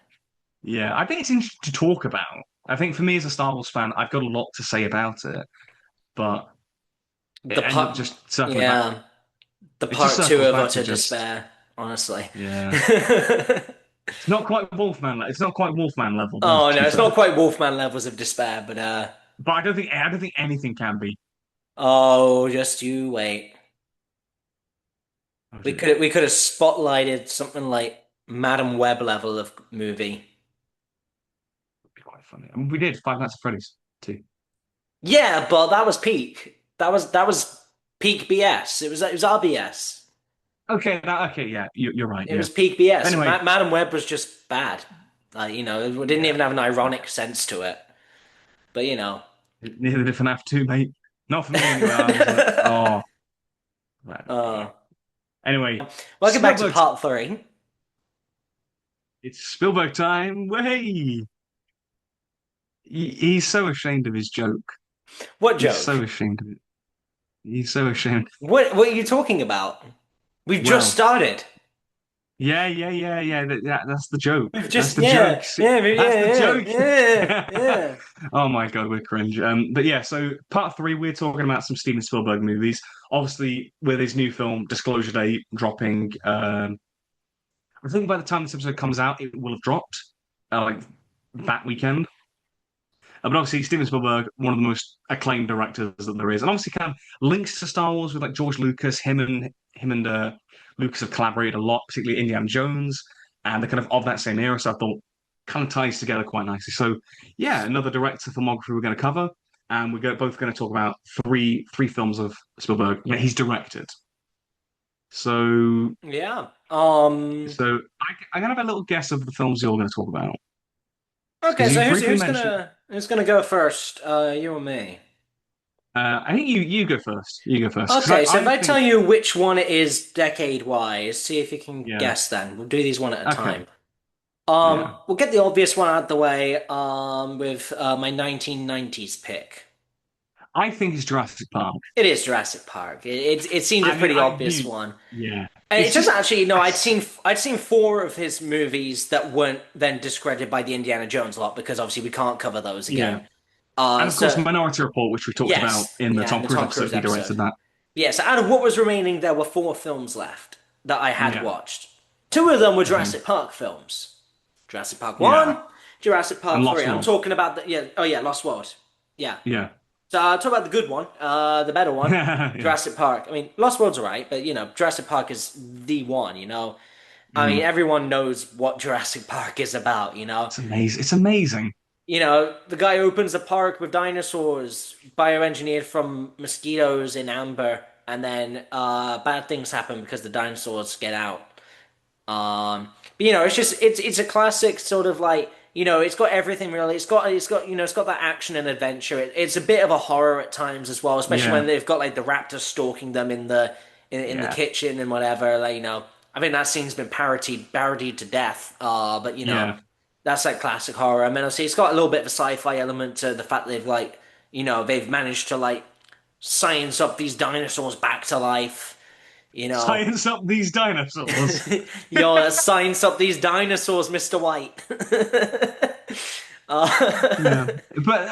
Yeah, I think it's interesting to talk about. I think for me as a Star Wars fan, I've got a lot to say about it, but it The ended up part, just circling back. yeah, the It just part two circles of back to utter just, despair, honestly. yeah. It's not quite Wolfman. It's not quite Wolfman level, no, Oh to no, be it's fair. not quite Wolfman levels of despair, but But I don't think anything can be. oh, just you wait. Oh We dear. could we could have spotlighted something like Madam Web level of movie. It'd be quite funny. I mean, we did Five Nights at Freddy's too. Yeah, but that was peak. That was peak BS. It was RBS. Okay, yeah, you're right. It Yeah. was peak BS. Anyway, Madam Web was just bad. It didn't yeah, even have an yeah. ironic sense to it. But Neither did FNAF 2, mate. Not for me anyway. I was like, oh, right, okay. uh, Anyway, welcome back to Spielberg. part three. It's Spielberg time. Way. He's so ashamed of his joke. What He's so joke? ashamed of it. He's so ashamed. What are you talking about? We've just Well, started. yeah. That's the joke. We've That's just the joke. That's the joke. yeah. Oh my God, we're cringe. But yeah, so part three, we're talking about some Steven Spielberg movies. Obviously, with his new film Disclosure Day dropping, I think by the time this episode comes out, it will have dropped, like that weekend. But obviously, Steven Spielberg, one of the most acclaimed directors that there is, and obviously kind of links to Star Wars with like George Lucas. Him and Lucas have collaborated a lot, particularly Indiana Jones, and they're kind of that same era. So I thought kind of ties together quite nicely. So yeah, another director filmography we're going to cover, and both going to talk about three films of Spielberg that he's directed. So Yeah. I'm gonna have a little guess of the films you're going to talk about Okay, because so you who's briefly who's mentioned. gonna go first? You or me? I think you go first. You go first because Okay, so if I I tell think you which one it is decade wise, see if you can yeah. guess then. We'll do these one at a Okay. time. Yeah. We'll get the obvious one out of the way, with my 1990s pick. I think it's Jurassic Park. It is Jurassic Park. It seemed a I mean, pretty I obvious knew. one. Yeah. And It's it turns just out actually, I, I'd seen four of his movies that weren't then discredited by the Indiana Jones lot because obviously we can't cover those yeah. again. And of course, So Minority Report, which we talked about yes, in the yeah, in Tom the Cruise Tom episode, Cruise he episode. directed that. Yeah, so out of what was remaining, there were four films left that I had Yeah. watched. Two of them were Hmm. Jurassic Park films. Jurassic Park Yeah. 1, Jurassic And Park 3. Lost I'm World. talking about Lost World. Yeah. Yeah. So I'll talk about the good one, the better one, Yeah. Jurassic Park. I mean, Lost World's alright, but Jurassic Park is the one. I mean, Mm. everyone knows what Jurassic Park is about. It's amazing. It's amazing. The guy opens a park with dinosaurs, bioengineered from mosquitoes in amber, and then bad things happen because the dinosaurs get out. But it's a classic sort of like it's got everything really. It's got that action and adventure. It's a bit of a horror at times as well, especially Yeah. when they've got like the raptors stalking them in the Yeah. kitchen and whatever. I think that scene's been parodied to death. But Yeah. that's like classic horror. I mean, obviously, it's got a little bit of a sci-fi element to the fact they've managed to like science up these dinosaurs back to life. You know, Science up these dinosaurs. science up these dinosaurs, Mr. White. uh, Yeah. But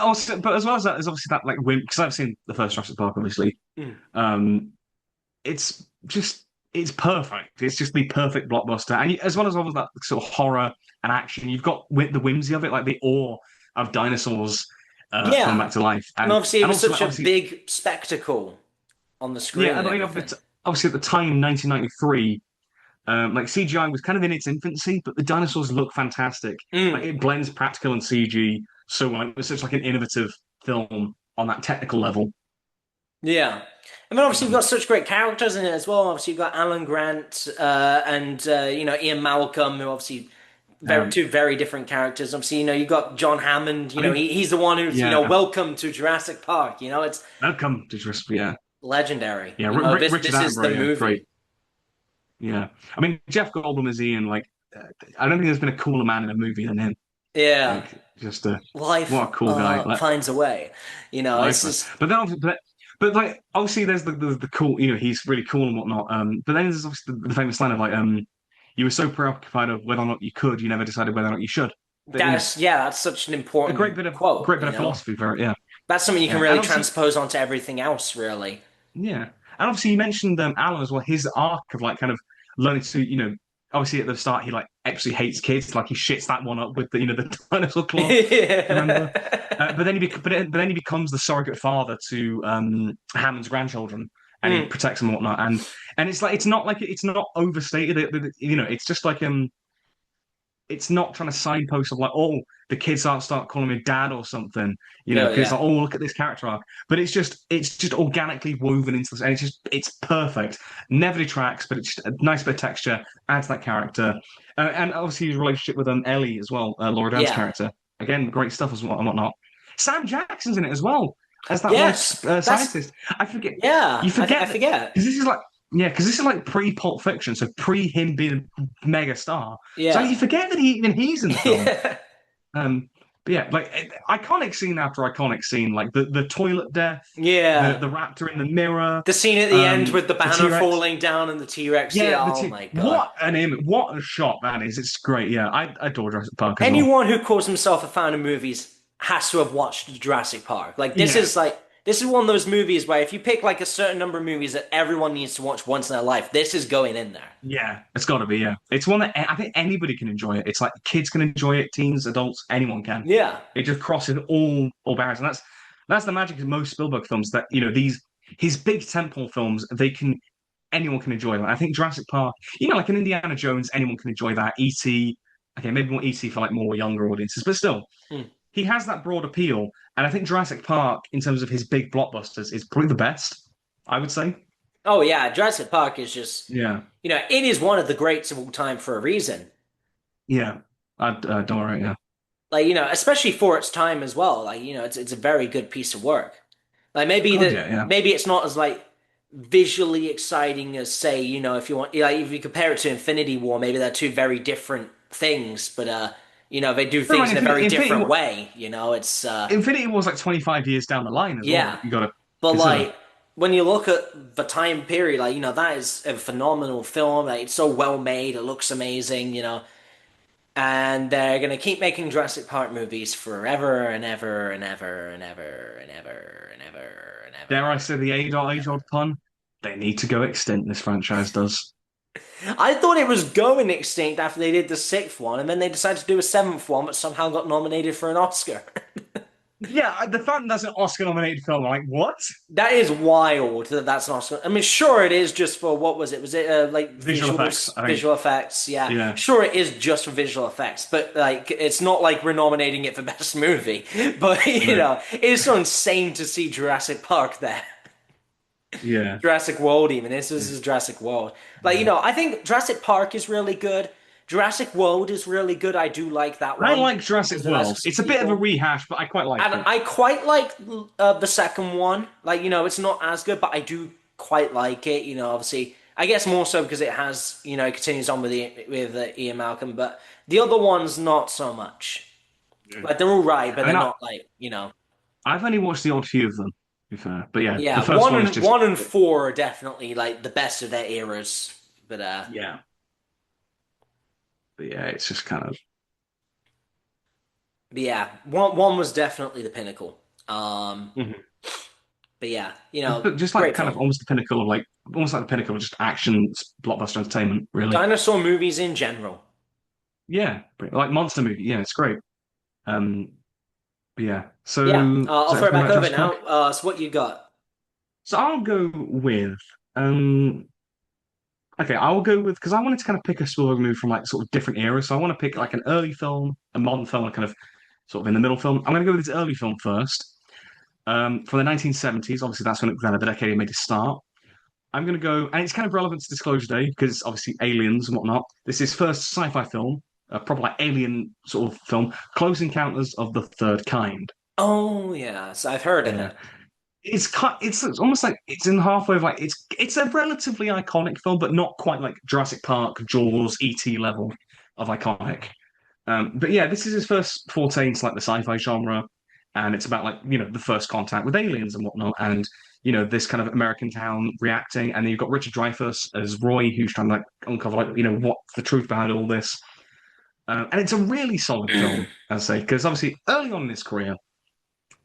as well as that, there's obviously that like whim because I've seen the first Jurassic Park, obviously. Um, it's just it's perfect. It's just the perfect blockbuster, and as well as all of that sort of horror and action, you've got the whimsy of it, like the awe of dinosaurs coming yeah, back to life, and and obviously, it and was also such like, a obviously big spectacle on the screen yeah, and and everything. obviously at the time, 1993, like CGI was kind of in its infancy, but the dinosaurs look fantastic. Like Mm, it blends practical and CG so well. It was such like an innovative film on that technical level. yeah. I mean, obviously, you've Mm. got such great characters in it as well. Obviously, you've got Alan Grant and Ian Malcolm, who obviously Um, two very different characters. Obviously, you've got John Hammond. I mean, He's the one who's yeah, welcome to Jurassic Park. It's welcome to Jurassic. Yeah. legendary. Yeah, This Richard this is the Attenborough, yeah, great. movie. Yeah, I mean Jeff Goldblum is Ian. Like, I don't think there's been a cooler man in a movie than him. Yeah, Like, just life what a cool guy. Like, finds a way. life, It's just but then But like, obviously, there's the cool, he's really cool and whatnot. But then there's obviously the famous line of like, you were so preoccupied of whether or not you could, you never decided whether or not you should. But That's such an a important quote, great bit of philosophy for it. Yeah, That's something you can yeah, and really obviously, transpose onto everything else, really. yeah, and obviously, you mentioned Alan as well. His arc of like kind of learning to, obviously at the start he like absolutely hates kids, like he shits that one up with the the dinosaur claw. Do you remember? But then but then he becomes the surrogate father to Hammond's grandchildren, and he Mm. protects them and whatnot. And it's like it's not overstated. It's just like it's not trying to signpost of like, oh, the kids aren't start calling me dad or something, Oh because it's yeah, like, oh, look at this character arc. But it's just organically woven into this, and it's perfect. Never detracts, but it's just a nice bit of texture, adds that character, and obviously his relationship with Ellie as well, Laura Dern's yeah, character. Again, great stuff as well and whatnot. Sam Jackson's in it as well as that one yes. That's scientist. I forget. yeah. You I forget that forget. because this is like because this is like pre Pulp Fiction, so pre him being a mega star. So Yeah, you forget that even he's in the film. yeah, Um, but yeah, like iconic scene after iconic scene, like the toilet death, yeah. the raptor in the mirror, The scene at the end with the the banner T Rex. falling down and the T Rex. Yeah. Yeah, Oh my god. what an image, what a shot that is. It's great. Yeah, I adore Jurassic Park as well. Anyone who calls himself a fan of movies has to have watched Jurassic Park. Yeah, This is one of those movies where if you pick like a certain number of movies that everyone needs to watch once in their life, this is going in there. yeah, it's got to be. Yeah, it's one that I think anybody can enjoy it. It's like kids can enjoy it, teens, adults, anyone can. Yeah. It just crosses all barriers, and that's the magic of most Spielberg films. That these his big tentpole films, anyone can enjoy that. I think Jurassic Park, like an Indiana Jones, anyone can enjoy that. E.T., okay, maybe more E.T. for like more younger audiences, but still, Hmm. he has that broad appeal. And I think Jurassic Park, in terms of his big blockbusters, is probably the best, I would say. Oh yeah, Jurassic Park is just, Yeah, it is one of the greats of all time for a reason. yeah, I'd adore it. Yeah, Especially for its time as well. It's a very good piece of work. Like God, yeah, yeah. maybe it's not as like visually exciting as say, if you want like if you compare it to Infinity War, maybe they're two very different things, but they do But things man, in a very different way, it's Infinity War's like 25 years down the line as well. yeah. You got to But consider. like when you look at the time period, that is a phenomenal film. Like it's so well made, it looks amazing, and they're gonna keep making Jurassic Park movies forever and ever and ever and ever and ever and ever and Dare I ever. say the age-old pun? They need to go extinct. This franchise does. I thought it was going extinct after they did the sixth one, and then they decided to do a seventh one, but somehow got nominated for an Oscar. Yeah, the fact that's an Oscar-nominated film, I'm like, what? That is wild that that's an Oscar. I mean, sure it is just for what was it? Was it like Visual effects, I think. visual effects? Yeah, Yeah, sure it is just for visual effects, but like it's not like we're nominating it for best movie. But no, it is so insane to see Jurassic Park there. yeah, Jurassic World, even this is Jurassic World. yeah. I think Jurassic Park is really good. Jurassic World is really good. I do like that I one like Jurassic because it has a World. It's a bit of a sequel. rehash, but I quite liked And it. I quite like the second one. It's not as good, but I do quite like it. Obviously, I guess more so because it has, it continues on with Ian Malcolm, but the other ones not so much. Yeah. Like they're all right, but I they're mean, not like. I've only watched the odd few of them, to be fair. But yeah, the Yeah, first one is just, one and four are definitely like the best of their eras. But yeah. But yeah, it's just kind of, But yeah, one was definitely the pinnacle. Um, Mhm. but yeah, just like great kind of film. almost the pinnacle of like, almost like the pinnacle of just action blockbuster entertainment, really. Dinosaur movies in general. Yeah, like monster movie. Yeah, it's great. Um, but yeah. Yeah, So I'll throw it everything back about over Jurassic now. Park. So what you got? So I'll go with um okay, I'll go with because I wanted to kind of pick a Spielberg movie from like sort of different eras. So I want to pick like an early film, a modern film, and kind of sort of in the middle film. I'm gonna go with this early film first. From the 1970s, obviously that's when kind of the decade made a start. I'm gonna go, and it's kind of relevant to Disclosure Day because it's obviously aliens and whatnot. This is first sci-fi film, a proper like alien sort of film, Close Encounters of the Third Kind. Oh yeah, so I've heard of Yeah. it. It's almost like it's in halfway of like it's a relatively iconic film, but not quite like Jurassic Park, Jaws, E.T. level of iconic. But yeah, this is his first forte into like the sci-fi genre, and it's about like the first contact with aliens and whatnot. And this kind of American town reacting, and then you've got Richard Dreyfuss as Roy, who's trying to like uncover like what's the truth behind all this. And it's a really solid film, I'd say, because obviously early on in his career,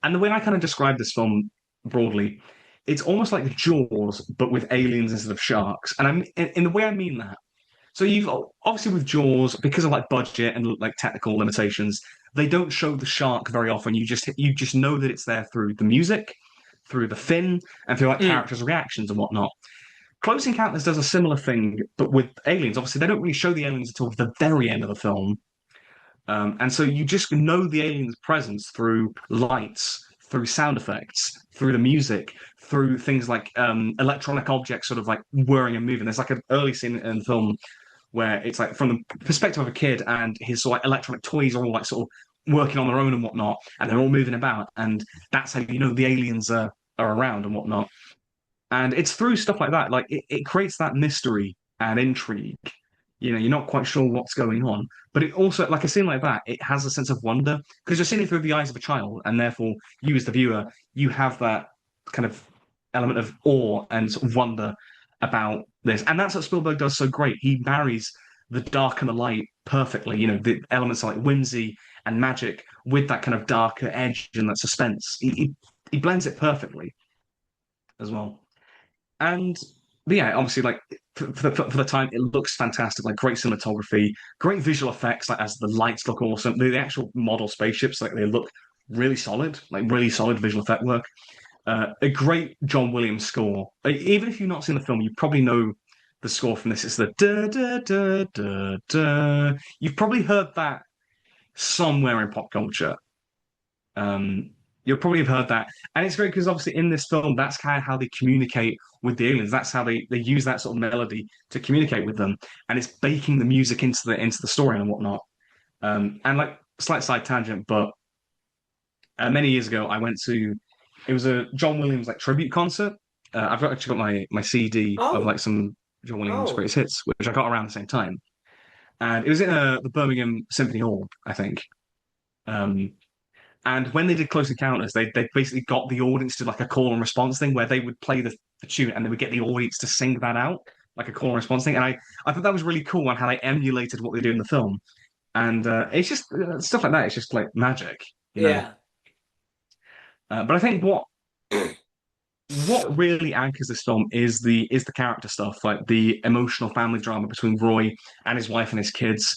and the way I kind of describe this film broadly, it's almost like Jaws, but with aliens instead of sharks. And in the way I mean that. So you've obviously with Jaws, because of like budget and like technical limitations, they don't show the shark very often. You just know that it's there through the music, through the fin, and through like Mm. characters' reactions and whatnot. Close Encounters does a similar thing, but with aliens. Obviously, they don't really show the aliens until the very end of the film. And so you just know the alien's presence through lights, through sound effects, through the music, through things like electronic objects sort of like whirring and moving. There's like an early scene in the film where it's like from the perspective of a kid and his sort of like electronic toys are all like sort of working on their own and whatnot, and they're all moving about. And that's how you know the aliens are around and whatnot. And it's through stuff like that, like it creates that mystery and intrigue. You're not quite sure what's going on, but it also, like a scene like that, it has a sense of wonder because you're seeing it through the eyes of a child, and therefore you, as the viewer, you have that kind of element of awe and sort of wonder about this. And that's what Spielberg does so great. He marries the dark and the light perfectly. The elements like whimsy and magic with that kind of darker edge and that suspense. He blends it perfectly as well. And but yeah, obviously, like for the time, it looks fantastic. Like great cinematography, great visual effects. Like as the lights look awesome, the actual model spaceships, like they look really solid, like really solid visual effect work. A great John Williams score. Even if you've not seen the film, you probably know the score from this. It's the da da da da da. You've probably heard that somewhere in pop culture. Um, you'll probably have heard that, and it's great because obviously in this film, that's kind of how they communicate with the aliens. That's how they use that sort of melody to communicate with them, and it's baking the music into the story and whatnot. And like slight side tangent, but many years ago, I went to it was a John Williams like tribute concert. Actually got my CD of Oh, like some John Williams oh. greatest hits, which I got around the same time, and it was in the Birmingham Symphony Hall, I think. Um, And when they did Close Encounters, they basically got the audience to like a call and response thing where they would play the tune and they would get the audience to sing that out, like a call and response thing. And I thought that was really cool on how they emulated what they do in the film. And it's just stuff like that. It's just like magic. Yeah. But I think what really anchors this film is the character stuff, like the emotional family drama between Roy and his wife and his kids,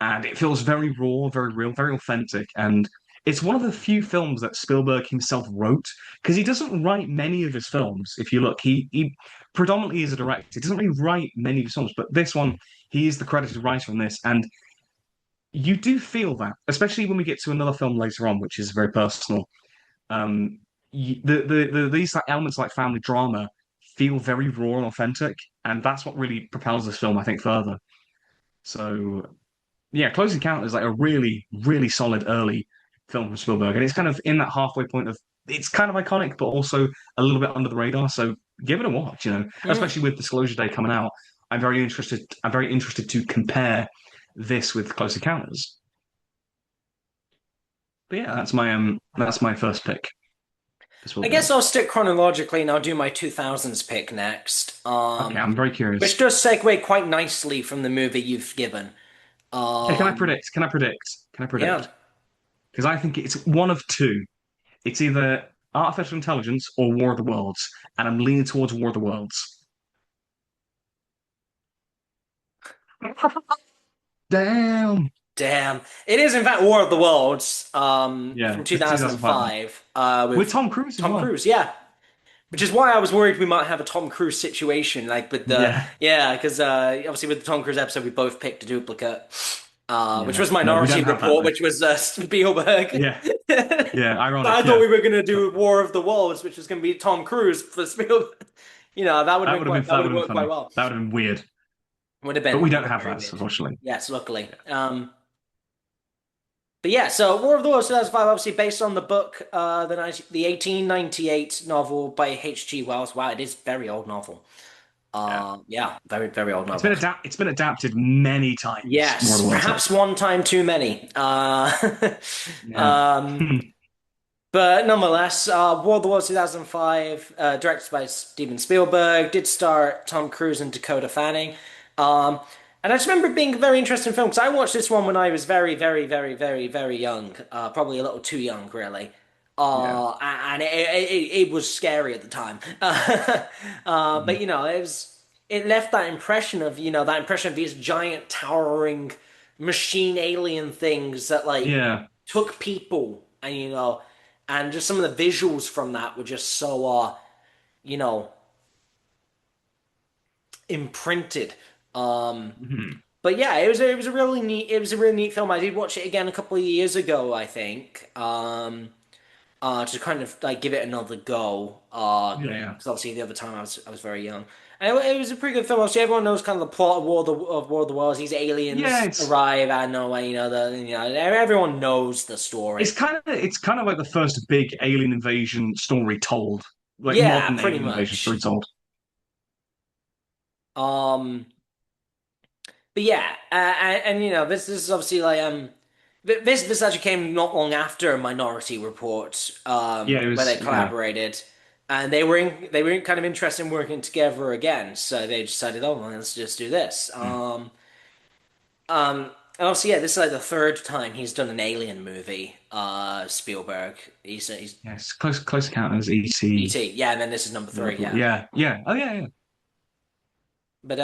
and it feels very raw, very real, very authentic, and it's one of the few films that Spielberg himself wrote because he doesn't write many of his films. If you look, he predominantly is a director. He doesn't really write many of his films, but this one, he is the credited writer on this, and you do feel that, especially when we get to another film later on, which is very personal. Um, these like elements like family drama feel very raw and authentic, and that's what really propels this film, I think, further. So yeah, Close Encounters is like a really, really solid early film from Spielberg, and it's kind of in that halfway point of it's kind of iconic, but also a little bit under the radar. So give it a watch, Mm. especially with Disclosure Day coming out. I'm very interested. I'm very interested to compare this with Close Encounters. But yeah, that's my first pick for I guess Spielberg. I'll stick chronologically and I'll do my 2000s pick next. Okay, I'm very Which curious. does segue quite nicely from the movie you've given. Hey, can I Um, predict? Can I predict? Can I yeah. predict? Because I think it's one of two. It's either artificial intelligence or War of the Worlds, and I'm leaning towards War of the Worlds. Damn. Damn. It is, in fact, War of the Worlds, Yeah, from it's 2005 one. 2005, With with Tom Cruise as Tom well. Cruise. Yeah. Which is why I was worried we might have a Tom Cruise situation, like with the, Yeah, yeah, because obviously with the Tom Cruise episode, we both picked a duplicate, which yeah. was No, we Minority don't have that Report, though. which was Spielberg. Yeah, yeah. But I Ironic. thought Yeah, we were gonna but do War of the Worlds, which was gonna be Tom Cruise for Spielberg. That would have that been would have been quite, that that would would have have been worked quite funny. well. That would have been weird. But we Would don't have been have very that, weird. unfortunately. Yes, luckily. But yeah, so War of the Worlds 2005, obviously based on the book, the 1898 novel by H.G. Wells. Wow, it is a very old novel. Yeah, Yeah, very, very old it's been novel. adapted many times. More Yes, the Worlds perhaps has. one time too many. Yeah. Um, But nonetheless, World War 2005, directed by Steven Spielberg, did star Tom Cruise and Dakota Fanning. Um, and I just remember it being a very interesting film because I watched this one when I was very, very, very, very, very young. Probably a little too young, really. Yeah. And it was scary at the time. But Mhm. you know, it left that impression of, that impression of these giant towering machine alien things that like Yeah. took people and and just some of the visuals from that were just so you know imprinted. Mhm. But yeah, it was a really neat film. I did watch it again a couple of years ago, I think. To kind of like give it another go. Yeah. Yeah. Because obviously the other time I was very young, and it was a pretty good film. Obviously, everyone knows kind of the plot of War of the Worlds. These Yeah. aliens arrive out of nowhere. Everyone knows the story. It's kind of like the first big alien invasion story told, like Yeah, modern pretty alien invasion story much. told. Um, but yeah, and this is obviously like this actually came not long after Minority Report, Yeah, it where they was. Yeah. collaborated, and they were kind of interested in working together again. So they decided, oh, well, let's just do this. Mm. And also, yeah, this is like the third time he's done an alien movie. Spielberg, he's Yes, close encounters, ET. ET, yeah, and then this is number three, yeah. Yeah, yeah. Oh, yeah, yeah. But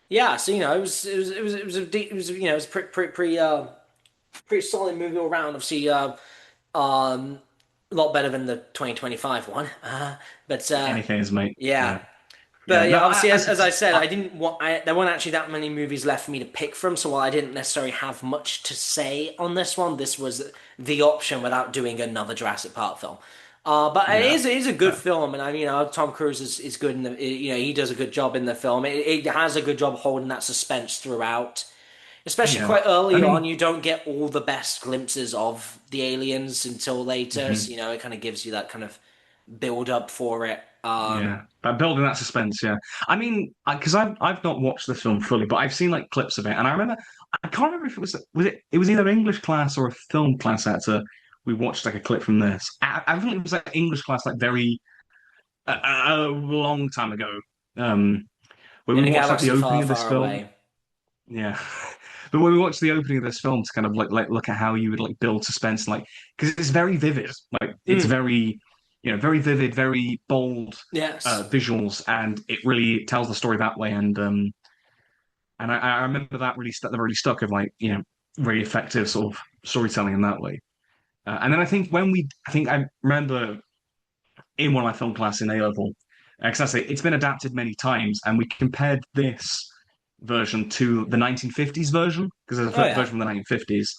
yeah, so it was it was a pretty solid movie all around. Obviously, um, a lot better than the 2025 one. But Anything is, mate. yeah, Yeah, yeah. but yeah, No, obviously, I as I suppose. said, I didn't want. There weren't actually that many movies left for me to pick from, so while I didn't necessarily have much to say on this one, this was the option without doing another Jurassic Park film. But Yeah, it is a good yeah, film, and Tom Cruise is good in the. He does a good job in the film. It has a good job holding that suspense throughout. Especially yeah. quite I early on, mean, you don't get all the best glimpses of the aliens until later. So, mhm, it kind of gives you that kind of build up for it. yeah. But building that suspense, yeah. I mean, because I've not watched the film fully, but I've seen like clips of it, and I remember I can't remember if it was either English class or a film class actor. We watched like a clip from this. I think it was like English class, like very a long time ago. Um, where we In a watched like the galaxy opening far, of this far film. away. Yeah. But when we watched the opening of this film to kind of like look at how you would like build suspense, like because it's very vivid, like it's Mm, very, very vivid, very bold yes. visuals, and it really tells the story that way. And I remember that really stuck of like very effective sort of storytelling in that way. And then I think I remember in one of my film class in A level, because I say it's been adapted many times, and we compared this version to the 1950s version because there's Oh, a yeah. version from the 1950s,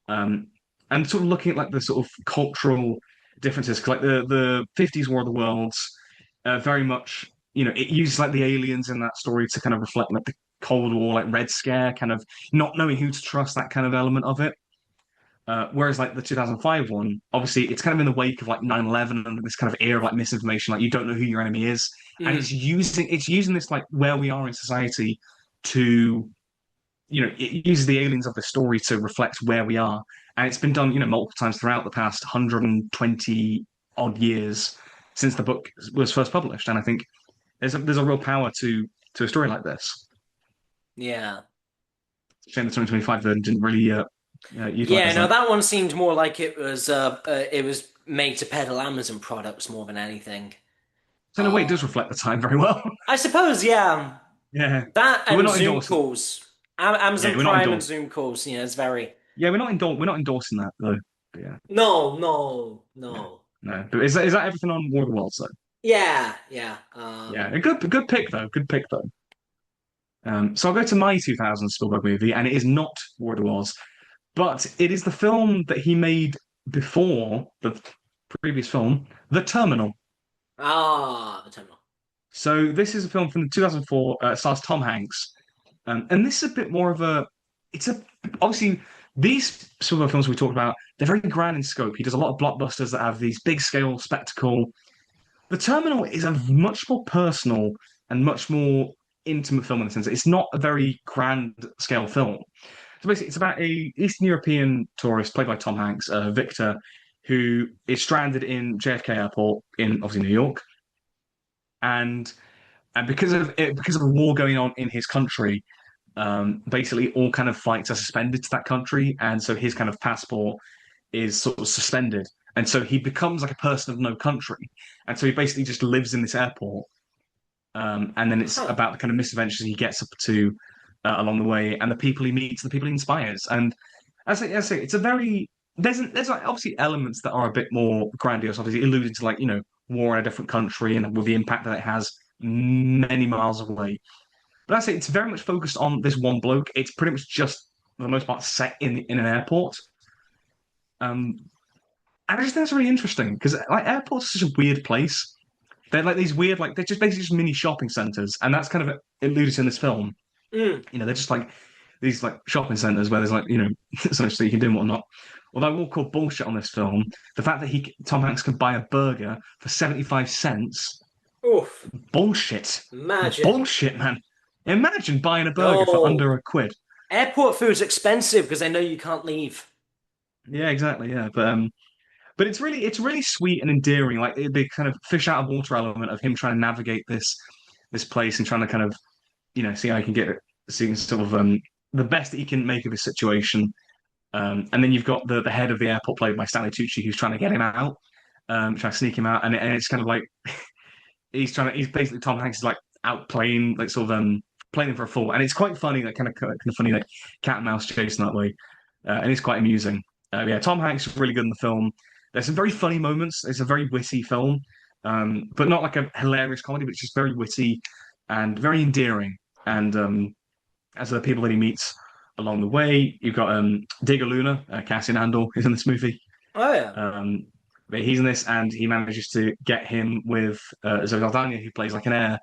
um, and sort of looking at like the sort of cultural differences. 'Cause, like the 50s War of the Worlds, very much it uses like the aliens in that story to kind of reflect like the Cold War, like Red Scare, kind of not knowing who to trust, that kind of element of it. Whereas like the 2005 one, obviously it's kind of in the wake of like 9/11 and this kind of era of like misinformation, like you don't know who your enemy is. And Mm, it's using this like where we are in society to, it uses the aliens of the story to reflect where we are. And it's been done, multiple times throughout the past 120 odd years since the book was first published. And I think there's a real power to a story like this. yeah. Shame the 2025 version didn't really Yeah, utilize no, that. that one seemed more like it was made to peddle Amazon products more than anything. So in a way, it does reflect the time very well. I suppose, yeah. Yeah, That but we're and not Zoom endorsing. calls. Yeah, Amazon we're not Prime and endorsing. Zoom calls, it's very. Yeah, we're not endorsing that though. But yeah, No, no, yeah, no. no. But is that everything on War of the Worlds though? Yeah, yeah. Yeah, a good pick though. Good pick though. So I'll go to my 2000 Spielberg movie, and it is not War of the Worlds, but it is the film that he made before the previous film, The Terminal. The terminal. So this is a film from 2004. Stars Tom Hanks, and this is a bit more of a. It's a obviously these Spielberg films we talked about. They're very grand in scope. He does a lot of blockbusters that have these big scale spectacle. The Terminal is a much more personal and much more intimate film in the sense that it's not a very grand scale film. So basically, it's about a Eastern European tourist played by Tom Hanks, Victor. who is stranded in JFK Airport in obviously New York, and because of a war going on in his country, basically all kind of flights are suspended to that country, and so his kind of passport is sort of suspended, and so he becomes like a person of no country, and so he basically just lives in this airport, and then it's Huh. about the kind of misadventures he gets up to along the way, and the people he meets, the people he inspires, and I say it's a very there's like obviously elements that are a bit more grandiose, obviously alluding to like war in a different country and with the impact that it has many miles away. But I say it's very much focused on this one bloke. It's pretty much just for the most part set in an airport. Um, and I just think that's really interesting because like airports are such a weird place. They're like these weird, like they're just basically just mini shopping centers, and that's kind of alluded in this film. Mm. They're just like these like shopping centers where there's like so much that you can do and whatnot. Although I will call bullshit on this film, the fact that Tom Hanks can buy a burger for 75 cents, Oof. bullshit, Imagine. bullshit, man. Imagine buying a burger for No. under a quid. Airport food's expensive because they know you can't leave. Yeah, exactly. Yeah, but it's really sweet and endearing. Like the kind of fish out of water element of him trying to navigate this place and trying to kind of see how he can get see sort of the best that he can make of his situation. And then you've got the head of the airport played by Stanley Tucci who's trying to get him out, trying to sneak him out, and it's kind of like he's basically Tom Hanks is like out playing like sort of playing him for a fool, and it's quite funny, like kind of funny like cat and mouse chase in that way, and it's quite amusing. Yeah, Tom Hanks is really good in the film. There's some very funny moments. It's a very witty film, but not like a hilarious comedy, but it's just very witty and very endearing. And as the people that he meets along the way, you've got Diego Luna, Cassian Andor, is in this movie. Oh yeah. Um, but he's in this, and he manages to get him with Zoe Saldana, who plays like an air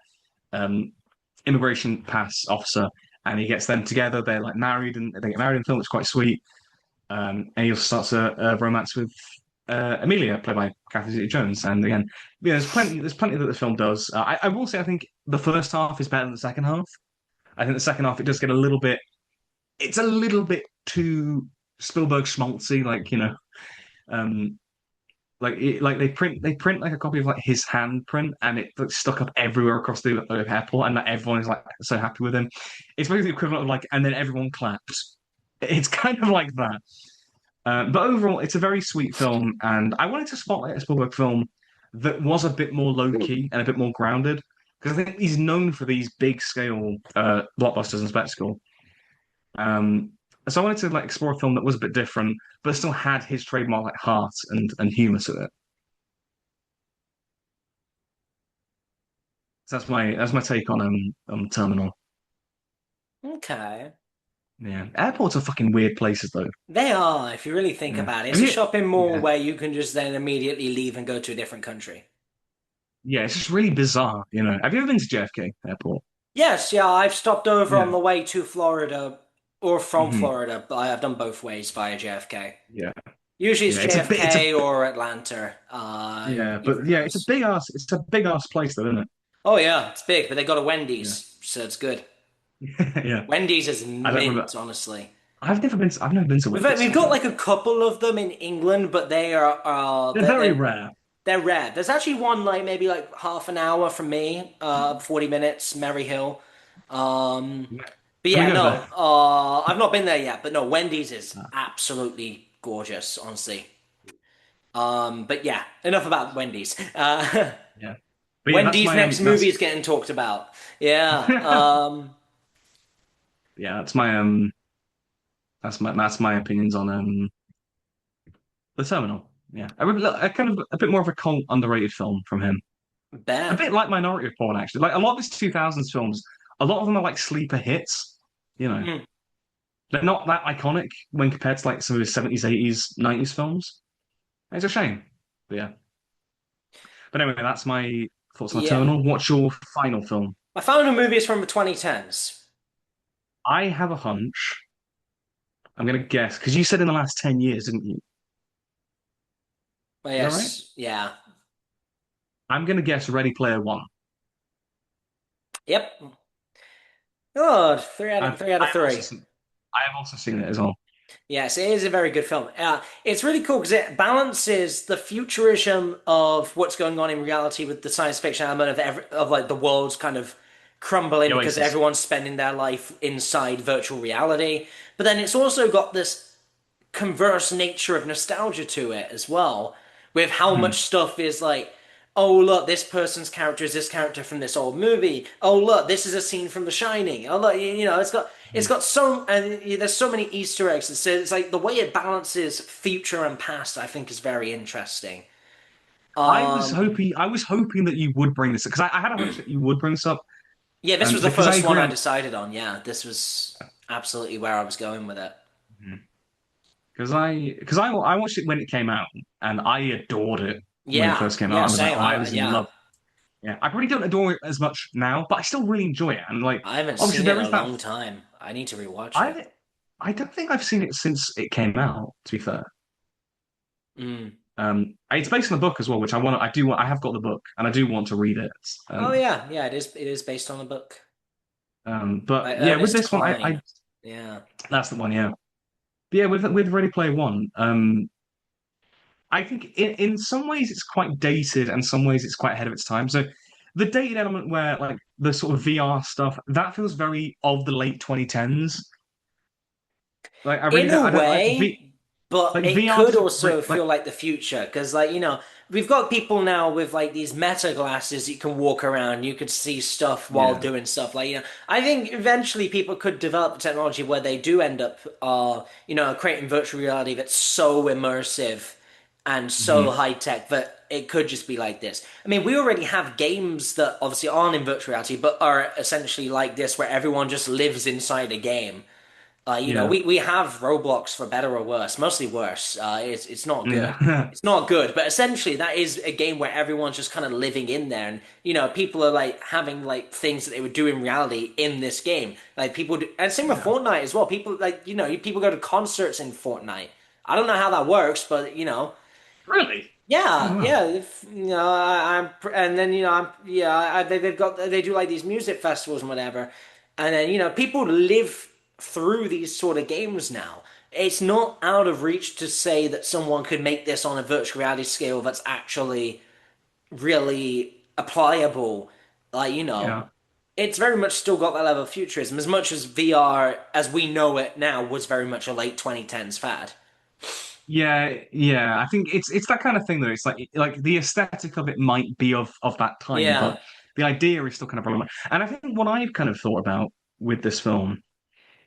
um, immigration pass officer, and he gets them together. They're like married, and they get married in the film. It's quite sweet. And he also starts a romance with Amelia, played by Catherine Zeta-Jones. And again, yeah, there's plenty that the film does. I will say, I think the first half is better than the second half. I think the second half it does get a little bit. It's a little bit too Spielberg schmaltzy, um, like they print like a copy of like his handprint, and it like, stuck up everywhere across the airport, and like everyone is like so happy with him. It's basically the equivalent of like, and then everyone claps. It's kind of like that. But overall, it's a very sweet film, and I wanted to spotlight a Spielberg film that was a bit more low key and a bit more grounded, because I think he's known for these big scale blockbusters and spectacle. Um, so I wanted to like explore a film that was a bit different, but still had his trademark like heart and humor to it. So that's my take on Terminal. Okay. Yeah, airports are fucking weird places though. They are, if you really think Yeah, about it. have It's a you? shopping mall Yeah, where you can just then immediately leave and go to a different country. yeah, it's just really bizarre. Have you ever been to JFK Airport? Yes, yeah, I've stopped over on Yeah. the way to Florida or from Hmm. Florida, but I've done both ways via JFK. Yeah, Usually it's yeah. JFK or Atlanta. Yeah, Either but of yeah, it's a those. big ass. It's a big ass place, though, isn't it? Oh yeah, it's big, but they got a Yeah, Wendy's, so it's good. yeah. Wendy's is I don't remember. mint, honestly. I've never been to Wendy's, to We've be got fair. like a couple of them in England, but they are They're very rare. they're rare. There's actually one like maybe like half an hour from me, 40 minutes, Merry Hill. Um, but Can we yeah, go no, there? I've not been there yet, but no, Wendy's is absolutely gorgeous, honestly. But yeah, enough about Wendy's. Yeah, but yeah, that's Wendy's my next movie is getting talked about. Yeah. yeah, that's my opinions on the Terminal. Yeah, a kind of a bit more of a cult underrated film from him. A Bet. bit like Minority Report, actually. Like a lot of his 2000s films, a lot of them are like sleeper hits. You know, Mm. they're not that iconic when compared to like some of his 70s, 80s, 90s films. It's a shame. But yeah. But anyway, that's my thoughts on the Yeah. Terminal. What's your final film? My final movie is from the 2010s. I have a hunch. I'm gonna guess because you said in the last 10 years, didn't you? But Is that right? yes, yeah. I'm gonna guess Ready Player One. Yep. Good. I've Three out I of have also three. seen I have also seen it as well. Yes, it is a very good film. It's really cool because it balances the futurism of what's going on in reality with the science fiction element of like the world's kind of The crumbling because Oasis. everyone's spending their life inside virtual reality. But then it's also got this converse nature of nostalgia to it as well, with how much Mhm. stuff is like, oh look, this person's character is this character from this old movie. Oh look, this is a scene from The Shining. Oh look, it's got so and there's so many Easter eggs. It's like the way it balances future and past. I think is very interesting. I was hoping that you would bring this up because I had a hunch that you would bring this up. Yeah, this was the Because I first one agree I on. decided on. Yeah, this was absolutely where I was going with it. Because I watched it when it came out and I adored it when it Yeah, first came out. yeah, I was like, same. oh, I was in Yeah, love. Yeah, I probably don't adore it as much now, but I still really enjoy it. And like, I haven't obviously, seen it there in a is that. long time. I need to rewatch it. I I don't think I've seen it since it came out. To be fair, Mm. it's based on the book as well, which I want. I do want. I have got the book, and I do want to read it. Oh yeah, yeah, it is. It is based on a book But by yeah, with Ernest this one, I Cline. Yeah. that's the one. Yeah, but yeah, with Ready Player One, I think in some ways it's quite dated, and some ways it's quite ahead of its time. So the dated element, where like the sort of VR stuff, that feels very of the late 2010s. Like In a I don't like way, but like it VR could doesn't also like feel like the future because, like, we've got people now with like these meta glasses. You can walk around, you could see stuff while yeah. doing stuff. Like, I think eventually people could develop technology where they do end up, creating virtual reality that's so immersive and so Mhm. high tech that it could just be like this. I mean, we already have games that obviously aren't in virtual reality, but are essentially like this, where everyone just lives inside a game. Yeah. We have Roblox for better or worse, mostly worse. It's not good. Yeah. It's not good, but essentially that is a game where everyone's just kind of living in there, and people are like having like things that they would do in reality in this game. Like people do, and same with Yeah. Fortnite as well. People like people go to concerts in Fortnite. I don't know how that works, but Really? Oh yeah, wow. yeah. And then they do like these music festivals and whatever, and then people live through these sort of games now. It's not out of reach to say that someone could make this on a virtual reality scale that's actually really applicable. Like Yeah. it's very much still got that level of futurism, as much as VR as we know it now was very much a late 2010s fad. Yeah, yeah. I think it's that kind of thing though. It's like the aesthetic of it might be of that time, but Yeah. the idea is still kind of relevant. And I think what I've kind of thought about with this film,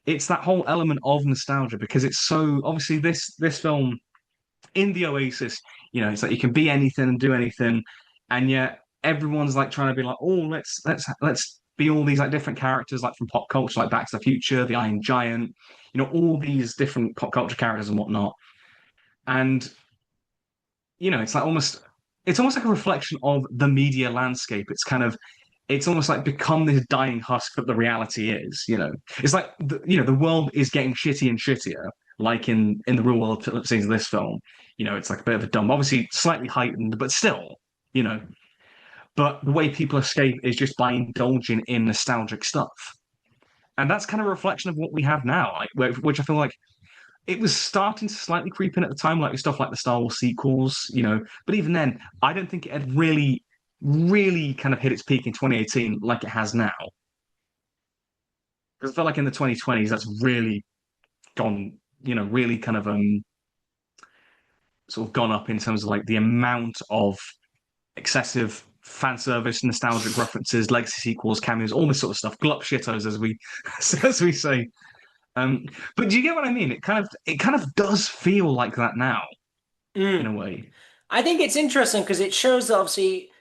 it's that whole element of nostalgia because it's so obviously this film in the Oasis, it's like you can be anything and do anything, and yet everyone's like trying to be like, oh, let's be all these like different characters like from pop culture, like Back to the Future, the Iron Giant, all these different pop culture characters and whatnot. And it's like it's almost like a reflection of the media landscape. It's almost like become this dying husk that the reality is. It's like the world is getting shitty and shittier, like in the real world scenes of this film. It's like a bit of a dumb, obviously slightly heightened, but still, you know. But the way people escape is just by indulging in nostalgic stuff, and that's kind of a reflection of what we have now, like, which I feel like it was starting to slightly creep in at the time, like with stuff like the Star Wars sequels. But even then, I don't think it had really, really kind of hit its peak in 2018 like it has now. Because I felt like in the 2020s, that's really gone, really kind of sort of gone up in terms of like the amount of excessive fan service, nostalgic references, legacy sequels, cameos, all this sort of stuff, glup shitos as we as we say. Um, but do you get what I mean? It kind of does feel like that now in Mm. a way. I think it's interesting because it shows that obviously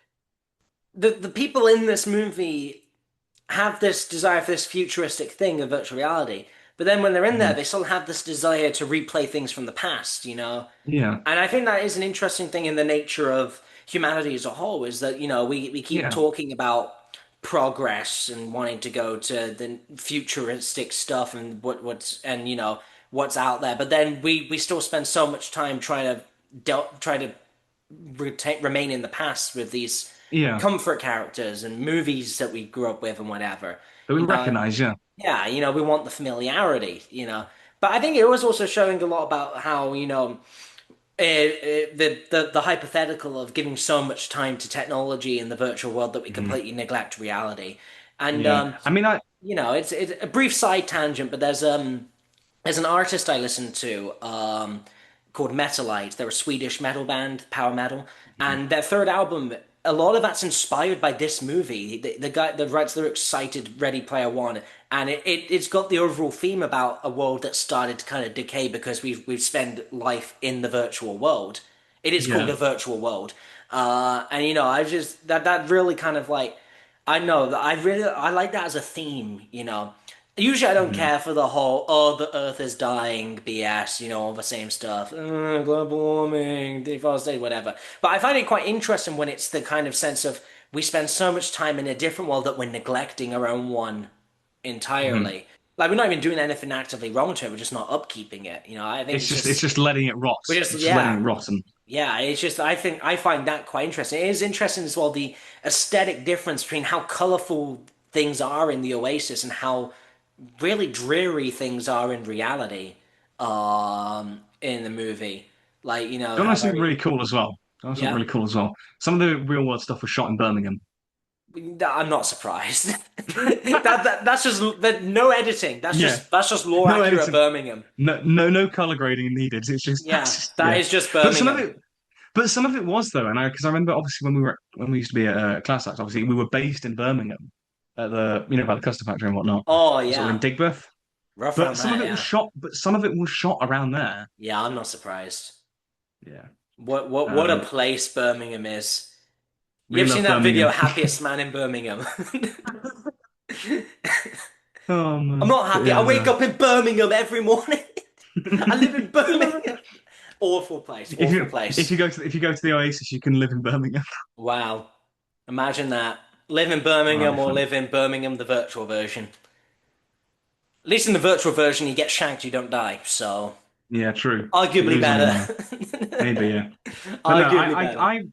the people in this movie have this desire for this futuristic thing of virtual reality, but then when they're in there, Mhm. they still have this desire to replay things from the past. Yeah, And I think that is an interesting thing in the nature of humanity as a whole, is that, we keep yeah. talking about progress and wanting to go to the futuristic stuff and what's out there, but then we still spend so much time try to remain in the past with these Yeah, comfort characters and movies that we grew up with and whatever. that we You know, recognize. Yeah, yeah, we want the familiarity. But I think it was also showing a lot about how, the hypothetical of giving so much time to technology in the virtual world that we Mhm. completely neglect reality. And Yeah. I mean, I it's a brief side tangent, but there's an artist I listen to called Metalite. They're a Swedish metal band, power metal, mhm. and their third album, a lot of that's inspired by this movie. The guy that writes the lyrics cited Ready Player One, and it's got the overall theme about a world that started to kind of decay because we've spent life in the virtual world. It is called a Yeah. virtual world, and I just that really kind of like I know that I like that as a theme. Usually I don't Mhm. care for the whole "oh the Earth is dying" BS, all the same stuff, global warming, deforestation, whatever. But I find it quite interesting when it's the kind of sense of we spend so much time in a different world that we're neglecting our own one Mhm. entirely. Like we're not even doing anything actively wrong to it; we're just not upkeeping it. I think It's just letting it rot. we're just It's just letting it yeah. rot, and Yeah, it's just I find that quite interesting. It is interesting as well the aesthetic difference between how colorful things are in the Oasis and how really dreary things are in reality in the movie. Like, don't know how something really very cool as well. Don't know something yeah. really cool as well. Some of the real world stuff was shot in Birmingham. I'm not surprised. That's just no editing. Yeah. That's just law No accurate editing. Birmingham. No color grading needed. It's just Yeah, that yeah. is just But some of Birmingham. it was though, and because I remember obviously when we used to be at class acts, obviously we were based in Birmingham at the by the custom factory and whatnot, Oh sort of in yeah. Digbeth. Rough around that, yeah. But some of it was shot around there. Yeah, I'm not surprised. Yeah. What a Um, place Birmingham is. You we ever seen love that video, Birmingham. Happiest Man in Birmingham? Oh I'm man. not But happy. I yeah, wake no. up in Birmingham every morning. I live in Birmingham. Awful place, awful If place. you if you go to the Oasis, you can live in Birmingham. Wow. Imagine that. Live in Oh, that'd Birmingham be or fun. live in Birmingham, the virtual version. At least in the virtual version, you get shanked, you don't die. So, Yeah, true. You arguably lose all your better. money. Maybe, yeah. But no, Arguably better.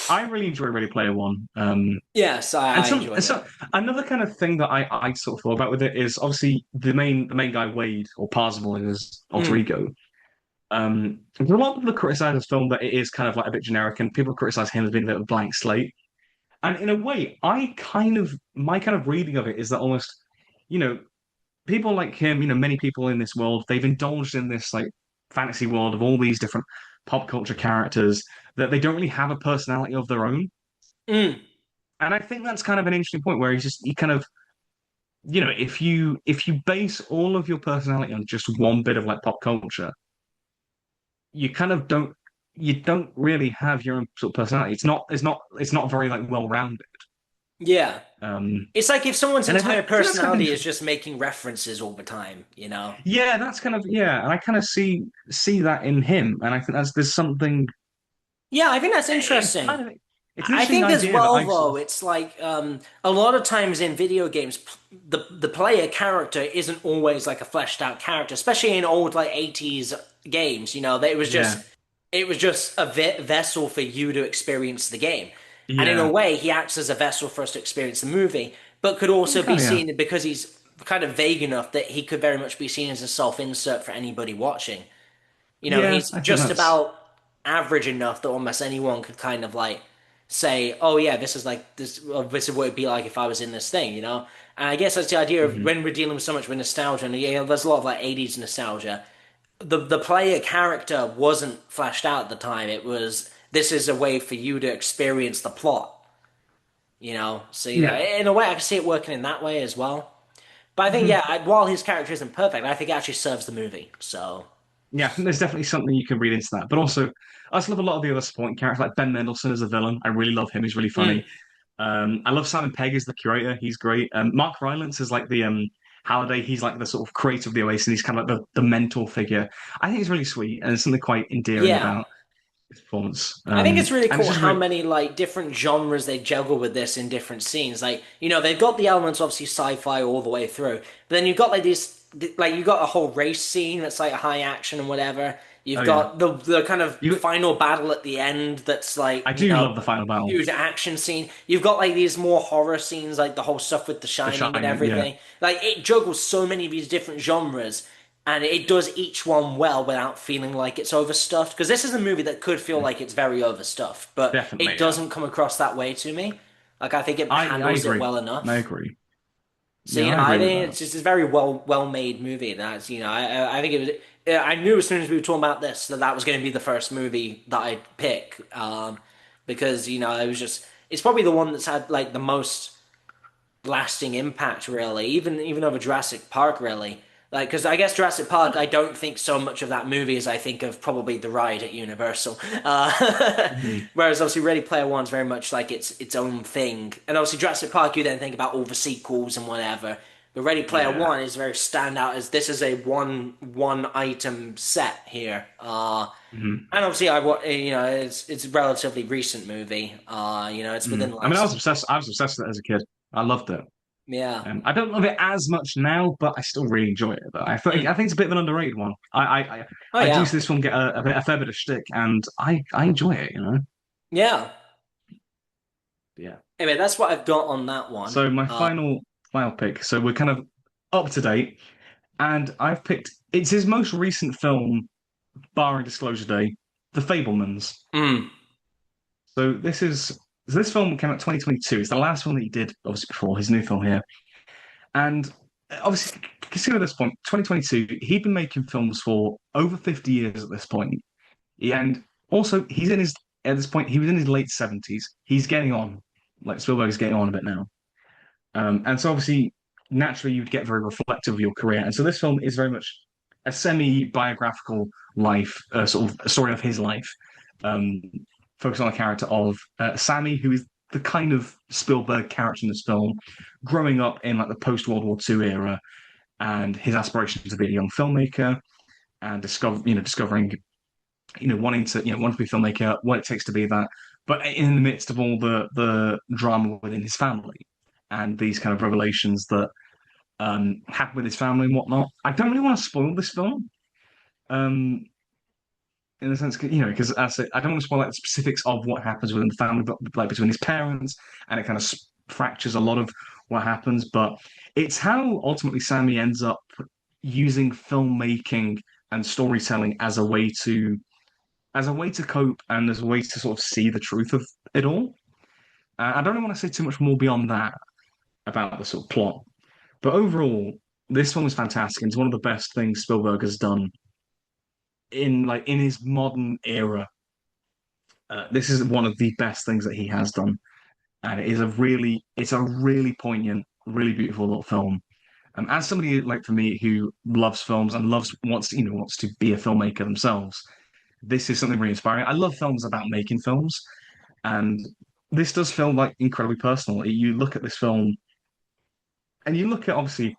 I really enjoy Ready Player One. Yes, And I enjoyed it. so another kind of thing that I sort of thought about with it is obviously the main guy Wade or Parzival in his alter Mm. ego. A lot of people criticize this film that it is kind of like a bit generic, and people criticize him as being a bit of a blank slate. And in a way, I kind of my kind of reading of it is that almost, you know, people like him, many people in this world, they've indulged in this like fantasy world of all these different pop culture characters that they don't really have a personality of their own. Mm. And I think that's kind of an interesting point where he kind of, if you base all of your personality on just one bit of like pop culture, you kind of don't really have your own sort of personality. It's not very like well rounded. Yeah. Um, It's like if someone's and entire I think that's kind of personality is interesting. just making references all the time. Yeah, that's kind of yeah, and I kind of see that in him, and I think there's something. Yeah, I think that's It's interesting. kind of it's an I interesting think as idea that well, I sort though, of it's like a lot of times in video games, the player character isn't always like a fleshed out character, especially in old like 80s games. That yeah it was just a vessel for you to experience the game, and in a yeah way, he acts as a vessel for us to experience the movie, but could also be kind of yeah seen because he's kind of vague enough that he could very much be seen as a self insert for anybody watching. yeah He's I think just that's about average enough that almost anyone could kind of like say, "Oh yeah, this is like this. Well, this is what it'd be like if I was in this thing." And I guess that's the idea of mhm. when we're dealing with so much with nostalgia, and there's a lot of like '80s nostalgia. The player character wasn't fleshed out at the time. It was this is a way for you to experience the plot. So Yeah. in a way, I can see it working in that way as well. But I think Mhm. yeah, while his character isn't perfect, I think it actually serves the movie. So. Yeah, I think there's definitely something you can read into that. But also, I just love a lot of the other supporting characters, like Ben Mendelsohn as a villain. I really love him. He's really funny. Mm. I love Simon Pegg as the curator. He's great. Mark Rylance is like the Halliday. He's like the sort of creator of the Oasis. He's kind of like the mentor figure. I think he's really sweet, and there's something quite endearing Yeah. about his performance. I think it's really And it's cool just how really, many like different genres they juggle with this in different scenes. Like, they've got the elements obviously sci-fi all the way through. But then you've got like these like you got a whole race scene that's like high action and whatever. You've oh yeah, got the kind of you. final battle at the end that's like, I do love the final battle, huge action scene. You've got like these more horror scenes like the whole stuff with The The Shining and Shining. Yeah, everything. Like it juggles so many of these different genres and it does each one well without feeling like it's overstuffed. Because this is a movie that could feel like it's very overstuffed, but it Definitely, yeah. doesn't come across that way to me. Like I think it I handles it agree. well I enough. agree. So Yeah, I I agree with think that. it's just a very well made movie. That's I think it was. Yeah, I knew as soon as we were talking about this that that was going to be the first movie that I'd pick, because it was just it's probably the one that's had like the most lasting impact, really, even over Jurassic Park, really. Like, because I guess Jurassic Park, I don't think so much of that movie as I think of probably the ride at Universal. Mhm. Whereas obviously Ready Player One's very much like its own thing, and obviously Jurassic Park, you then think about all the sequels and whatever. But Ready Player Yeah. One is very standout as this is a one item set here. Mhm. And obviously it's a relatively recent movie. It's within Mm. the I mean, I was last obsessed. I was obsessed with it as a kid. I loved it. yeah. I don't love it as much now, but I still really enjoy it. But I think it's a bit of an underrated one. Oh I do yeah. see this one get a fair bit of shtick, and I enjoy it. You know. Yeah. Yeah. Anyway, that's what I've got on that one. So my final pick. So we're kind of up to date, and I've picked. It's his most recent film, barring Disclosure Day, The Fablemans. Mm, This film came out 2022. It's the last one that he did, obviously before his new film here. And obviously, consider this point, 2022, he'd been making films for over 50 years at this point. And also, at this point, he was in his late 70s. He's getting on, like Spielberg is getting on a bit now. And so obviously, naturally, you'd get very reflective of your career. And so this film is very much a semi-biographical life, sort of a story of his life, um, focused on the character of Sammy, who is the kind of Spielberg character in this film, growing up in like the post-World War II era, and his aspiration to be a young filmmaker and discovering, wanting to be a filmmaker, what it takes to be that, but in the midst of all the drama within his family and these kind of revelations that happen with his family and whatnot. I don't really want to spoil this film, um, in a sense, because I don't want to spoil like the specifics of what happens within the family, but like between his parents, and it kind of fractures a lot of what happens. But it's how ultimately Sammy ends up using filmmaking and storytelling as a way to cope and as a way to sort of see the truth of it all. I don't really want to say too much more beyond that about the sort of plot, but overall, this film is fantastic. It's one of the best things Spielberg has done in his modern era. This is one of the best things that he has done, and it's a really poignant, really beautiful little film. As somebody like for me who loves films and wants to be a filmmaker themselves, this is something really inspiring. I love films about making films, and this does feel like incredibly personal. You look at this film, and you look at obviously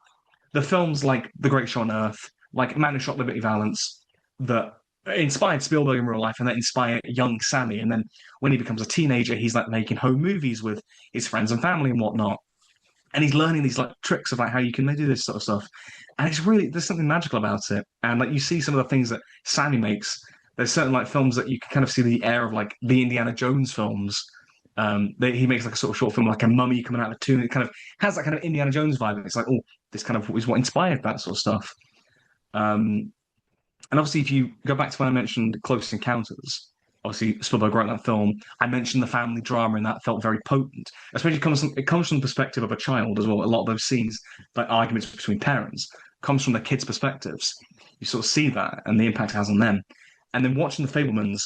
the films like The Great Show on Earth, like Man Who Shot Liberty Valance, that inspired Spielberg in real life and that inspire young Sammy. And then when he becomes a teenager, he's like making home movies with his friends and family and whatnot. And he's learning these like tricks of like how you can do this sort of stuff. And there's something magical about it. And like you see some of the things that Sammy makes. There's certain like films that you can kind of see the air of like the Indiana Jones films. He makes like a sort of short film, like a mummy coming out of a tomb. It kind of has that kind of Indiana Jones vibe. It's like, oh, this kind of is what inspired that sort of stuff. Um, and obviously, if you go back to when I mentioned Close Encounters, obviously Spielberg wrote that film. I mentioned the family drama, and that felt very potent. Especially it comes from the perspective of a child as well. A lot of those scenes, like arguments between parents, comes from the kids' perspectives. You sort of see that and the impact it has on them. And then watching The Fablemans,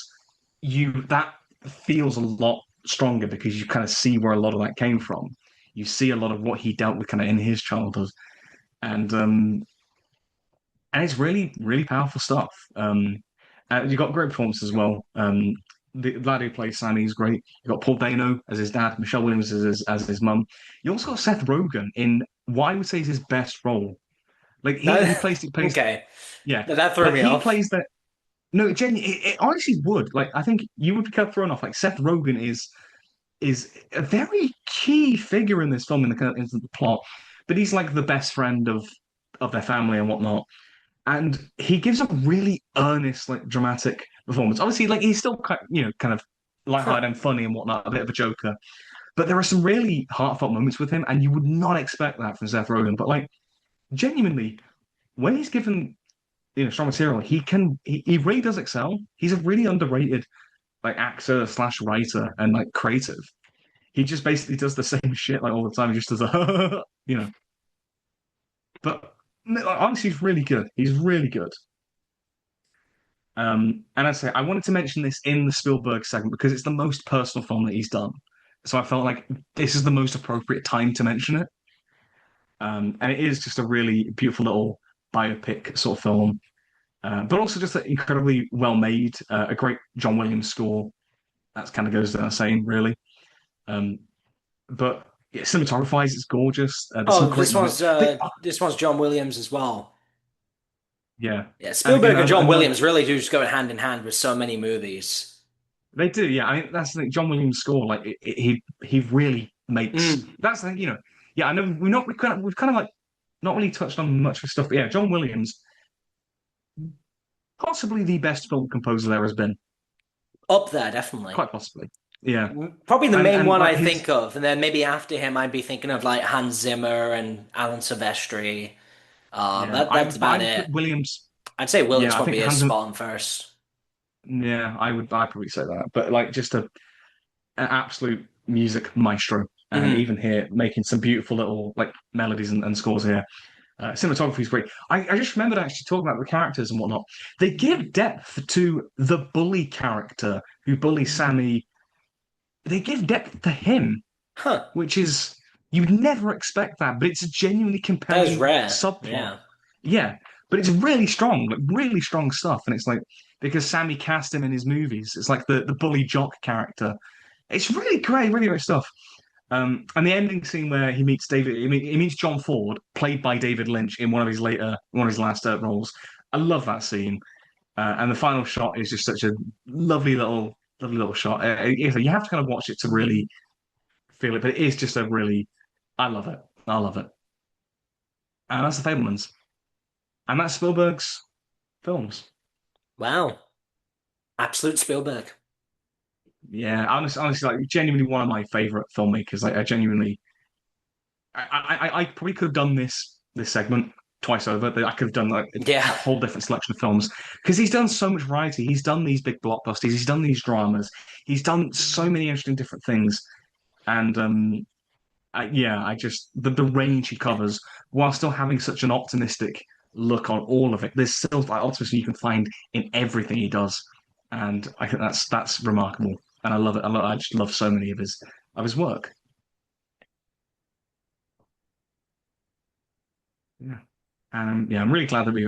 you that feels a lot stronger because you kind of see where a lot of that came from. You see a lot of what he dealt with kind of in his childhood, and it's really, really powerful stuff. You've got great performances as well. The lad who plays Sammy is great. You've got Paul Dano as his dad, Michelle Williams as his mum. You also got Seth Rogen in what I would say is his best role. Like that he plays okay. yeah, That threw like me he off. plays that. No, genuinely, it honestly would. Like I think you would be kind of thrown off. Like Seth Rogen is a very key figure in this film in in the plot, but he's like the best friend of their family and whatnot, and he gives a really earnest, like dramatic performance. Obviously, like he's still kind of Huh. lighthearted and funny and whatnot, a bit of a joker. But there are some really heartfelt moments with him, and you would not expect that from Seth Rogen. But like genuinely, when he's given strong material. He really does excel. He's a really underrated like actor slash writer and like creative. He just basically does the same shit like all the time. He just does a but like, honestly, he's really good. He's really good. And I say I wanted to mention this in the Spielberg segment because it's the most personal film that he's done. So I felt like this is the most appropriate time to mention it. And it is just a really beautiful little biopic sort of film, but also just incredibly well made. A great John Williams score. That kind of goes without saying, really. Um, but yeah, cinematography wise, it's gorgeous. There's some Oh, great moments. this one's John Williams as well. Yeah, Yeah, and again, Spielberg and John another Williams really do just go hand in hand with so many movies. they do. Yeah, I mean that's the thing. John Williams' score, like he really makes. Mm. That's the thing, you know. Yeah, I know we've kind of like not really touched on much of stuff. But yeah, John Williams, possibly the best film composer there has been, Up there, definitely. quite possibly. Yeah, Probably the main and one like I his think of, and then maybe after him, I'd be thinking of like Hans Zimmer and Alan Silvestri. yeah, That's I about would it. put Williams. I'd say Williams Yeah, I think probably is Hans. spot on first. Yeah, I'd probably say that. But like just an absolute music maestro, and Hmm. even here making some beautiful little like melodies and scores here. Cinematography is great. I just remembered actually talking about the characters and whatnot. They give depth to the bully character who bullies Sammy. They give depth to him, Huh. which is you'd never expect that, but it's a genuinely That is compelling rare. subplot. Yeah. Yeah, but it's really strong, like really strong stuff. And it's like because Sammy cast him in his movies, it's like the bully jock character. It's really great, really great stuff. And the ending scene where he meets John Ford, played by David Lynch in one of his last roles. I love that scene. And the final shot is just such a lovely little shot. You have to kind of watch it to really feel it, but it is just a really, I love it. I love it. And that's The Fablemans. And that's Spielberg's films. Wow. Absolute Spielberg. Yeah, honestly, like genuinely one of my favorite filmmakers. Like, I genuinely, I probably could have done this segment twice over. But I could have done like a Yeah. whole different selection of films because he's done so much variety. He's done these big blockbusters. He's done these dramas. He's done so many interesting different things. And yeah, I just the range he covers while still having such an optimistic look on all of it. There's still like optimism you can find in everything he does, and I think that's remarkable, and I love it. I just love so many of his work. Yeah, and yeah, I'm really glad that we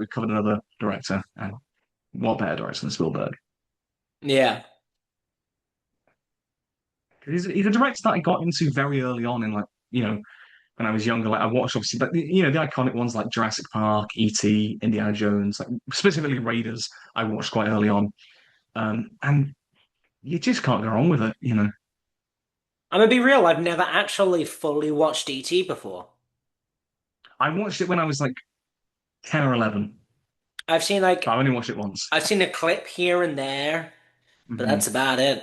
covered another director, and what better director than Spielberg? Yeah. 'Cause he's a director that I got into very early on in like when I was younger, like I watched obviously, but the iconic ones like Jurassic Park, E.T., Indiana Jones, like specifically Raiders, I watched quite early on, and you just can't go wrong with it. I'm gonna be real, I've never actually fully watched ET before. I watched it when I was like 10 or 11, I've seen but I like only watched it once. I've seen a clip here and there, but Hmm. that's about it.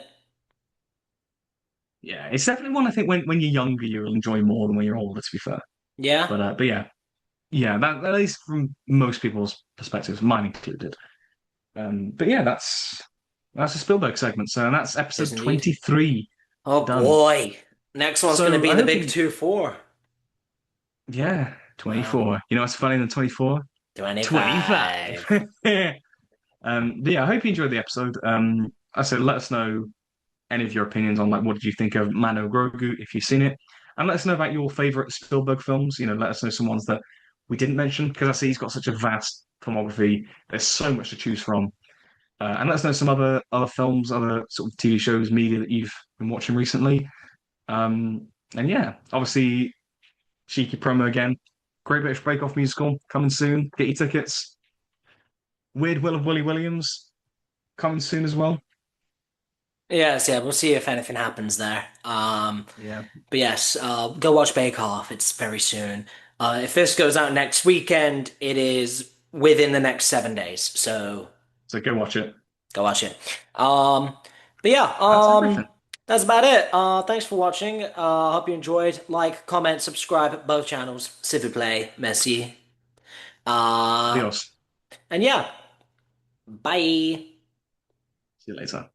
Yeah, it's definitely one I think when you're younger you'll enjoy more than when you're older. To be fair, Yeah. but yeah, yeah, that is from most people's perspectives, mine included. But yeah, that's a Spielberg segment. So that's It is episode indeed. 23 Oh done. boy. Next one's gonna So be I the hope big you 2-4. Yeah, Wow. 24. You know what's funny than 24? 25. 25. But yeah, I hope you enjoyed the episode. I said let us know any of your opinions on like what did you think of Mano Grogu if you've seen it, and let us know about your favorite Spielberg films. Let us know some ones that we didn't mention because I see he's got such a vast filmography. There's so much to choose from, and let us know some other films, other sort of TV shows, media that you've been watching recently. And yeah, obviously cheeky promo again. Great British Bake Off musical coming soon. Get your tickets. Weird Will of Willie Williams coming soon as well. Yes, yeah, we'll see if anything happens there. Yeah. But yes, go watch Bake Off. It's very soon. If this goes out next weekend, it is within the next 7 days. So So go watch it. go watch it. Um, but yeah, That's everything. that's about it. Thanks for watching. Hope you enjoyed. Like, comment, subscribe both channels. S'il vous plaît, merci. Uh, Adios. And yeah, bye. See you later.